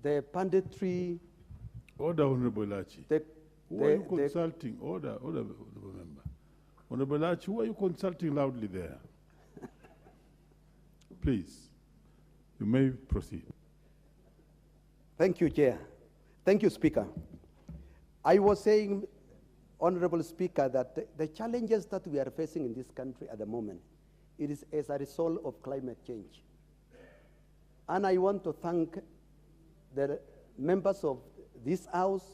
The panditry. Order, Honorable Lachi. Who are you consulting? Order, member. Honorable Lachi, who are you consulting loudly there? Please, you may proceed. Thank you, Chair. Thank you, Speaker. I was saying, Honorable Speaker, that the challenges that we are facing in this country at the moment, it is as a result of climate change. And I want to thank the members of this House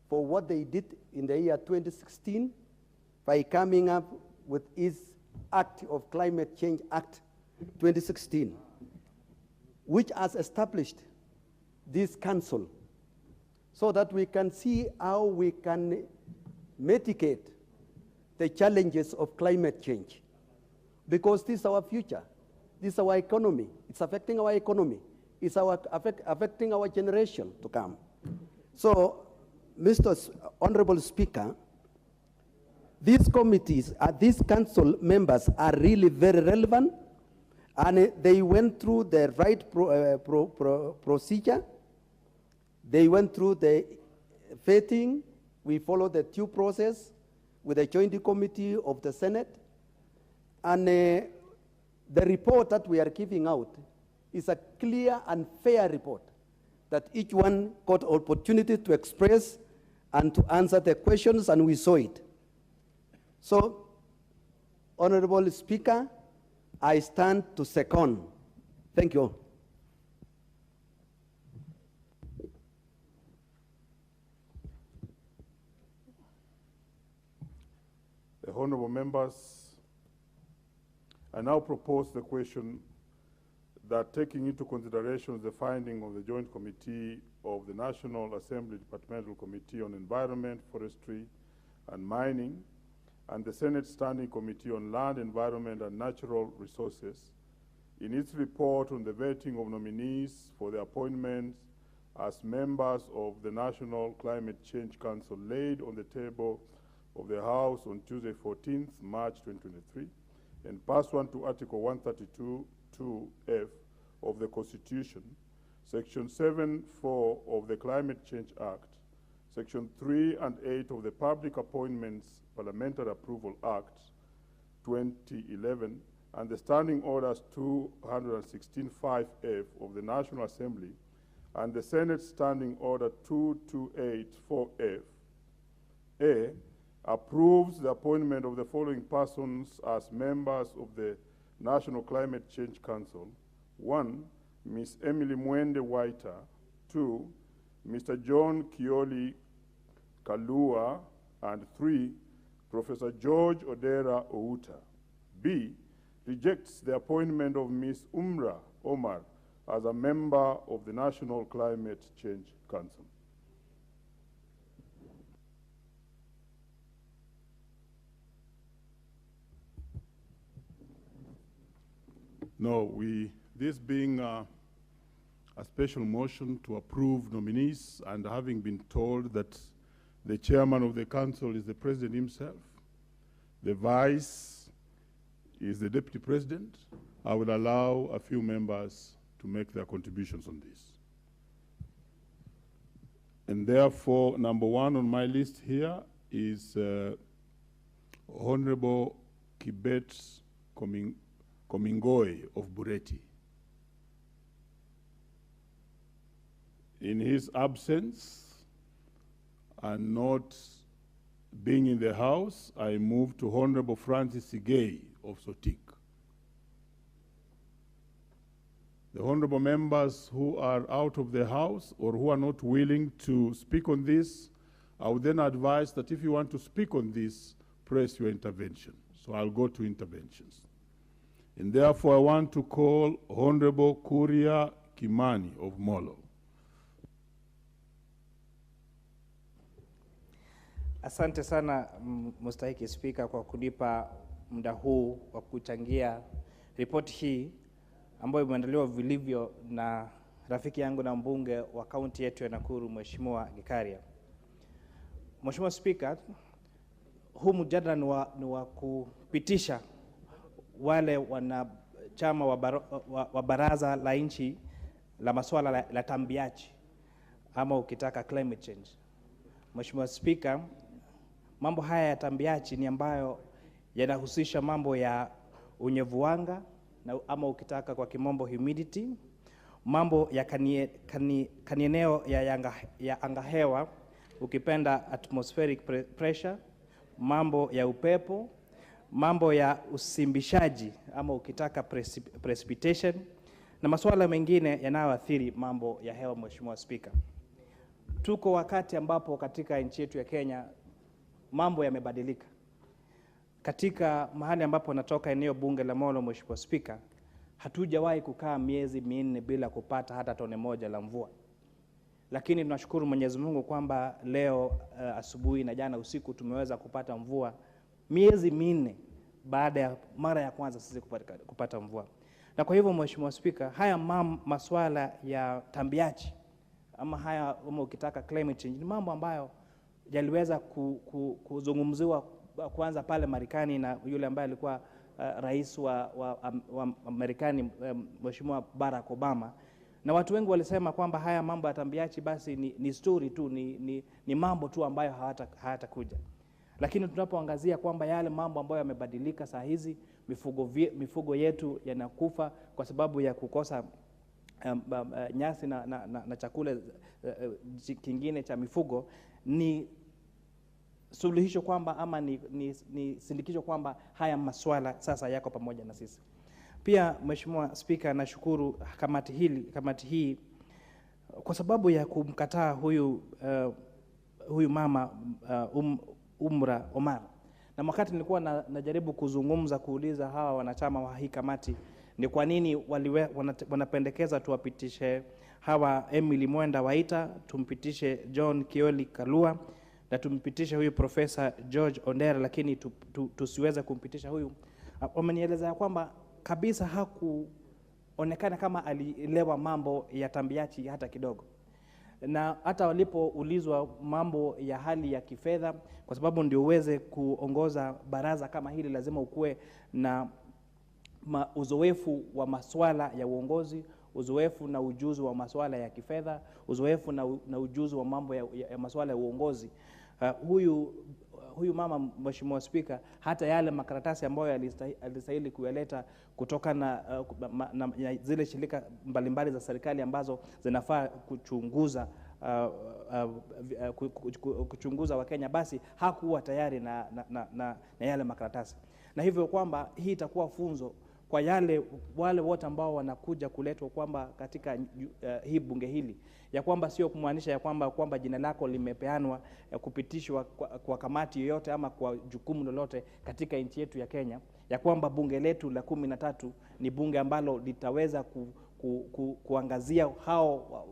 for what they did in the year 2016 by coming up with its Act of Climate Change Act 2016, which has established this council so that we can see how we can mitigate the challenges of climate change, because this is our future. This is our economy. It's affecting our economy. It's affecting our generation to come. So, Mr. Honorable Speaker, these committees, these council members are really very relevant, and they went through the right procedure. They went through the vetting. We followed the due process with the Joint Committee of the Senate. And the report that we are giving out is a clear and fair report that each one got opportunity to express and to answer the questions, and we saw it. So, Honorable Speaker, I stand to second. Thank you. The honorable members, I now propose the question that, taking into consideration the finding of the Joint Committee of the National Assembly Departmental Committee on Environment, Forestry, and Mining, and the Senate Standing Committee on Land, Environment, and Natural Resources, in its report on the vetting of nominees for the appointments as members of the National Climate Change Council laid on the table of the House on Tuesday, 14th March 2023, and pursuant to Article 132(2)(f) of the Constitution, Section 7(4) of the Climate Change Act, Section 3 and 8 of the Public Appointments Parliamentary Approval Act 2011, and the Standing Orders 216(5)(f) of the National Assembly, and the Senate Standing Order 2284(f), A, approves the appointment of the following persons as members of the National Climate Change Council. 1, Ms. Emily Mwende Waita. 2, Mr. John Kioli Kalua. And 3, Professor George Odera Outa. B, rejects the appointment of Ms. Umra Omar as a member of the National Climate Change Council. No, this being a special motion to approve nominees, and having been told that the chairman of the council is the president himself, the vice is the deputy president, I will allow a few members to make their contributions on this. And therefore, number 1 on my list here is Honorable Kibet Komingoi of Bureti. In his absence and not being in the House, I move to Honorable Francis Sigei of Sotik. The honorable members who are out of the House or who are not willing to speak on this, I would then advise that if you want to speak on this, press your intervention. So I'll go to interventions. And therefore, I want to call Honorable Kuria Kimani of Molo. Asante sana Mstahiki Spika kwa kunipa muda huu wa kuchangia ripoti hii ambayo imeandaliwa vilivyo na rafiki yangu na mbunge wa kaunti yetu ya Nakuru, Mheshimiwa Gikaria. Mheshimiwa Spika, huu mjadala ni wa kupitisha wale wanachama wa baraza la nchi la masuala la tambiachi, ama ukitaka climate change. Mheshimiwa Spika, mambo haya ya tambiachi ni ambayo yanahusisha mambo ya unyevuanga, ama ukitaka kwa kimombo humidity, mambo ya kanieneo ya angahewa, ukipenda atmospheric pressure, mambo ya upepo, mambo ya usimbishaji, ama ukitaka precipitation, na masuala mengine yanayoathiri mambo ya hewa. Mheshimiwa Spika, tuko wakati ambapo katika nchi yetu ya Kenya mambo yamebadilika. Katika mahali ambapo natoka, eneo bunge la Molo, Mheshimiwa Spika, hatujawahi kukaa miezi 4 bila kupata hata tone moja la mvua. Lakini tunashukuru Mwenyezi Mungu kwamba leo asubuhi na jana usiku tumeweza kupata mvua miezi minne baada ya mara ya kwanza sisi kupata mvua. Na kwa hivyo Mheshimiwa Spika, haya masuala ya tambiachi ama haya ukitaka climate change ni mambo ambayo yaliweza kuzungumziwa kwanza pale Marekani na yule ambaye alikuwa rais wa Marekani, Mheshimiwa Barack Obama, na watu wengi walisema kwamba haya mambo ya tambiachi basi ni story tu, ni mambo tu ambayo hayatakuja. Lakini tunapoangazia kwamba yale mambo ambayo yamebadilika saa hizi, mifugo yetu yanakufa kwa sababu ya kukosa nyasi na chakula kingine cha mifugo, ni suluhisho kwamba ama ni sindikisho kwamba haya maswala sasa yako pamoja na sisi. Pia Mheshimiwa Spika, nashukuru kamati hii kwa sababu ya kumkataa huyu mama Umra Omar. Na wakati nilikuwa najaribu kuzungumza kuuliza hawa wanachama wa hii kamati ni kwa nini wanapendekeza tuwapitishe hawa Emily Mwenda Waita, tumpitishe John Kioli Kalua na tumpitishe huyu Profesa George Ondera, lakini tusiweze kumpitisha huyu, wamenieleza kwamba kabisa hakuonekana kama alielewa mambo ya tambiachi hata kidogo. Na hata walipoulizwa mambo ya hali ya kifedha, kwa sababu ndio uweze kuongoza baraza kama hili lazima ukue na uzoefu wa masuala ya uongozi, uzoefu na ujuzi wa masuala ya kifedha, uzoefu na ujuzi wa mambo ya masuala ya uongozi. Huyu mama, Mheshimiwa Spika, hata yale makaratasi ambayo alistahili kuyaleta kutoka na zile shirika mbalimbali za serikali ambazo zinafaa kuchunguza Wakenya, basi hakuwa tayari na yale makaratasi. Na hivyo kwamba hii itakuwa funzo kwa wale wote ambao wanakuja kuletwa kwamba katika hii bunge hili, ya kwamba sio kumaanisha ya kwamba jina lako limepeanwa kupitishwa kwa kamati yoyote ama kwa jukumu lolote katika nchi yetu ya Kenya, ya kwamba bunge letu la 13 ni bunge ambalo litaweza kuangazia hao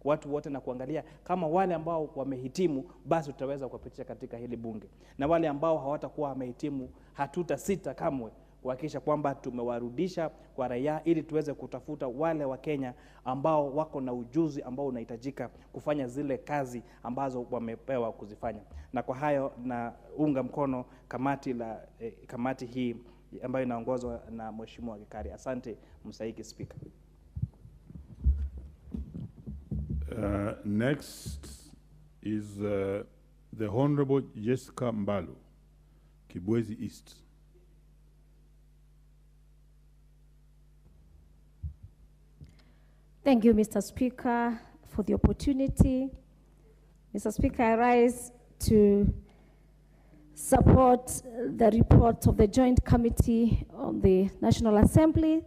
watu wote na kuangalia kama wale ambao wamehitimu basi tutaweza kuwapitisha katika hili bunge, na wale ambao hawatakuwa wamehitimu hatutasita kamwe kuhakikisha kwamba tumewarudisha kwa raia, ili tuweze kutafuta wale wa Kenya ambao wako na ujuzi ambao unahitajika kufanya zile kazi ambazo wamepewa kuzifanya. Na kwa hayo na unga mkono kamati hii ambayo inaongozwa na Mheshimiwa Gikari. Asante Mstahiki Spika. Next is the Honorable Jessica Mbalu, Kibwezi East. Thank you, Mr. Speaker, for the opportunity. Mr. Speaker, I rise to support the report of the Joint Committee on the National Assembly,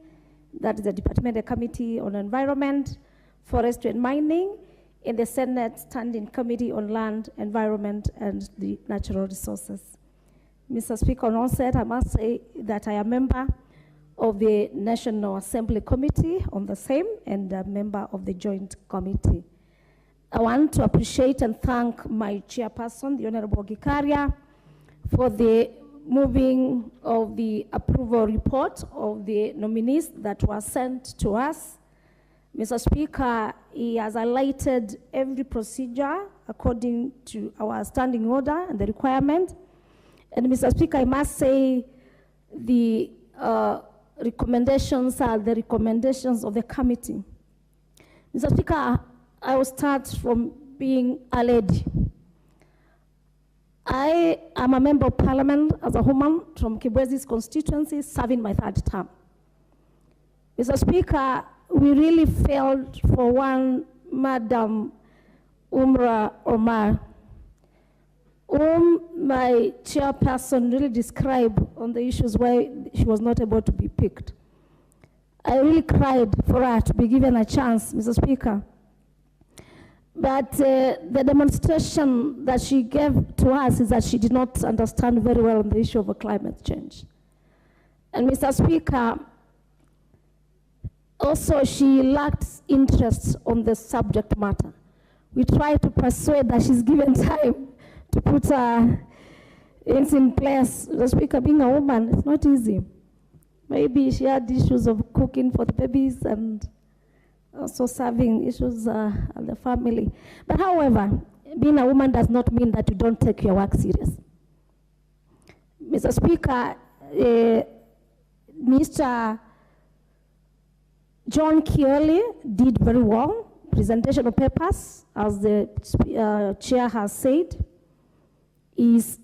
that is the Departmental Committee on Environment, Forestry and Mining, in the Senate Standing Committee on Land, Environment and the Natural Resources. Mr. Speaker, on onset, I must say that I am a member of the National Assembly Committee on the same and a member of the Joint Committee. I want to appreciate and thank my chairperson, the Honorable Gikaria, for the moving of the approval report of the nominees that were sent to us. Mr. Speaker, he has highlighted every procedure according to our standing order and the requirement. And Mr. Speaker, I must say the recommendations are the recommendations of the committee. Mr. Speaker, I will start from being a lady. I am a member of parliament as a woman from Kibwezi's constituency, serving my 3rd term. Mr. Speaker, we really failed for one Madam Umra Omar, whom my chairperson really described on the issues why she was not able to be picked. I really cried for her to be given a chance, Mr. Speaker. But the demonstration that she gave to us is that she did not understand very well on the issue of climate change. And Mr. Speaker, also she lacked interest on the subject matter. We tried to persuade that she's given time to put her is in place. The Speaker, being a woman, it's not easy. Maybe she had issues of cooking for the babies and also serving issues at the family. But however, being a woman does not mean that you don't take your work serious. Mr. Speaker, Mr. John Kioli did very well. Presentation of papers, as the chair has said, is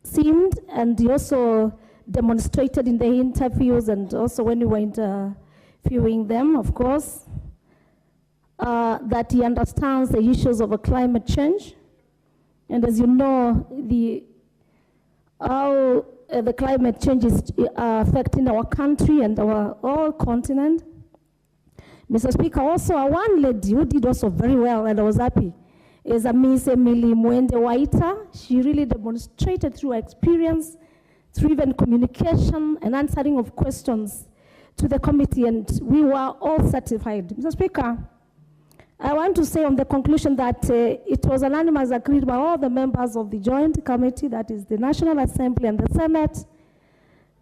seemed, and he also demonstrated in the interviews and also when we were interviewing them, of course, that he understands the issues of climate change. And as you know, how the climate change is affecting our country and our whole continent. Mr. Speaker, also one lady who did also very well, and I was happy, is Miss Emily Mwende Waita. She really demonstrated through her experience, through even communication and answering of questions to the committee, and we were all satisfied. Mr. Speaker, I want to say on the conclusion that it was unanimous agreed by all the members of the joint committee, that is the National Assembly and the Senate,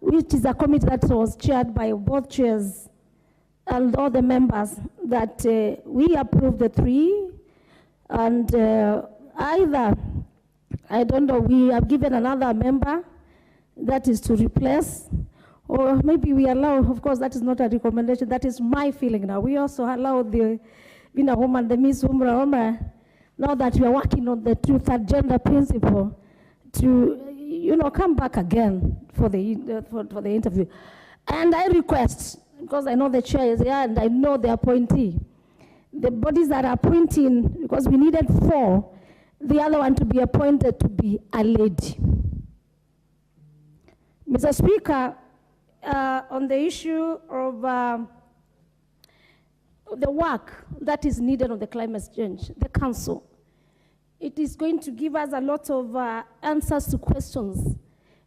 which is a committee that was chaired by both chairs and all the members, that we approved the three, and either, I don't know, we have given another member that is to replace, or maybe we allow, of course, that is not a recommendation, that is my feeling now. We also allow the, being a woman, the Miss Umra, now that we are working on the truth and gender principle, to, come back again for the, for the interview. And I request, because I know the chair is here and I know the appointee, the bodies that are appointing, because we needed 4, the other one to be appointed to be a lady. Mr. Speaker, on the issue of the work that is needed on the climate change, the Council, it is going to give us a lot of answers to questions.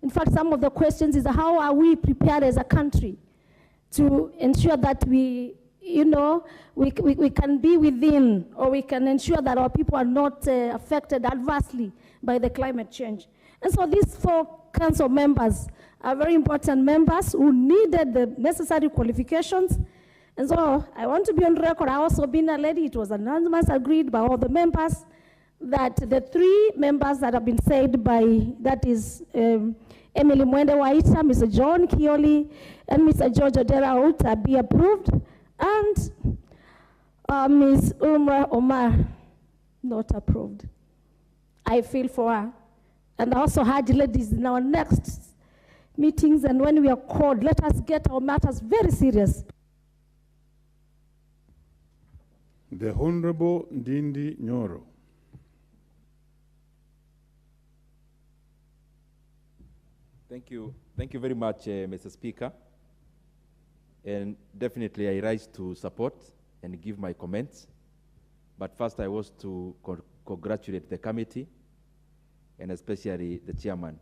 In fact, some of the questions is how are we prepared as a country to ensure that we can be within, or we can ensure that our people are not affected adversely by the climate change. And so these 4 council members are very important members who needed the necessary qualifications. And so I want to be on record, I also being a lady, it was unanimous agreed by all the members that the 3 members that have been said by, that is Emily Mwende Waita, Mr. John Kioli, and Mr. George Odera Outa be approved, and Ms. Umra Omar not approved. I feel for her. And I also had ladies in our next meetings, and when we are called, let us get our matters very serious. The Honorable Ndindi Nyoro. Thank you. Thank you very much, Mr. Speaker. And definitely I rise to support and give my comments. But first I was to congratulate the committee, and especially the chairman,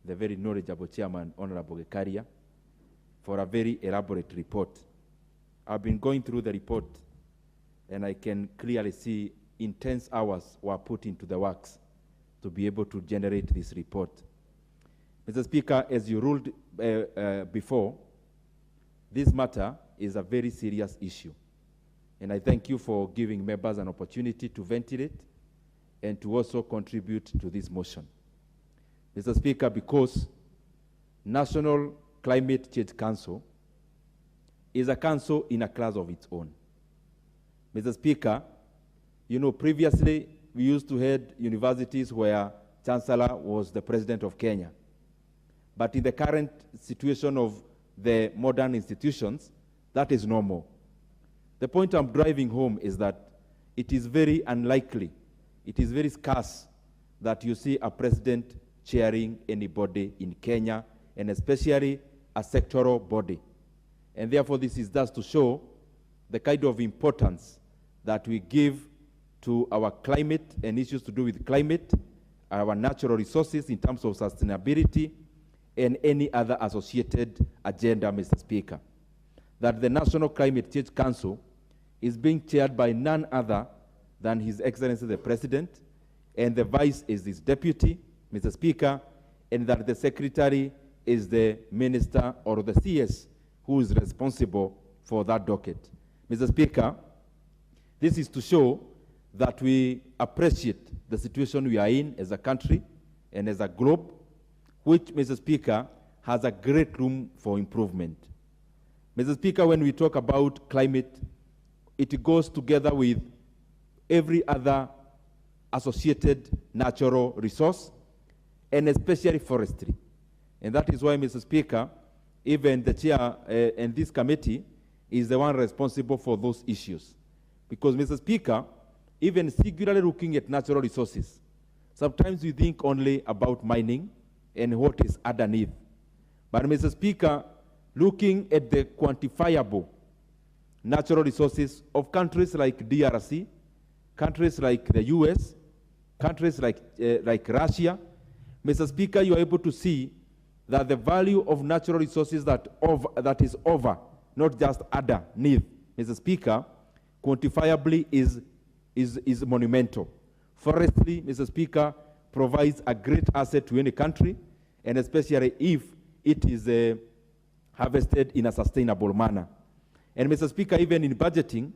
the very knowledgeable chairman, Honorable Gekaria, for a very elaborate report. I've been going through the report, and I can clearly see intense hours were put into the works to be able to generate this report. Mr. Speaker, as you ruled before, this matter is a very serious issue. And I thank you for giving members an opportunity to ventilate and to also contribute to this motion. Mr. Speaker, because National Climate Change Council is a council in a class of its own. Mr. Speaker, previously we used to have universities where Chancellor was the President of Kenya. But in the current situation of the modern institutions, that is normal. The point I'm driving home is that it is very unlikely, it is very scarce that you see a president chairing anybody in Kenya, and especially a sectoral body. And therefore, this is just to show the kind of importance that we give to our climate and issues to do with climate, our natural resources in terms of sustainability, and any other associated agenda, Mr. Speaker. That the National Climate Change Council is being chaired by none other than His Excellency the President, and the Vice is his deputy, Mr. Speaker, and that the secretary is the minister or the CS who is responsible for that docket. Mr. Speaker, this is to show that we appreciate the situation we are in as a country and as a globe, which, Mr. Speaker, has a great room for improvement. Mr. Speaker, when we talk about climate, it goes together with every other associated natural resource, and especially forestry. And that is why, Mr. Speaker, even the chair and this committee is the one responsible for those issues. Because, Mr. Speaker, even singularly looking at natural resources, sometimes we think only about mining and what is underneath. But, Mr. Speaker, looking at the quantifiable natural resources of countries like DRC, countries like the US, countries like Russia, Mr. Speaker, you are able to see that the value of natural resources that is over, not just underneath, Mr. Speaker, quantifiably is monumental. Forestry, Mr. Speaker, provides a great asset to any country, and especially if it is harvested in a sustainable manner. And Mr. Speaker, even in budgeting,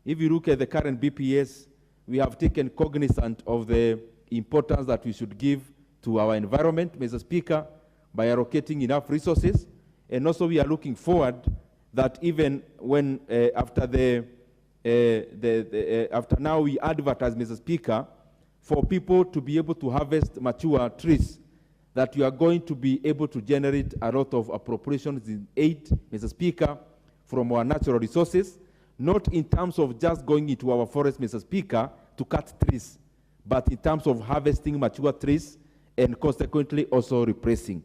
if you look at the current BPS, we have taken cognizance of the importance that we should give to our environment, Mr. Speaker, by allocating enough resources. And also we are looking forward that even when after now we advertise, Mr. Speaker, for people to be able to harvest mature trees, that you are going to be able to generate a lot of appropriations in aid, Mr. Speaker, from our natural resources, not in terms of just going into our forest, Mr. Speaker, to cut trees, but in terms of harvesting mature trees and consequently also replacing.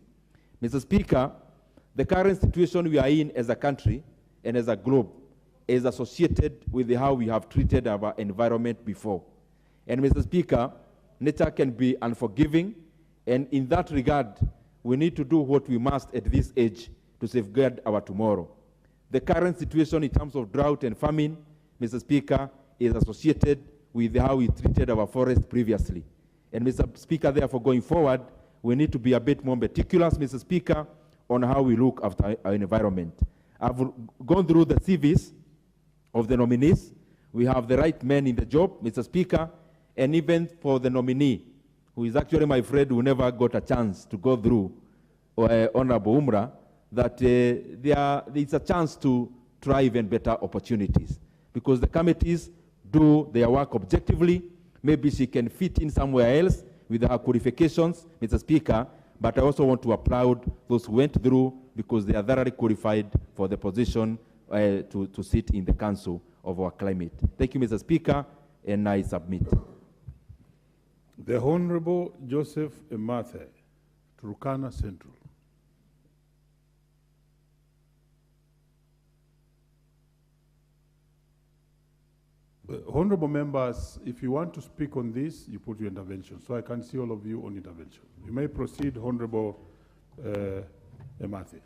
Mr. Speaker, the current situation we are in as a country and as a globe is associated with how we have treated our environment before. And Mr. Speaker, nature can be unforgiving, and in that regard, we need to do what we must at this age to safeguard our tomorrow. The current situation in terms of drought and famine, Mr. Speaker, is associated with how we treated our forest previously. And Mr. Speaker, therefore, going forward, we need to be a bit more meticulous, Mr. Speaker, on how we look after our environment. I've gone through the CVs of the nominees. We have the right men in the job, Mr. Speaker, and even for the nominee, who is actually my friend who never got a chance to go through, Honorable Umra, that there's a chance to try even better opportunities. Because the committees do their work objectively. Maybe she can fit in somewhere else with her qualifications, Mr. Speaker, but I also want to applaud those who went through because they are thoroughly qualified for the position to sit in the Council of our Climate. Thank you, Mr. Speaker, and I submit. The Honorable Joseph Emathe, Turkana Central. Honorable members, if you want to speak on this, you put your intervention. So I can see all of you on intervention. You may proceed, Honorable Emathe.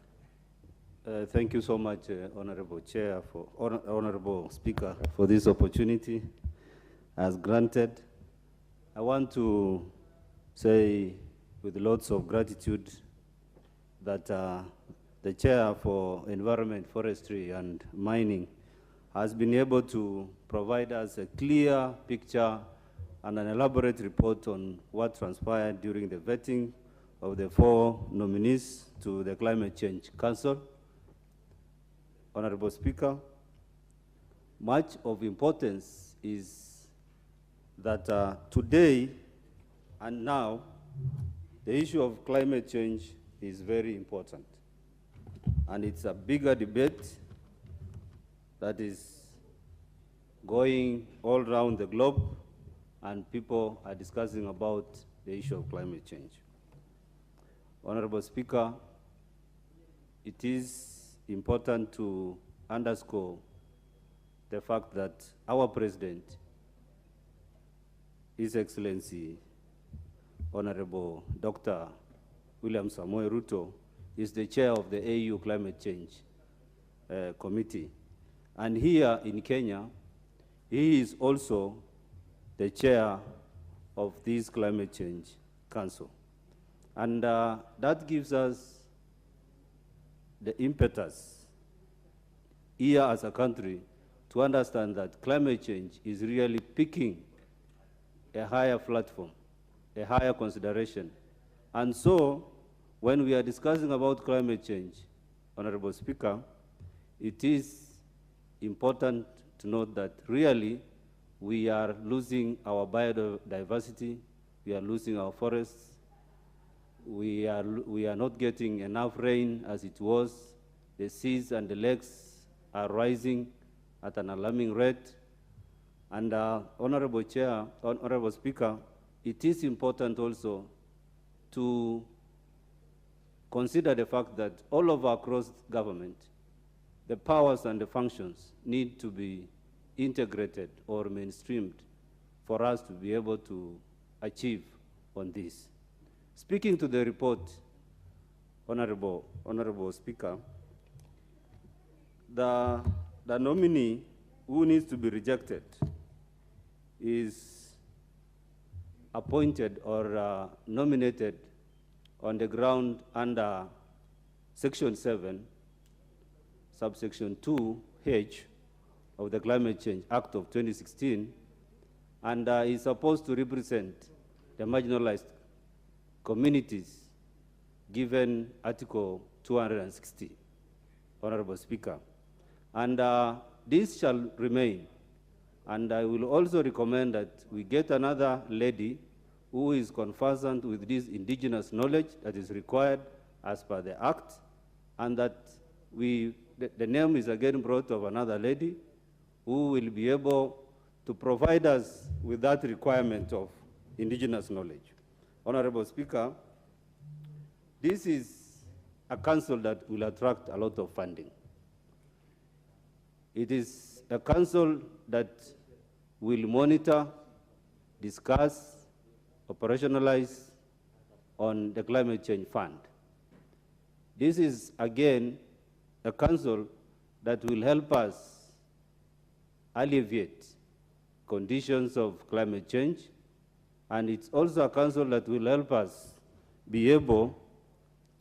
Thank you so much, Honorable Chair, Honorable Speaker, for this opportunity as granted. I want to say with lots of gratitude that the Chair for Environment, Forestry and Mining has been able to provide us a clear picture and an elaborate report on what transpired during the vetting of the 4 nominees to the Climate Change Council. Honorable Speaker, much of importance is that today and now, the issue of climate change is very important. And it's a bigger debate that is going all around the globe, and people are discussing about the issue of climate change. Honorable Speaker, it is important to underscore the fact that our President, His Excellency, Honorable Dr. William Samoei Ruto, is the chair of the AU Climate Change Committee. And here in Kenya, he is also the chair of this Climate Change Council. And that gives us the impetus here as a country to understand that climate change is really picking a higher platform, a higher consideration. And so, when we are discussing about climate change, Honorable Speaker, it is important to note that really we are losing our biodiversity, we are losing our forests, we are not getting enough rain as it was, the seas and the lakes are rising at an alarming rate. And Honorable Chair, Honorable Speaker, it is important also to consider the fact that all over across government, the powers and the functions need to be integrated or mainstreamed for us to be able to achieve on this. Speaking to the report, Honorable Speaker, the nominee who needs to be rejected is appointed or nominated on the ground under Section 7, subsection 2H of the Climate Change Act of 2016, and is supposed to represent the marginalized communities given Article 260, Honorable Speaker. And this shall remain. And I will also recommend that we get another lady who is conversant with this indigenous knowledge that is required as per the Act, and that the name is again brought of another lady who will be able to provide us with that requirement of indigenous knowledge. Honorable Speaker, this is a council that will attract a lot of funding. It is a council that will monitor, discuss, operationalize on the Climate Change Fund. This is, again, a council that will help us alleviate conditions of climate change, and it's also a council that will help us be able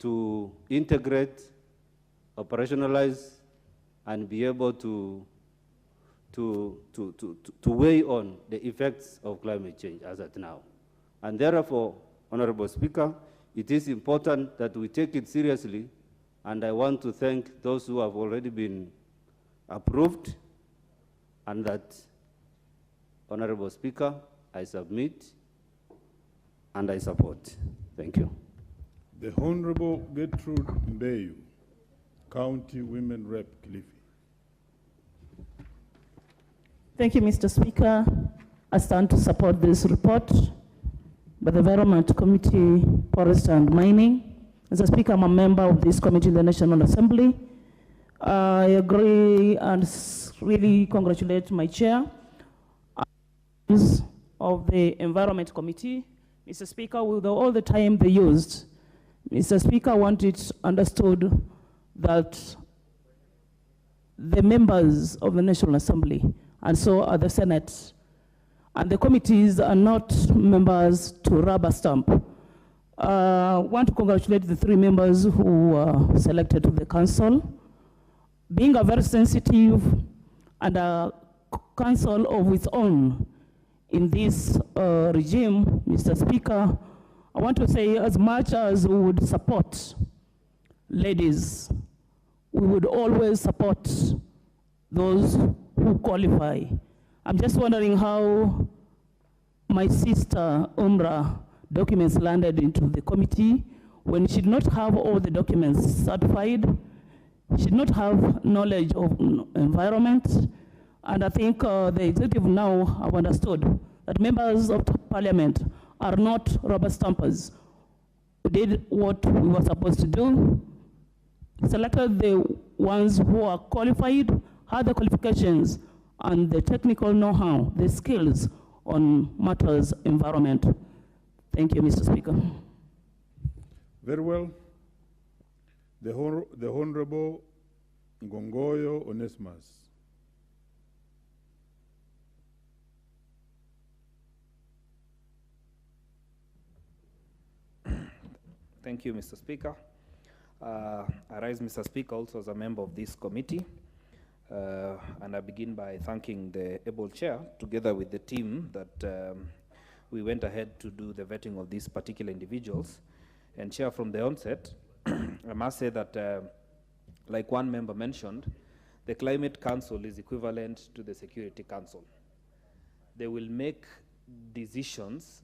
to integrate, operationalize, and be able to weigh on the effects of climate change as at now. And therefore, Honorable Speaker, it is important that we take it seriously, and I want to thank those who have already been approved, and that, Honorable Speaker, I submit and I support. Thank you. The Honorable Gertrude Mbeyu, County Women Rep, Kilifi. Thank you, Mr. Speaker. I stand to support this report by the Environment Committee, Forest and Mining. As a Speaker, I'm a member of this committee in the National Assembly. I agree and really congratulate my chair of the Environment Committee. Mr. Speaker, with all the time they used, Mr. Speaker, I want it understood that the members of the National Assembly, and so are the Senate, and the committees are not members to rubber stamp. I want to congratulate the 3 members who were selected to the council. Being a very sensitive and a council of its own in this regime, Mr. Speaker, I want to say, as much as we would support ladies, we would always support those who qualify. I'm just wondering how my sister, Umra, documents landed into the committee when she did not have all the documents certified. She did not have knowledge of environment. And I think the executive now have understood that members of parliament are not rubber stampers. We did what we were supposed to do, selected the ones who are qualified, had the qualifications and the technical know-how, the skills on matters environment. Thank you, Mr. Speaker. Very well. The Honorable Ngongoyo Onesimus. Thank you, Mr. Speaker. I rise, Mr. Speaker, also as a member of this committee. And I begin by thanking the able chair, together with the team, that we went ahead to do the vetting of these particular individuals. And chair, from the onset, I must say that, like one member mentioned, the Climate Council is equivalent to the Security Council. They will make decisions